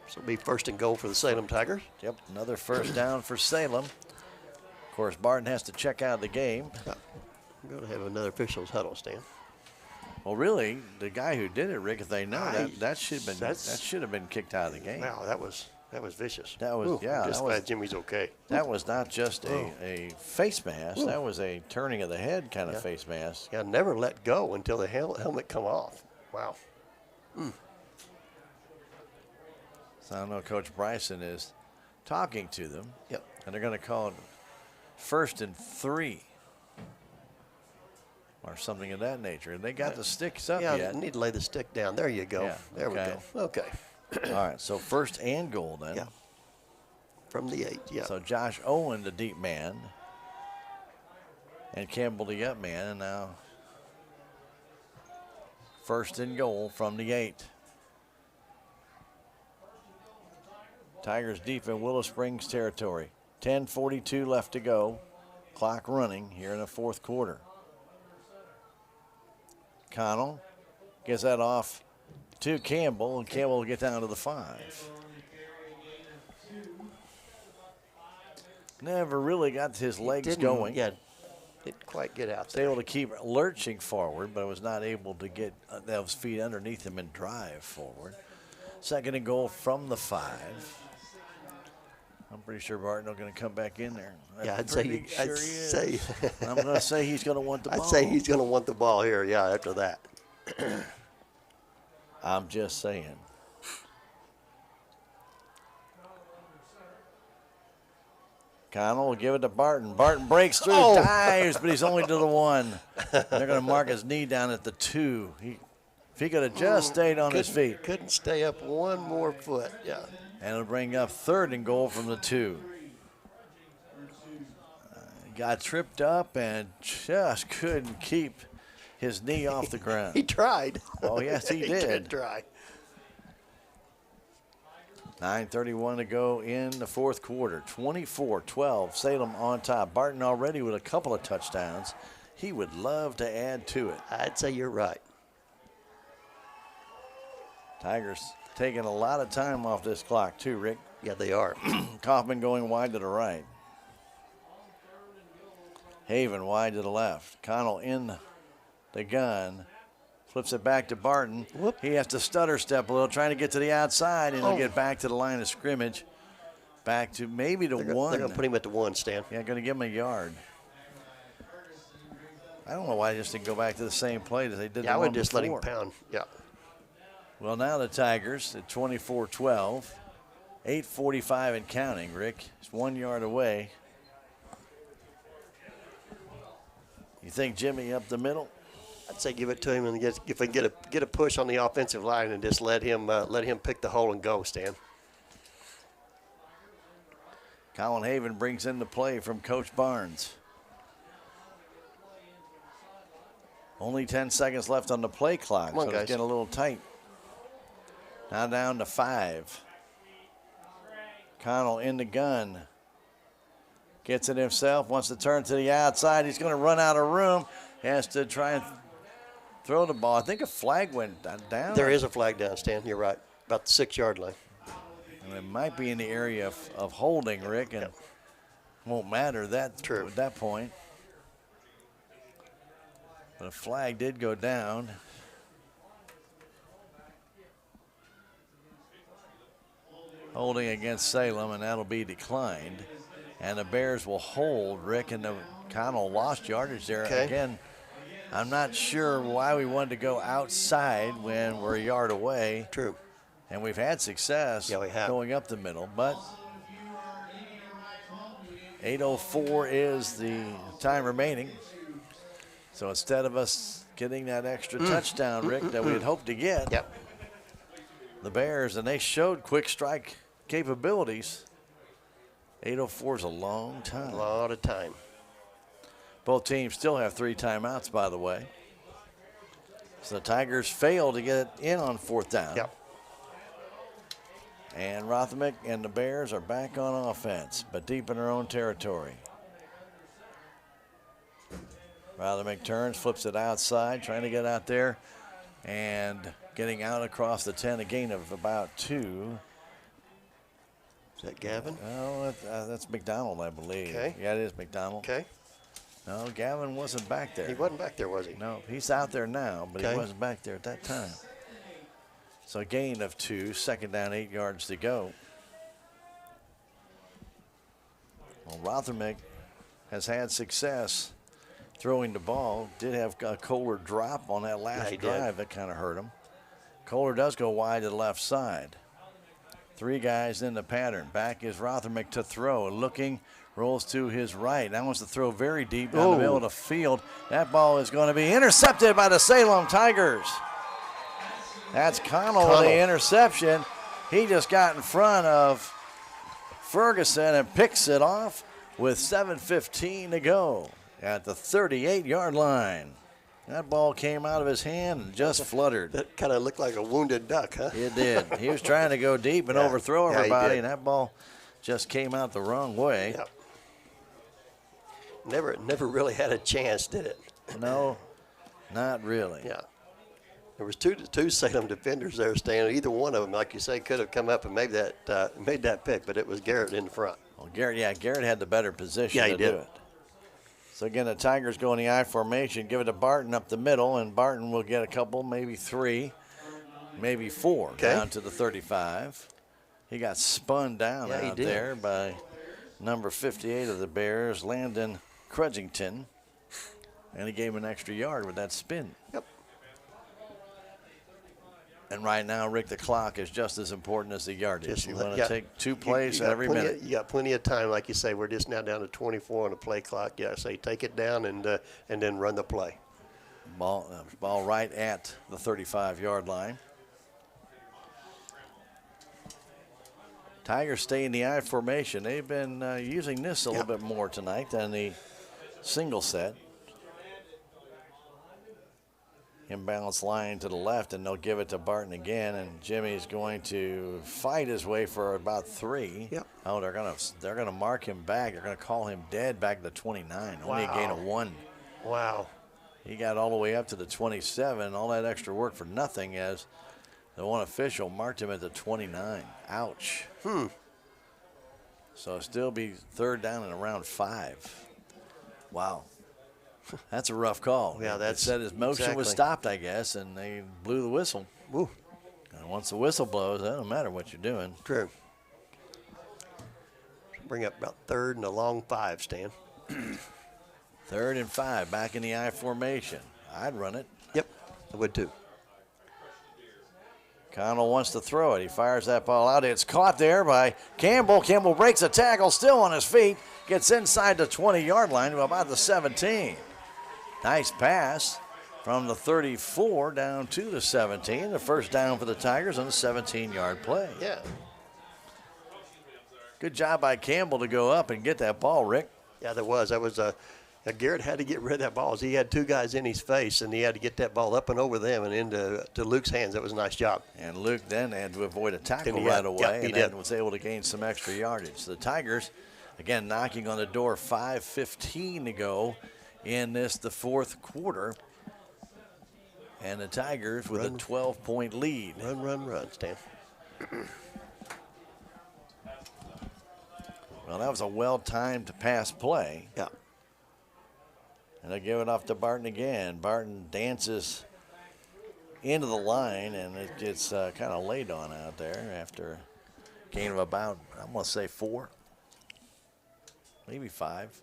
So it'll be first and goal for the Salem Tigers. Yep, another first down for Salem. Of course, Barton has to check out of the game. We're going to have another officials huddle, Stan. Well, really, the guy who did it, Rick, if they know that should have been kicked out of the game. Wow, that was vicious. That was I'm just glad Jimmy's okay. That was not just a face mask. That was a turning of the head kind of face mask. Yeah, never let go until the helmet come off. Wow. So I don't know, Coach Bryson is talking to them. Yep. And they're going to call it 1st and 3. Or something of that nature. And they got the sticks up yet. Yeah, need to lay the stick down. There you go. Yeah, there we go. Okay. All right, so first and goal then. Yeah. From the 8, yeah. So Josh Owen, the deep man. And Campbell, the up man. And now first and goal from the 8. Tigers deep in Willow Springs territory. 10:42 left to go. Clock running here in the 4th quarter. Connell gets that off to Campbell, and Campbell will get down to the 5. Never really got his legs going. Yeah, didn't quite get out Was there. able to keep lurching forward, but was not able to get those feet underneath him and drive forward. Second and goal from the 5. I'm pretty sure Barton is going to come back in there. Yeah, I'd say he is. I'm going to say he's going to want the ball. I'd say he's going to want the ball here, yeah, after that. I'm just saying. Connell will give it to Barton. Barton breaks through, dives, but he's only to the 1. They're going to mark his knee down at the 2. He If he could have just stayed on his feet. Couldn't stay up one more foot, yeah. And it'll bring up 3rd and goal from the 2. Got tripped up and just couldn't keep his knee off the ground. He tried. Oh, yes, he did. did try. 9:31 to go in the 4th quarter. 24-12, Salem on top. Barton already with a couple of touchdowns. He would love to add to it. I'd say you're right. Tigers taking a lot of time off this clock too, Rick. Yeah, they are. Kaufman going wide to the right. Haven wide to the left. Connell in the gun. Flips it back to Barton. Whoop. He has to stutter step a little, trying to get to the outside, and he'll get back to the line of scrimmage. Back to maybe to 1. They're going to put him at the 1, Stan. Yeah, going to give him a yard. I don't know why they just didn't go back to the same play as they did. Yeah, I the would one just before. let him pound. Yeah. Well, now the Tigers at 24-12. 8:45 and counting, Rick. It's 1 yard away. You think Jimmy up the middle? I'd say give it to him, and if we get a push on the offensive line, and just let him pick the hole and go, Stan. Colin Haven brings in the play from Coach Barnes. Only 10 seconds left on the play clock, Come on, so guys. it's getting a little tight. Now down to 5. Connell in the gun. Gets it himself, wants to turn to the outside. He's going to run out of room. Has to try and throw the ball. I think a flag went down. There is a flag down, Stan. You're right. About the 6-yard line. And it might be in the area of holding, Rick, and won't matter at that point. But a flag did go down. Holding against Salem, and that'll be declined. And the Bears will hold, Rick, and the Connell lost yardage there. Okay. Again, I'm not sure why we wanted to go outside when we're a yard away. True. And we've had success going up the middle, but 8:04 is the time remaining. So instead of us getting that extra touchdown, Rick, that we had hoped to get, the Bears, and they showed quick strike capabilities. 8:04 is a long time. A lot of time. Both teams still have 3 timeouts, by the way. So the Tigers failed to get it in on 4th down. Yep. And Rotherham and the Bears are back on offense, but deep in their own territory. Rotherham turns, flips it outside, trying to get out there, and getting out across the 10, a gain of about 2. Is that Gavin? Oh, that's McDonald, I believe. Okay. Yeah, it is McDonald. Okay. No, Gavin wasn't back there. He wasn't back there, was he? No, he's out there now, but he wasn't back there at that time. So a gain of 2, 2nd down, 8 yards to go. Well, Rotherham has had success throwing the ball. Did have a Kohler drop on that last drive. That kind of hurt him. Kohler does go wide to the left side. 3 guys in the pattern. Back is Rotherham to throw. Looking, rolls to his right. Now wants to throw very deep down the middle of the field. That ball is going to be intercepted by the Salem Tigers. That's Connell with the interception. He just got in front of Ferguson and picks it off with 7:15 to go at the 38-yard line. That ball came out of his hand and just fluttered. That kind of looked like a wounded duck, huh? It did. He was trying to go deep and overthrow everybody, and that ball just came out the wrong way. Yep. Never really had a chance, did it? No, not really. Yeah. There was two Salem defenders there standing. Either one of them, like you say, could have come up and made that pick, but it was Garrett in the front. Well, Garrett had the better position he to did. do it. So again, the Tigers go in the I formation, give it to Barton up the middle, and Barton will get a couple, maybe 3, maybe 4 down to the 35. He got spun down out there by number 58 of the Bears, Landon Crudgington, and he gave him an extra yard with that spin. Yep. And right now, Rick, the clock is just as important as the yardage. You want to take 2 plays every minute. You got plenty of time, like you say. We're just now down to 24 on the play clock. Yeah, say take it down and then run the play. Ball right at the 35-yard line. Tigers stay in the I formation. They've been using this a little bit more tonight than the single set. Imbalance line to the left, and they'll give it to Barton again, and Jimmy's going to fight his way for about 3. Yep. Oh, they're gonna mark him back. They're gonna call him dead back to 29. Only a gain of 1. Wow. He got all the way up to the 27. All that extra work for nothing, as the one official marked him at the 29. Ouch. So it'll still be 3rd down and around 5. Wow. That's a rough call. Yeah, It said his motion was stopped, I guess, and they blew the whistle. Woo. And once the whistle blows, it doesn't matter what you're doing. True. Bring up about 3rd and a long 5, Stan. 3rd and 5, back in the I formation. I'd run it. Yep, I would too. Connell wants to throw it. He fires that ball out. It's caught there by Campbell. Campbell breaks a tackle, still on his feet. Gets inside the 20-yard line to about the 17. Nice pass from the 34 down to the 17. The first down for the Tigers on the 17-yard play. Yeah. Good job by Campbell to go up and get that ball, Rick. Yeah, there was. That was Garrett had to get rid of that ball. He had 2 guys in his face, and he had to get that ball up and over them and into Luke's hands. That was a nice job. And Luke then had to avoid a tackle And right away, he and did. then was able to gain some extra yardage. The Tigers, again, knocking on the door, 5:15 to go in the 4th quarter. And the Tigers with a 12-point lead. Run, Stan. Well, that was a well-timed pass play. Yeah. And they give it off to Barton again. Barton dances into the line, and it gets kind of laid on out there after a gain of about, I'm going to say 4, maybe 5.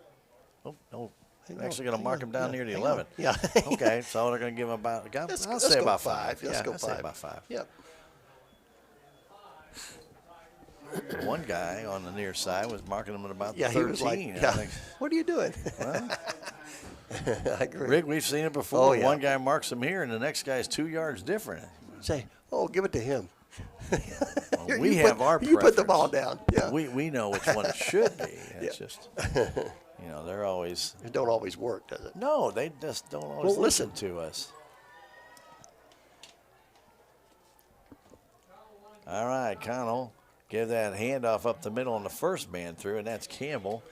Oh, no. They're actually going to mark him down near the 11. Yeah. Okay, so they're going to give him about, I'll say about 5. Let's go I'll 5. say about 5. Yep. One guy on the near side was marking him at about 13. He was like, I think. What are you doing? Well, I agree. Rick, we've seen it before. Oh, yeah. One guy marks him here, and the next guy's 2 yards different. Say, give it to him. Well, we have our You put the preference. ball down. Yeah. We know which one it should be. It's just, they're always. It don't always work, does it? No, they just don't always Well, listen to us. All right, Connell, give that handoff up the middle on the first man through, and that's Campbell.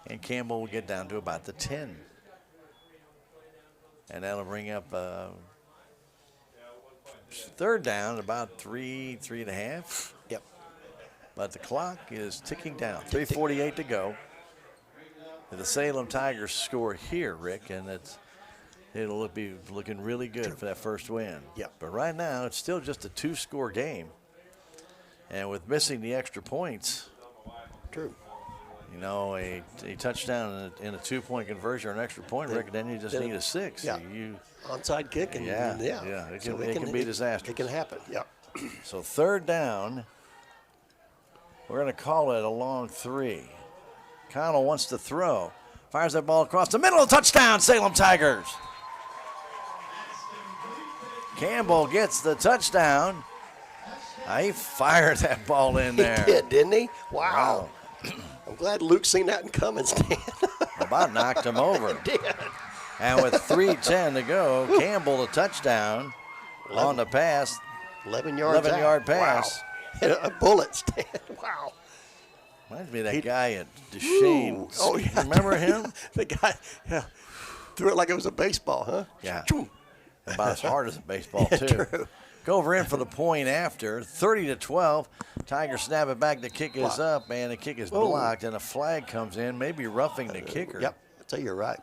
And Campbell will get down to about the 10. And that'll bring up 3rd down, about 3.5. Yep. But the clock is ticking down. 3:48 to go. The Salem Tigers score here, Rick, and it'll be looking really good for that first win. Yep. But right now, it's still just a 2-score game. And with missing the extra points, true. A touchdown in a 2-point conversion or an extra point, Rick, then you just need a 6. Yeah. Onside kick. And, yeah. It can be disastrous. It can happen, yeah. So 3rd down, we're going to call it a long 3. Connell wants to throw. Fires that ball across the middle. Touchdown, Salem Tigers. Campbell gets the touchdown. He fired that ball in there. He did, didn't he? Wow. I'm glad Luke seen that and coming, Stan. About knocked him over. He did. And with 3:10 to go, Campbell the touchdown on the pass. 11 yards 11-yard pass. Wow. Hit a bullet, Stan. Wow. Reminds me of that guy at Duchesne. Oh, yeah. Remember him? The guy threw it like it was a baseball, huh? Yeah. About as hard as a baseball, too. True. Go in for the point after. 30-12. Tigers snap it back. The kick is up, and the kick is blocked, and a flag comes in, maybe roughing the kicker. Yep. I'd say you're right.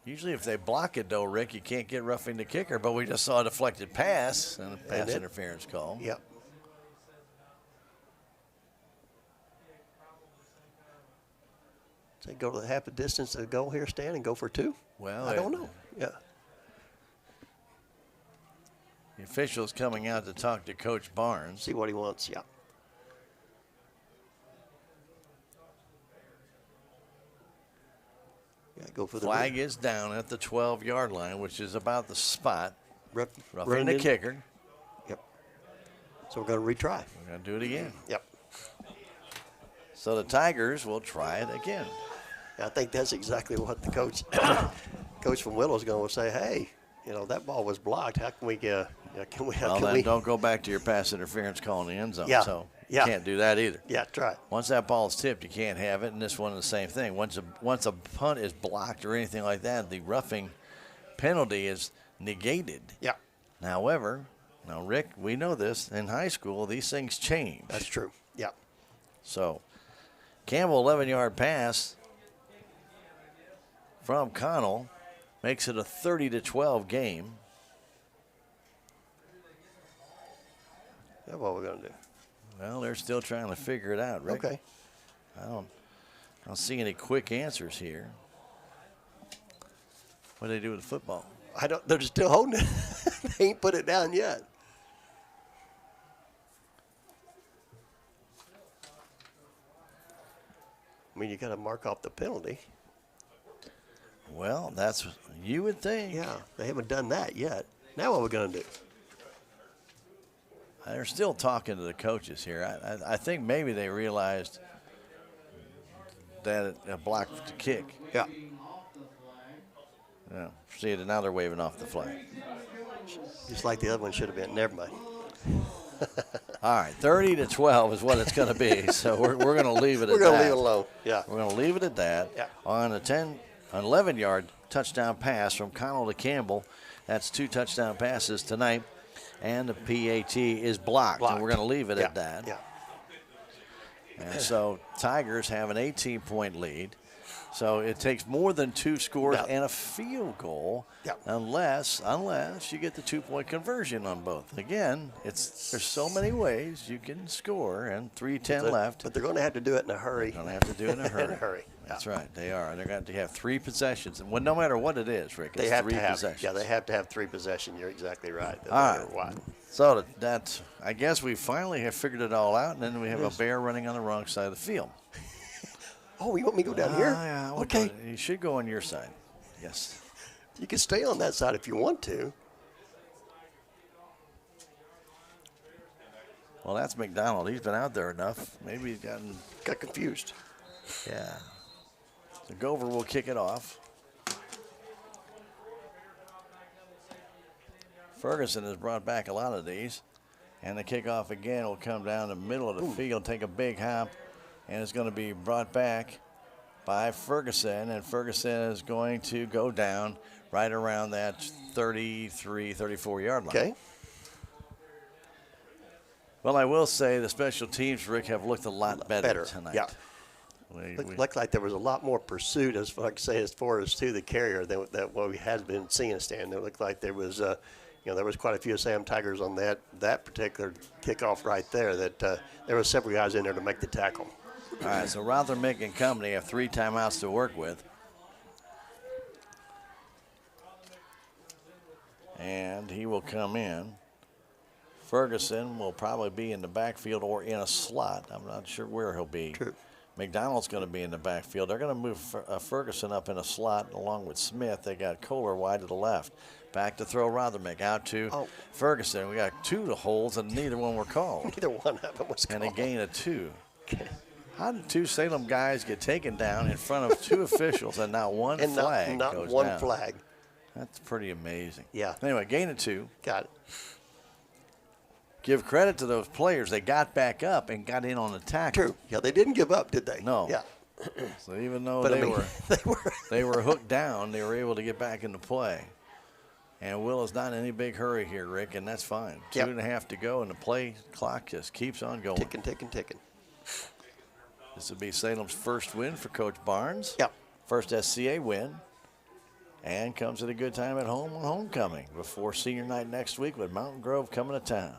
Usually if they block it, though, Rick, you can't get roughing the kicker, but we just saw a deflected pass and a pass interference call. Yep. Say go to the half the distance to go here, Stan, and go for 2? Well, I don't know. Yeah. The official's coming out to talk to Coach Barnes. See what he wants, yeah. Yeah, Go for the Flag is down at the 12-yard line, which is about the spot. Roughing running the in. kicker. Yep. So we're going to retry. We're going to do it again. Yep. So the Tigers will try it again. I think that's exactly what the coach from Willow is going to say. Hey, that ball was blocked. How can we don't go back to your pass interference call in the end zone. Yeah. So you can't do that either. Yeah, try it. Once that ball is tipped, you can't have it. And this one is the same thing. Once a punt is blocked or anything like that, the roughing penalty is negated. Yeah. However, now Rick, we know this in high school, these things change. That's true. Yeah. So Campbell 11-yard pass from Connell makes it a 30-12 game. That's what we're going to do. Well, they're still trying to figure it out, Rick. Okay. I don't see any quick answers here. What do they do with the football? They're still holding it. They ain't put it down yet. I mean, you got to mark off the penalty. Well, that's you would think. Yeah, they haven't done that yet. Now what are we going to do? They're still talking to the coaches here. I think maybe they realized that it blocked the kick. Yeah. Yeah. See, now they're waving off the flag. Just like the other one should have been. Never mind. All right, 30-12 is what it's going to be. So we're going to leave it at that. We're going to leave it alone. Yeah. We're going to leave it at that. Yeah. On an 11-yard touchdown pass from Connell to Campbell. That's 2 touchdown passes tonight. And the PAT is blocked. And we're going to leave it at that. Yeah. And so Tigers have an 18-point lead. So it takes more than 2 scores and a field goal unless you get the 2-point conversion on both. Again, there's so many ways you can score and 3:10 left. But they're going to have to do it in a hurry. They're going to have to do it in a hurry. In a hurry. That's right. They are. They're going to have 3 possessions. And no matter what it is, Rick, it's they have 3 to have, possessions. Yeah, they have to have 3 possessions. You're exactly right. All right. So that's, I guess we finally have figured it all out, and then we have a bear running on the wrong side of the field. Oh, you want me to go down here? Yeah. Okay. You should go on your side. Yes. You can stay on that side if you want to. Well, that's McDonald. He's been out there enough. Maybe he's got confused. Yeah. So Gover will kick it off. Ferguson has brought back a lot of these. And the kickoff again will come down the middle of the field, take a big hop, and it's going to be brought back by Ferguson. And Ferguson is going to go down right around that 33, 34-yard line. Okay. Well, I will say the special teams, Rick, have looked a lot better tonight. Yeah. Looked like there was a lot more pursuit, as far as to the carrier than what we had been seeing, Stan. It looked like there was, there was quite a few Salem Tigers on that particular kickoff right there. That there were several guys in there to make the tackle. All right, so Rothermick and company have 3 timeouts to work with. And he will come in. Ferguson will probably be in the backfield or in a slot. I'm not sure where he'll be. True. McDonald's going to be in the backfield. They're going to move Ferguson up in a slot along with Smith. They got Kohler wide to the left. Back to throw Rothermick out to Ferguson. We got 2 holes and neither one were called. Neither one of them was called. And a gain of 2. Okay. How did 2 Salem guys get taken down in front of 2 officials and not one and flag not goes one down? flag. That's pretty amazing. Yeah. Anyway, gain of 2. Got it. Give credit to those players. They got back up and got in on the tackle. True. Yeah, they didn't give up, did they? No. Yeah. So even though But they were hooked down, they were able to get back into play. And Willow's not in any big hurry here, Rick, and that's fine. 2.5 to go, and the play clock just keeps on going. Ticking. This will be Salem's first win for Coach Barnes. Yep. First SCA win. And comes at a good time at home on homecoming before senior night next week with Mountain Grove coming to town.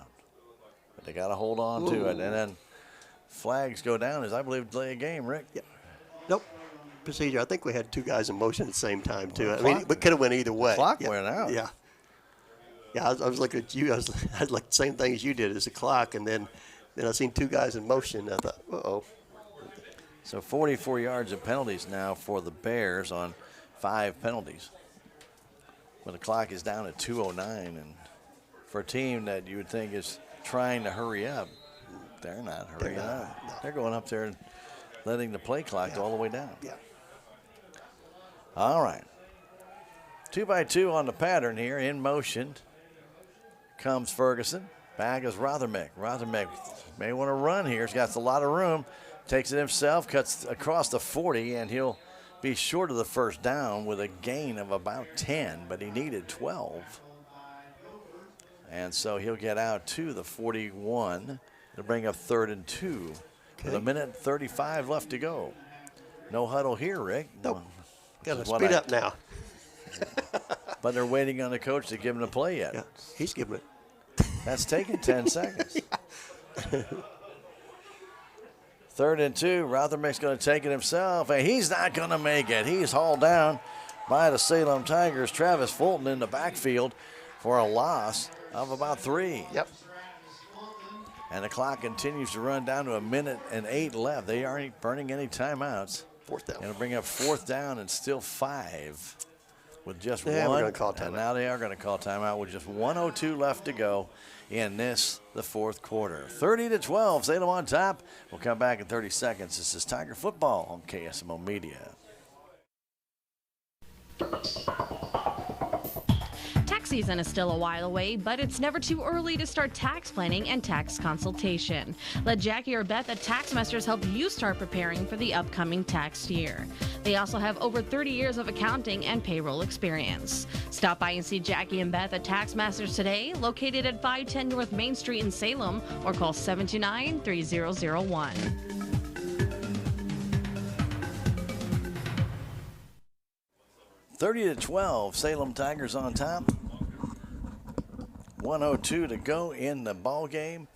But they got to hold on to it. And then flags go down as I believe delay a game, Rick. Yep. Nope. Procedure. I think we had 2 guys in motion at the same time, too. Well, I mean, we could have went either way. Clock went out. Yeah. Yeah, I was looking at you. I was like the same thing as you did as the clock. And then I seen 2 guys in motion. I thought, uh-oh. So 44 yards of penalties now for the Bears on 5 penalties. When the clock is down at 2:09, and for a team that you would think is trying to hurry up, they're not hurrying up. No. They're going up there and letting the play clock go all the way down. Yeah. All right. 2-by-2 on the pattern here. In motion comes Ferguson. Back is Rothermick. Rothermick may want to run here. He's got a lot of room. Takes it himself, cuts across the 40, and he'll be short of the first down with a gain of about 10, but he needed 12. And so he'll get out to the 41 to bring up 3rd and 2 with 1:35 left to go. No huddle here, Rick. Nope. Got to speed up now. But they're waiting on the coach to give him the play yet. Yeah, he's giving it. That's taking 10 seconds. 3rd and 2. Rothermick's going to take it himself, and he's not going to make it. He's hauled down by the Salem Tigers. Travis Fulton in the backfield for a loss of about 3. Yep. And the clock continues to run down to 1:08 left. They aren't burning any timeouts. 4th down. It'll bring up 4th down and still 5 with just one. We're going to call timeout. And now they are going to call timeout with just 1:02 left to go in the 4th quarter. 30-12, Salem on top. We'll come back in 30 seconds. This is Tiger Football on KSMO Media. Tax season is still a while away, but it's never too early to start tax planning and tax consultation. Let Jackie or Beth at Taxmasters help you start preparing for the upcoming tax year. They also have over 30 years of accounting and payroll experience. Stop by and see Jackie and Beth at Taxmasters today, located at 510 North Main Street in Salem, or call 729-3001. 30-12, Salem Tigers on top. 1:02 to go in the ball game,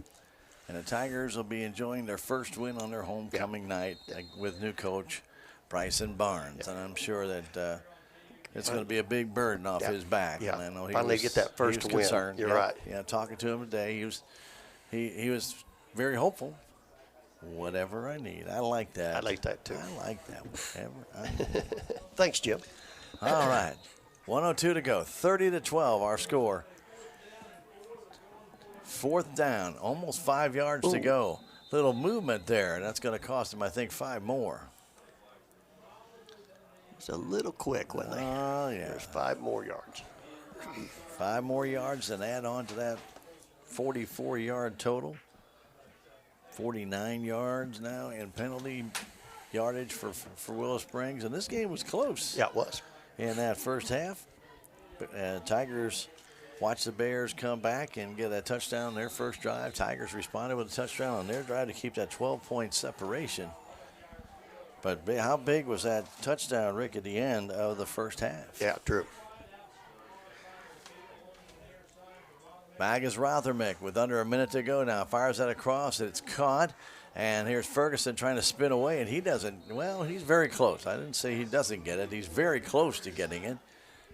and the Tigers will be enjoying their first win on their homecoming night with new coach Bryson Barnes, and I'm sure that it's going to be a big burden off his back. Yeah. And I know Finally get that first he was win. concerned. You're right. Yeah, talking to him today, he was very hopeful. Whatever I need, I like that. I like that too. I like that. Whatever I need. Thanks, Jim. All right, 1:02 to go. 30-12, our score. 4th down, almost 5 yards to go. Little movement there. That's going to cost him, I think, 5 more. It's a little quick, wasn't they? Oh, yeah. There's 5 more yards. 5 more yards and add on to that 44-yard total. 49 yards now in penalty yardage for Willow Springs. And this game was close. Yeah, it was. In that first half. Tigers watched the Bears come back and get a touchdown on their first drive. Tigers responded with a touchdown on their drive to keep that 12-point separation. But how big was that touchdown, Rick, at the end of the first half? Yeah, true. Back is Rothermick with under a minute to go now. Fires that across. It's caught. And here's Ferguson trying to spin away, and he doesn't. Well, he's very close. I didn't say he doesn't get it. He's very close to getting it.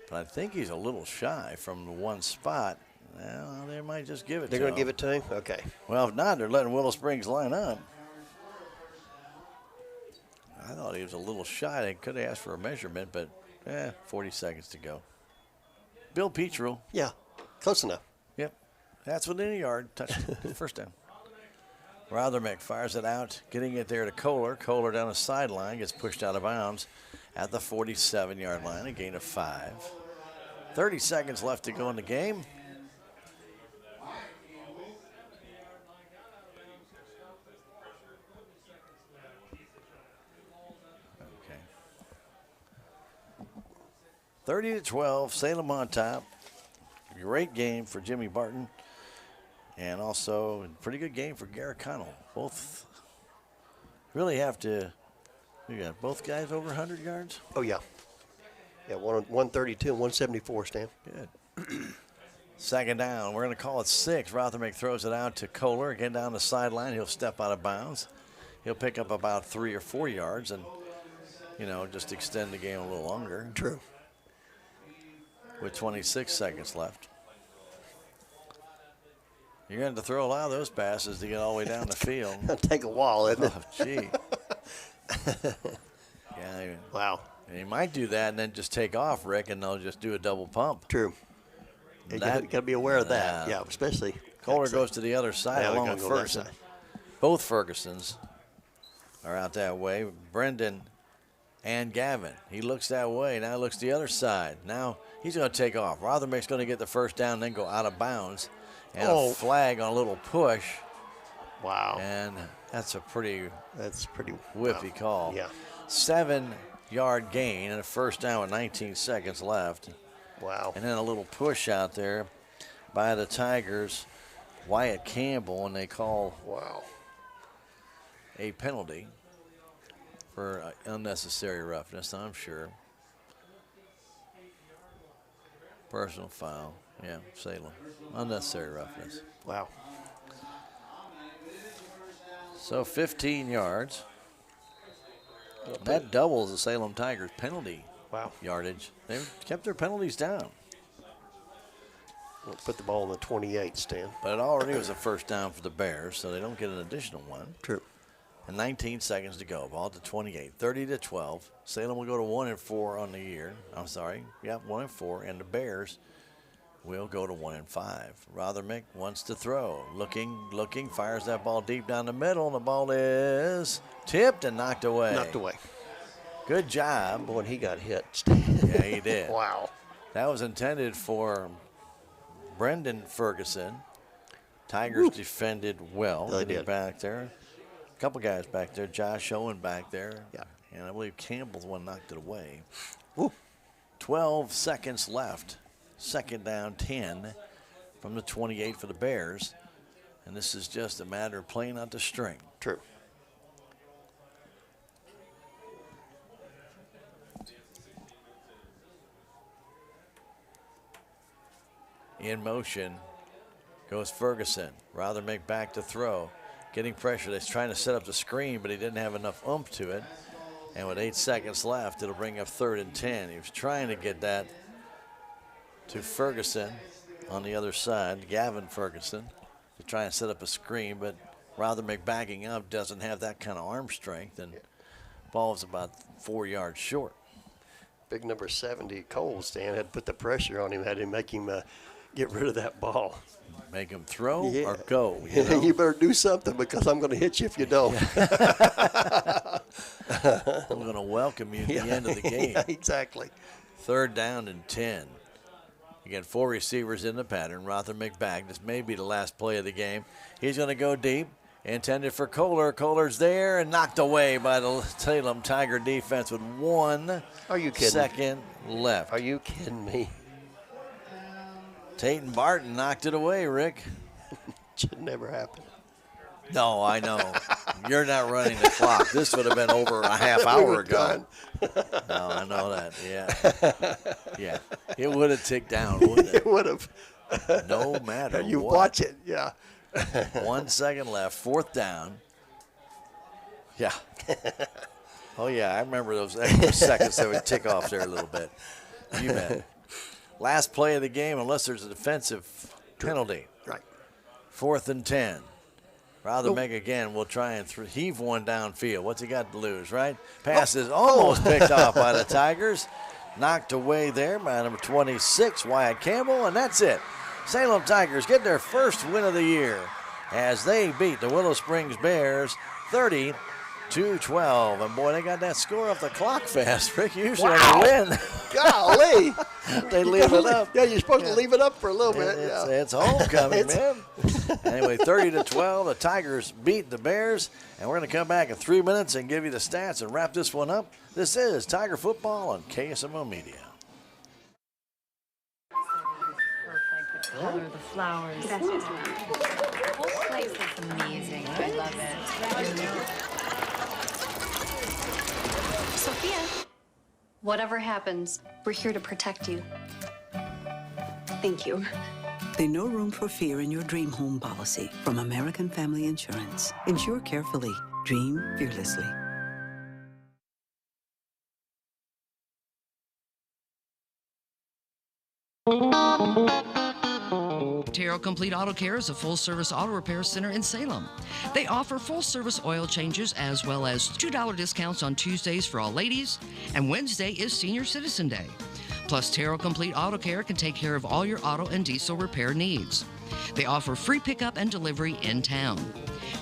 But I think he's a little shy from the one spot. Well, they might just give it to him. They're going to give it to him? Okay. Well, if not, they're letting Willow Springs line up. I thought he was a little shy. They could have asked for a measurement, but 40 seconds to go. Bill Peach rule. Yeah, close enough. Yep. That's within a yard. Touch. First down. Rothermick fires it out, getting it there to Kohler. Kohler down the sideline, gets pushed out of bounds at the 47-yard line, a gain of 5. 30 seconds left to go in the game. Okay. 30-12, Salem on top. Great game for Jimmy Barton. And also a pretty good game for Garrett Connell. Both really have to. You got both guys over 100 yards? Oh, yeah. Yeah, 132 and 174, Stan. Good. Second down. We're going to call it 6. Rothermick throws it out to Kohler. Again down the sideline. He'll step out of bounds. He'll pick up about 3 or 4 yards and, just extend the game a little longer. True. With 26 seconds left. You're going to throw a lot of those passes to get all the way down the field. It'll take a while, isn't it? Oh, gee. Yeah. Wow. And he might do that and then just take off, Rick, and they'll just do a double pump. True. You got to be aware of that. Yeah, especially. Kohler goes to the other side Yeah, we along gotta with go that Ferguson. side. Both Fergusons are out that way. Brendan and Gavin. He looks that way. Now looks the other side. Now he's going to take off. Rothermick's going to get the first down, then go out of bounds. And a flag on a little push. Wow. And that's pretty whippy wow. call. Yeah. 7-yard gain and a first down with 19 seconds left. Wow. And then a little push out there by the Tigers. Wyatt Campbell, and they call a penalty for unnecessary roughness, I'm sure. Personal foul. Yeah, Salem. Unnecessary roughness. Wow. So 15 yards. That doubles the Salem Tigers penalty yardage. They've kept their penalties down. We'll put the ball on the 28, Stan. But it already was a first down for the Bears, so they don't get an additional one. True. And 19 seconds to go. Ball at the 28. 30-12. Salem will go to 1-4 on the year. I'm sorry. Yeah, 1-4. And the Bears will go to 1-5. Rothermick wants to throw. Looking, fires that ball deep down the middle, and the ball is tipped and knocked away. Knocked away. Good job. Boy, he got hit. Yeah, he did. Wow. That was intended for Brendan Ferguson. Tigers defended well. They Getting did. back there. A couple guys back there. Josh Owen back there. Yeah. And I believe Campbell's one knocked it away. Woo. 12 seconds left. Second down, 10 from the 28 for the Bears. And this is just a matter of playing out the string. True. In motion goes Ferguson. Rothermick back to throw. Getting pressure. He's trying to set up the screen, but he didn't have enough oomph to it. And with 8 seconds left, it'll bring up 3rd and 10. He was trying to get that to Ferguson on the other side, Gavin Ferguson, to try and set up a screen, but Rothermick backing up doesn't have that kind of arm strength, and ball's about 4 yards short. Big number 70, Cole, Stan, had to put the pressure on him, had to make him get rid of that ball. Make him throw or go. You You, know? you better do something because I'm going to hit you if you don't. I'm going to welcome you at the end of the game. Yeah, exactly. 3rd down and 10. Again, 4 receivers in the pattern. Rothermick back. This may be the last play of the game. He's going to go deep. Intended for Kohler. Kohler's there and knocked away by the Salem Tiger defense with 1 Are you kidding? second left. Are you kidding me? Tate and Barton knocked it away, Rick. Should never happen. No, I know. You're not running the clock. This would have been over a half We hour were ago. No, I know that. Yeah. Yeah. It would have ticked down, wouldn't it? It would have. No matter You what. watch it, yeah. 1 second left. 4th down. Yeah. Oh, yeah. I remember those extra seconds that would tick off there a little bit. You bet. Last play of the game, unless there's a defensive penalty. Right. 4th and 10. Rothermick again will try and heave one downfield. What's he got to lose, right? Pass is almost picked off by the Tigers. Knocked away there by number 26, Wyatt Campbell, and that's it. Salem Tigers get their first win of the year as they beat the Willow Springs Bears 30-12. And boy, they got that score off the clock fast. Rick, usually on the win. Golly. They leave it up. Yeah, you're supposed to leave it up for a little bit. It's homecoming, It's- man. Anyway, 30-12, the Tigers beat the Bears, and we're going to come back in 3 minutes and give you the stats and wrap this one up. This is Tiger Football on KSMO Media. Color the flowers. That's just The whole place is amazing. I love it. Sophia. Whatever happens, we're here to protect you. Thank you. There's no room for fear in your dream home policy from American Family Insurance. Insure carefully. Dream fearlessly. Terrell Complete Auto Care is a full-service auto repair center in Salem. They offer full-service oil changes as well as $2 discounts on Tuesdays for all ladies, and Wednesday is Senior Citizen Day. Plus, Terrell Complete Auto Care can take care of all your auto and diesel repair needs. They offer free pickup and delivery in town.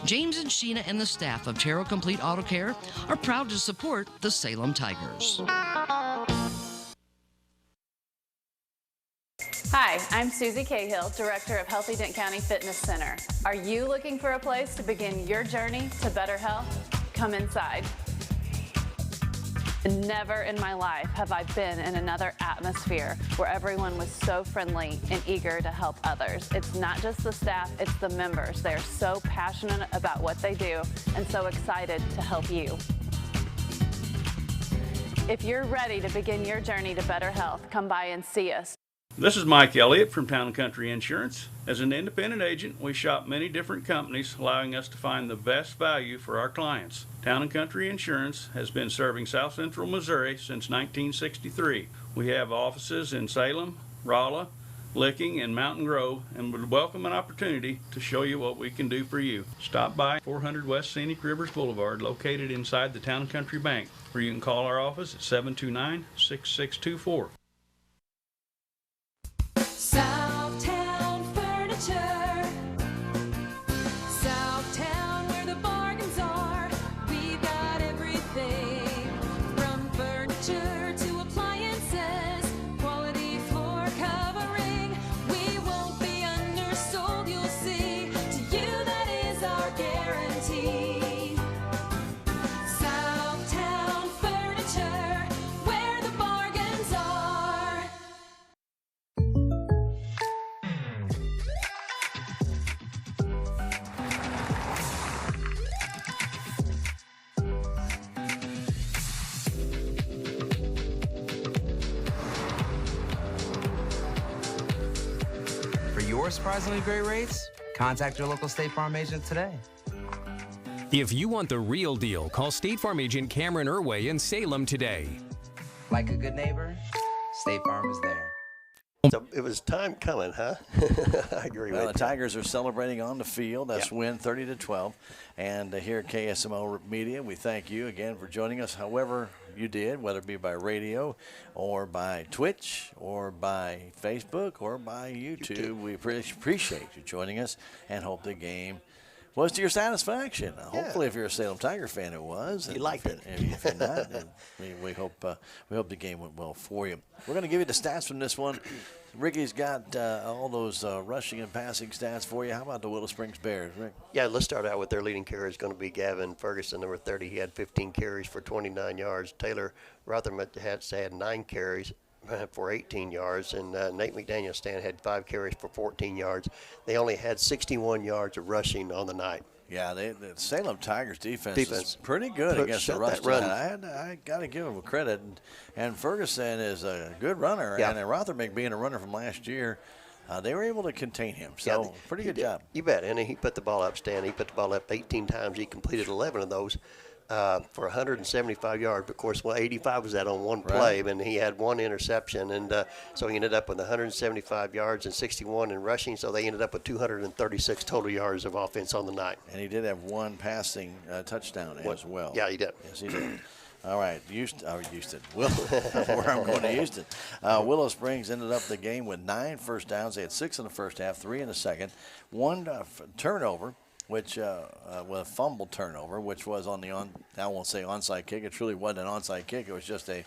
James and Sheena and the staff of Terrell Complete Auto Care are proud to support the Salem Tigers. Hi, I'm Susie Cahill, Director of Healthy Dent County Fitness Center. Are you looking for a place to begin your journey to better health? Come inside. Never in my life have I been in another atmosphere where everyone was so friendly and eager to help others. It's not just the staff, it's the members. They're so passionate about what they do and so excited to help you. If you're ready to begin your journey to better health, come by and see us. This is Mike Elliott from Town & Country Insurance. As an independent agent, we shop many different companies, allowing us to find the best value for our clients. Town & Country Insurance has been serving South Central Missouri since 1963. We have offices in Salem, Rolla, Licking, and Mountain Grove, and would welcome an opportunity to show you what we can do for you. Stop by 400 West Scenic Rivers Boulevard, located inside the Town & Country Bank, or you can call our office at 729-6624. Southtown Furniture. Southtown, where the bargains are. We've got everything from furniture to appliances. Quality floor covering. We won't be undersold, you'll see. To you, that is our guarantee. Southtown Furniture, where the bargains are. For your surprisingly great rates, contact your local State Farm agent today. If you want the real deal, call State Farm agent Cameron Irway in Salem today. Like a good neighbor, State Farm is there. So it was time coming, huh? I agree Well, with the you. Tigers are celebrating on the field. That's win 30-12. And here at KSMO Media, we thank you again for joining us however you did, whether it be by radio or by Twitch or by Facebook or by YouTube. We appreciate you joining us and hope the game was to your satisfaction. Hopefully, if you're a Salem Tiger fan, it was. You liked it. If you're not, then we hope the game went well for you. We're going to give you the stats from this one. Ricky's got all those rushing and passing stats for you. How about the Willow Springs Bears, Rick? Yeah, let's start out with their leading carrier is going to be Gavin Ferguson, number 30. He had 15 carries for 29 yards. Taylor Rothermut had 9 carries for 18 yards, and Nate McDaniel Stan had 5 carries for 14 yards. They only had 61 yards of rushing on the night. Yeah, the Salem Tigers defense is pretty good against the rush. I got to give them credit. And Ferguson is a good runner, and Rothermich being a runner from last year, they were able to contain him. So, pretty good job. You bet. And he put the ball up, Stan. He put the ball up 18 times. He completed 11 of those for 175 yards. Of course, 85 was that on one play, and he had 1 interception. And so he ended up with 175 yards and 61 in rushing. So they ended up with 236 total yards of offense on the night. And he did have 1 passing touchdown as well. Yeah, he did. Yes, he did. All right, Houston. Where I'm going to Houston. Willow Springs ended up the game with 9 first downs. They had 6 in the first half, 3 in the second. 1 turnover, which was a fumble turnover, which was on the I won't say onside kick. It truly wasn't an onside kick. It was just a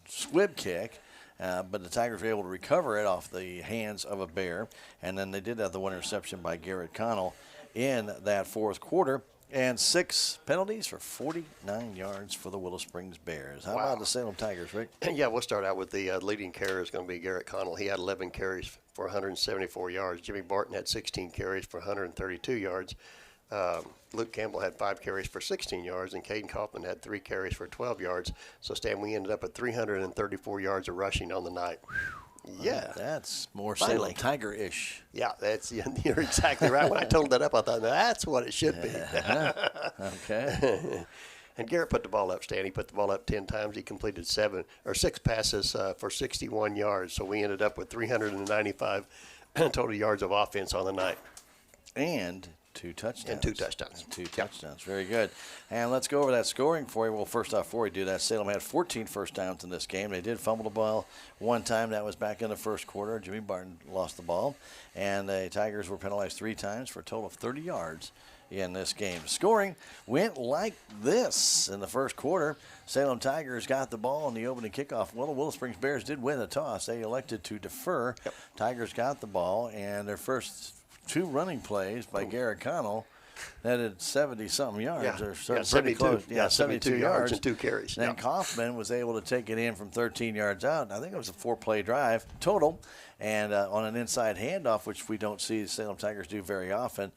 squib kick. But the Tigers were able to recover it off the hands of a Bear. And then they did have the 1 interception by Garrett Connell in that fourth quarter. And 6 penalties for 49 yards for the Willow Springs Bears. How about the Salem Tigers, Rick? Yeah, we'll start out with the leading carrier is going to be Garrett Connell. He had 11 carries for 174 yards. Jimmy Barton had 16 carries for 132 yards. Luke Campbell had 5 carries for 16 yards, and Caden Kaufman had 3 carries for 12 yards. So, Stan, we ended up at 334 yards of rushing on the night. Yeah, that's more Salem Tiger-ish. Yeah, you're exactly right. When I told that up, I thought that's what it should be. Okay. And Garrett put the ball up, Stan. He put the ball up 10 times. He completed 6 passes for 61 yards. So we ended up with 395 total yards of offense on the night. And 2 touchdowns. And 2 touchdowns. 2 touchdowns. Very good. And let's go over that scoring for you. Well, first off, before we do that, Salem had 14 first downs in this game. They did fumble the ball one time. That was back in the first quarter. Jimmy Barton lost the ball. And the Tigers were penalized 3 times for a total of 30 yards in this game. Scoring went like this in the first quarter. Salem Tigers got the ball in the opening kickoff. Well, the Willow Springs Bears did win the toss. They elected to defer. Tigers got the ball, and their first 2 running plays by Garrett Connell netted 70-something yards. Or pretty 72. close. Yeah, 72 yards and 2 carries. Then Kaufman was able to take it in from 13 yards out. I think it was a 4-play drive total. And on an inside handoff, which we don't see the Salem Tigers do very often,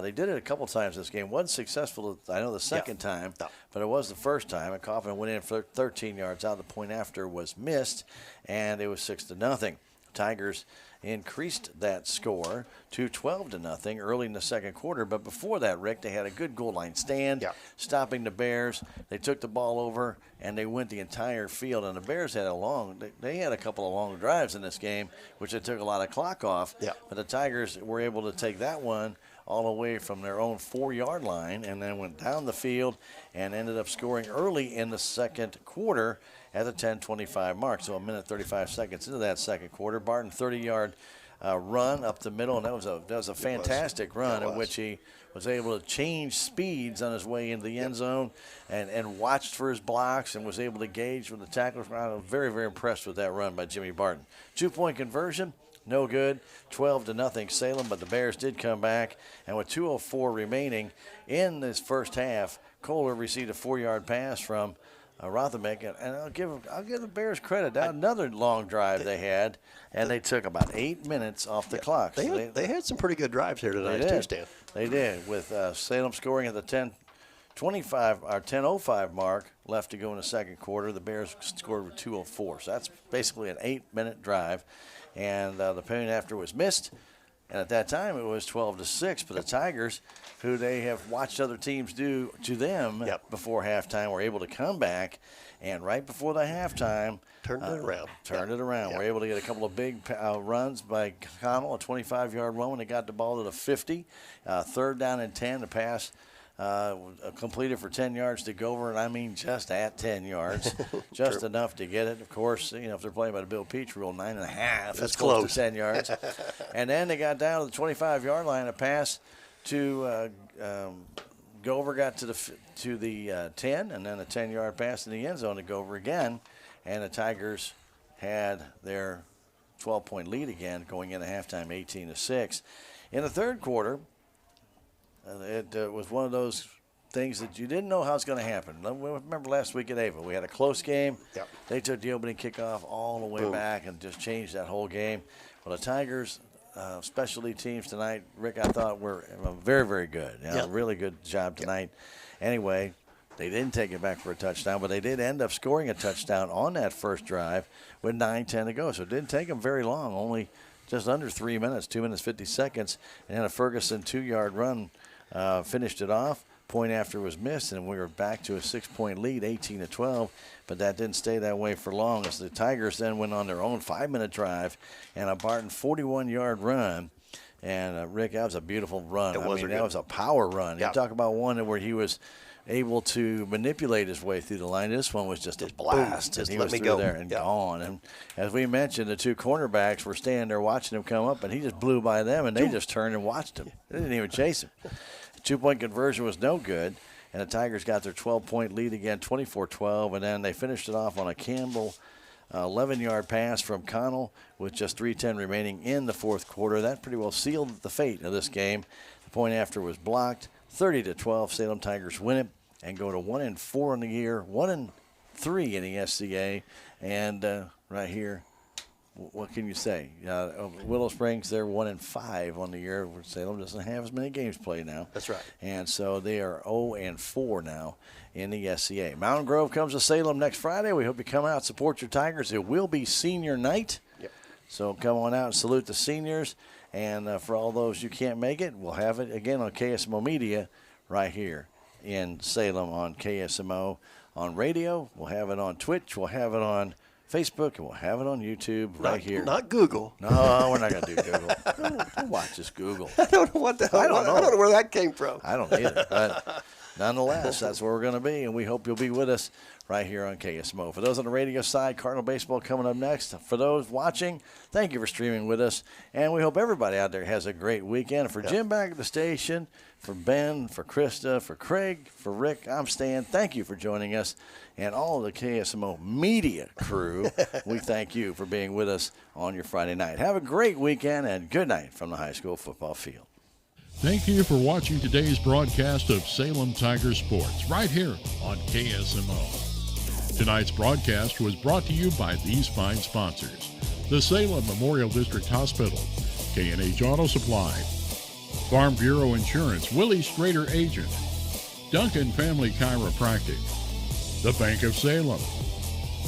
they did it a couple times this game. Wasn't successful, I know, the second time, but it was the first time. And Kaufman went in for 13 yards out. The point after was missed, and it was 6-0. Tigers increased that score to 12-0 early in the second quarter. But before that, Rick, they had a good goal line stand, stopping the Bears. They took the ball over, and they went the entire field. And the Bears had they had a couple of long drives in this game, which they took a lot of clock off. But the Tigers were able to take that one all the way from their own 4-yard line and then went down the field and ended up scoring early in the second quarter at the 10:25 mark. So a minute 35 seconds into that second quarter, Barton 30-yard run up the middle, and that was a fantastic run in which he was able to change speeds on his way into the end zone and watched for his blocks and was able to gauge with the tacklers. I was very, very impressed with that run by Jimmy Barton. 2-point conversion. No good, 12-0 Salem, but the Bears did come back, and with 2:04 remaining in this first half, Kohler received a 4-yard pass from Rothenbeck, and I'll give the Bears credit. Another long drive they had, and they took about 8 minutes off the clock. They had some pretty good drives here tonight too, Stan. They did, with Salem scoring at the 10:25 or 10:05 mark left to go in the second quarter. The Bears scored with 2:04, so that's basically an 8-minute drive. And the penalty after was missed. And at that time, it was 12-6. But the Tigers, who they have watched other teams do to them before halftime, were able to come back. And right before the halftime, turned it around. We're able to get a couple of big runs by Connell, a 25-yard run when they got the ball to the 50. 3rd down and 10, the pass completed for 10 yards to Gover, and I mean just at 10 yards, just enough to get it. Of course, if they're playing by the Bill Peach rule, 9.5. That's close to 10 yards. And then they got down to the 25-yard line, a pass to Gover got to the 10, and then a 10-yard pass in the end zone to Gover again, and the Tigers had their 12-point lead again going into halftime, 18-6. In the third quarter, it was one of those things that you didn't know how it's going to happen. Remember last week at Ava, we had a close game. They took the opening kickoff all the way back and just changed that whole game. Well, the Tigers, specialty teams tonight, Rick, I thought were very, very good. Really good job tonight. Anyway, they didn't take it back for a touchdown, but they did end up scoring a touchdown on that first drive with 9:10 to go. So it didn't take them very long, only just under 3 minutes, 2 minutes, 50 seconds. And then a Ferguson 2-yard run finished it off. Point after was missed, and we were back to a 6-point lead, 18-12. But that didn't stay that way for long, as the Tigers then went on their own 5-minute drive and a Barton 41-yard run. And Rick, that was a beautiful run. That was a power run. You talk about one where he was able to manipulate his way through the line. This one was just a blast. Just and he let was me through go. there and gone. And as we mentioned, the 2 cornerbacks were standing there watching him come up, and he just blew by them, and they just turned and watched him. They didn't even chase him. 2-point conversion was no good, and the Tigers got their 12-point lead again, 24-12, and then they finished it off on a Campbell 11-yard pass from Connell with just 3:10 remaining in the fourth quarter. That pretty well sealed the fate of this game. The point after was blocked. 30-12, Salem Tigers win it and go to 1-4 in the year, 1-3 in the SCA, and right here, what can you say? Willow Springs, they're 1-5 on the year. Salem doesn't have as many games played now. That's right. And so they are 0-4 now in the SCA. Mountain Grove comes to Salem next Friday. We hope you come out, support your Tigers. It will be senior night. So come on out and salute the seniors. And for all those you can't make it, we'll have it again on KSMO Media right here in Salem on KSMO on radio. We'll have it on Twitch. We'll have it on Facebook, and we'll have it on YouTube right here. Not Google. No, we're not going to do Google. Don't watch this Google. I don't know what the hell. I don't know where that came from. I don't either. But nonetheless, that's where we're going to be, and we hope you'll be with us right here on KSMO. For those on the radio side, Cardinal Baseball coming up next. For those watching, thank you for streaming with us, and we hope everybody out there has a great weekend. For Jim back at the station, for Ben, for Krista, for Craig, for Rick, I'm Stan. Thank you for joining us, and all of the KSMO media crew, we thank you for being with us on your Friday night. Have a great weekend, and good night from the high school football field. Thank you for watching today's broadcast of Salem Tiger Sports right here on KSMO. Tonight's broadcast was brought to you by these fine sponsors: the Salem Memorial District Hospital, K&H Auto Supply, Farm Bureau Insurance, Willie Strader Agent, Duncan Family Chiropractic, the Bank of Salem,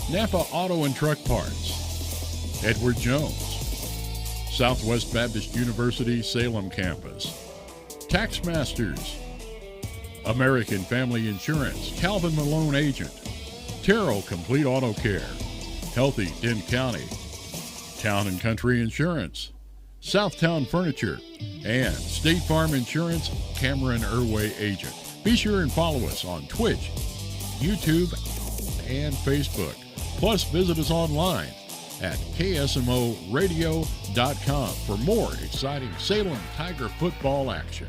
Napa Auto and Truck Parts, Edward Jones, Southwest Baptist University Salem Campus, Tax Masters, American Family Insurance, Calvin Malone Agent, Terrell Complete Auto Care, Healthy Dent County, Town and Country Insurance, Southtown Furniture, and State Farm Insurance, Cameron Irway Agent. Be sure and follow us on Twitch, YouTube, and Facebook. Plus, visit us online at ksmoradio.com for more exciting Salem Tiger football action.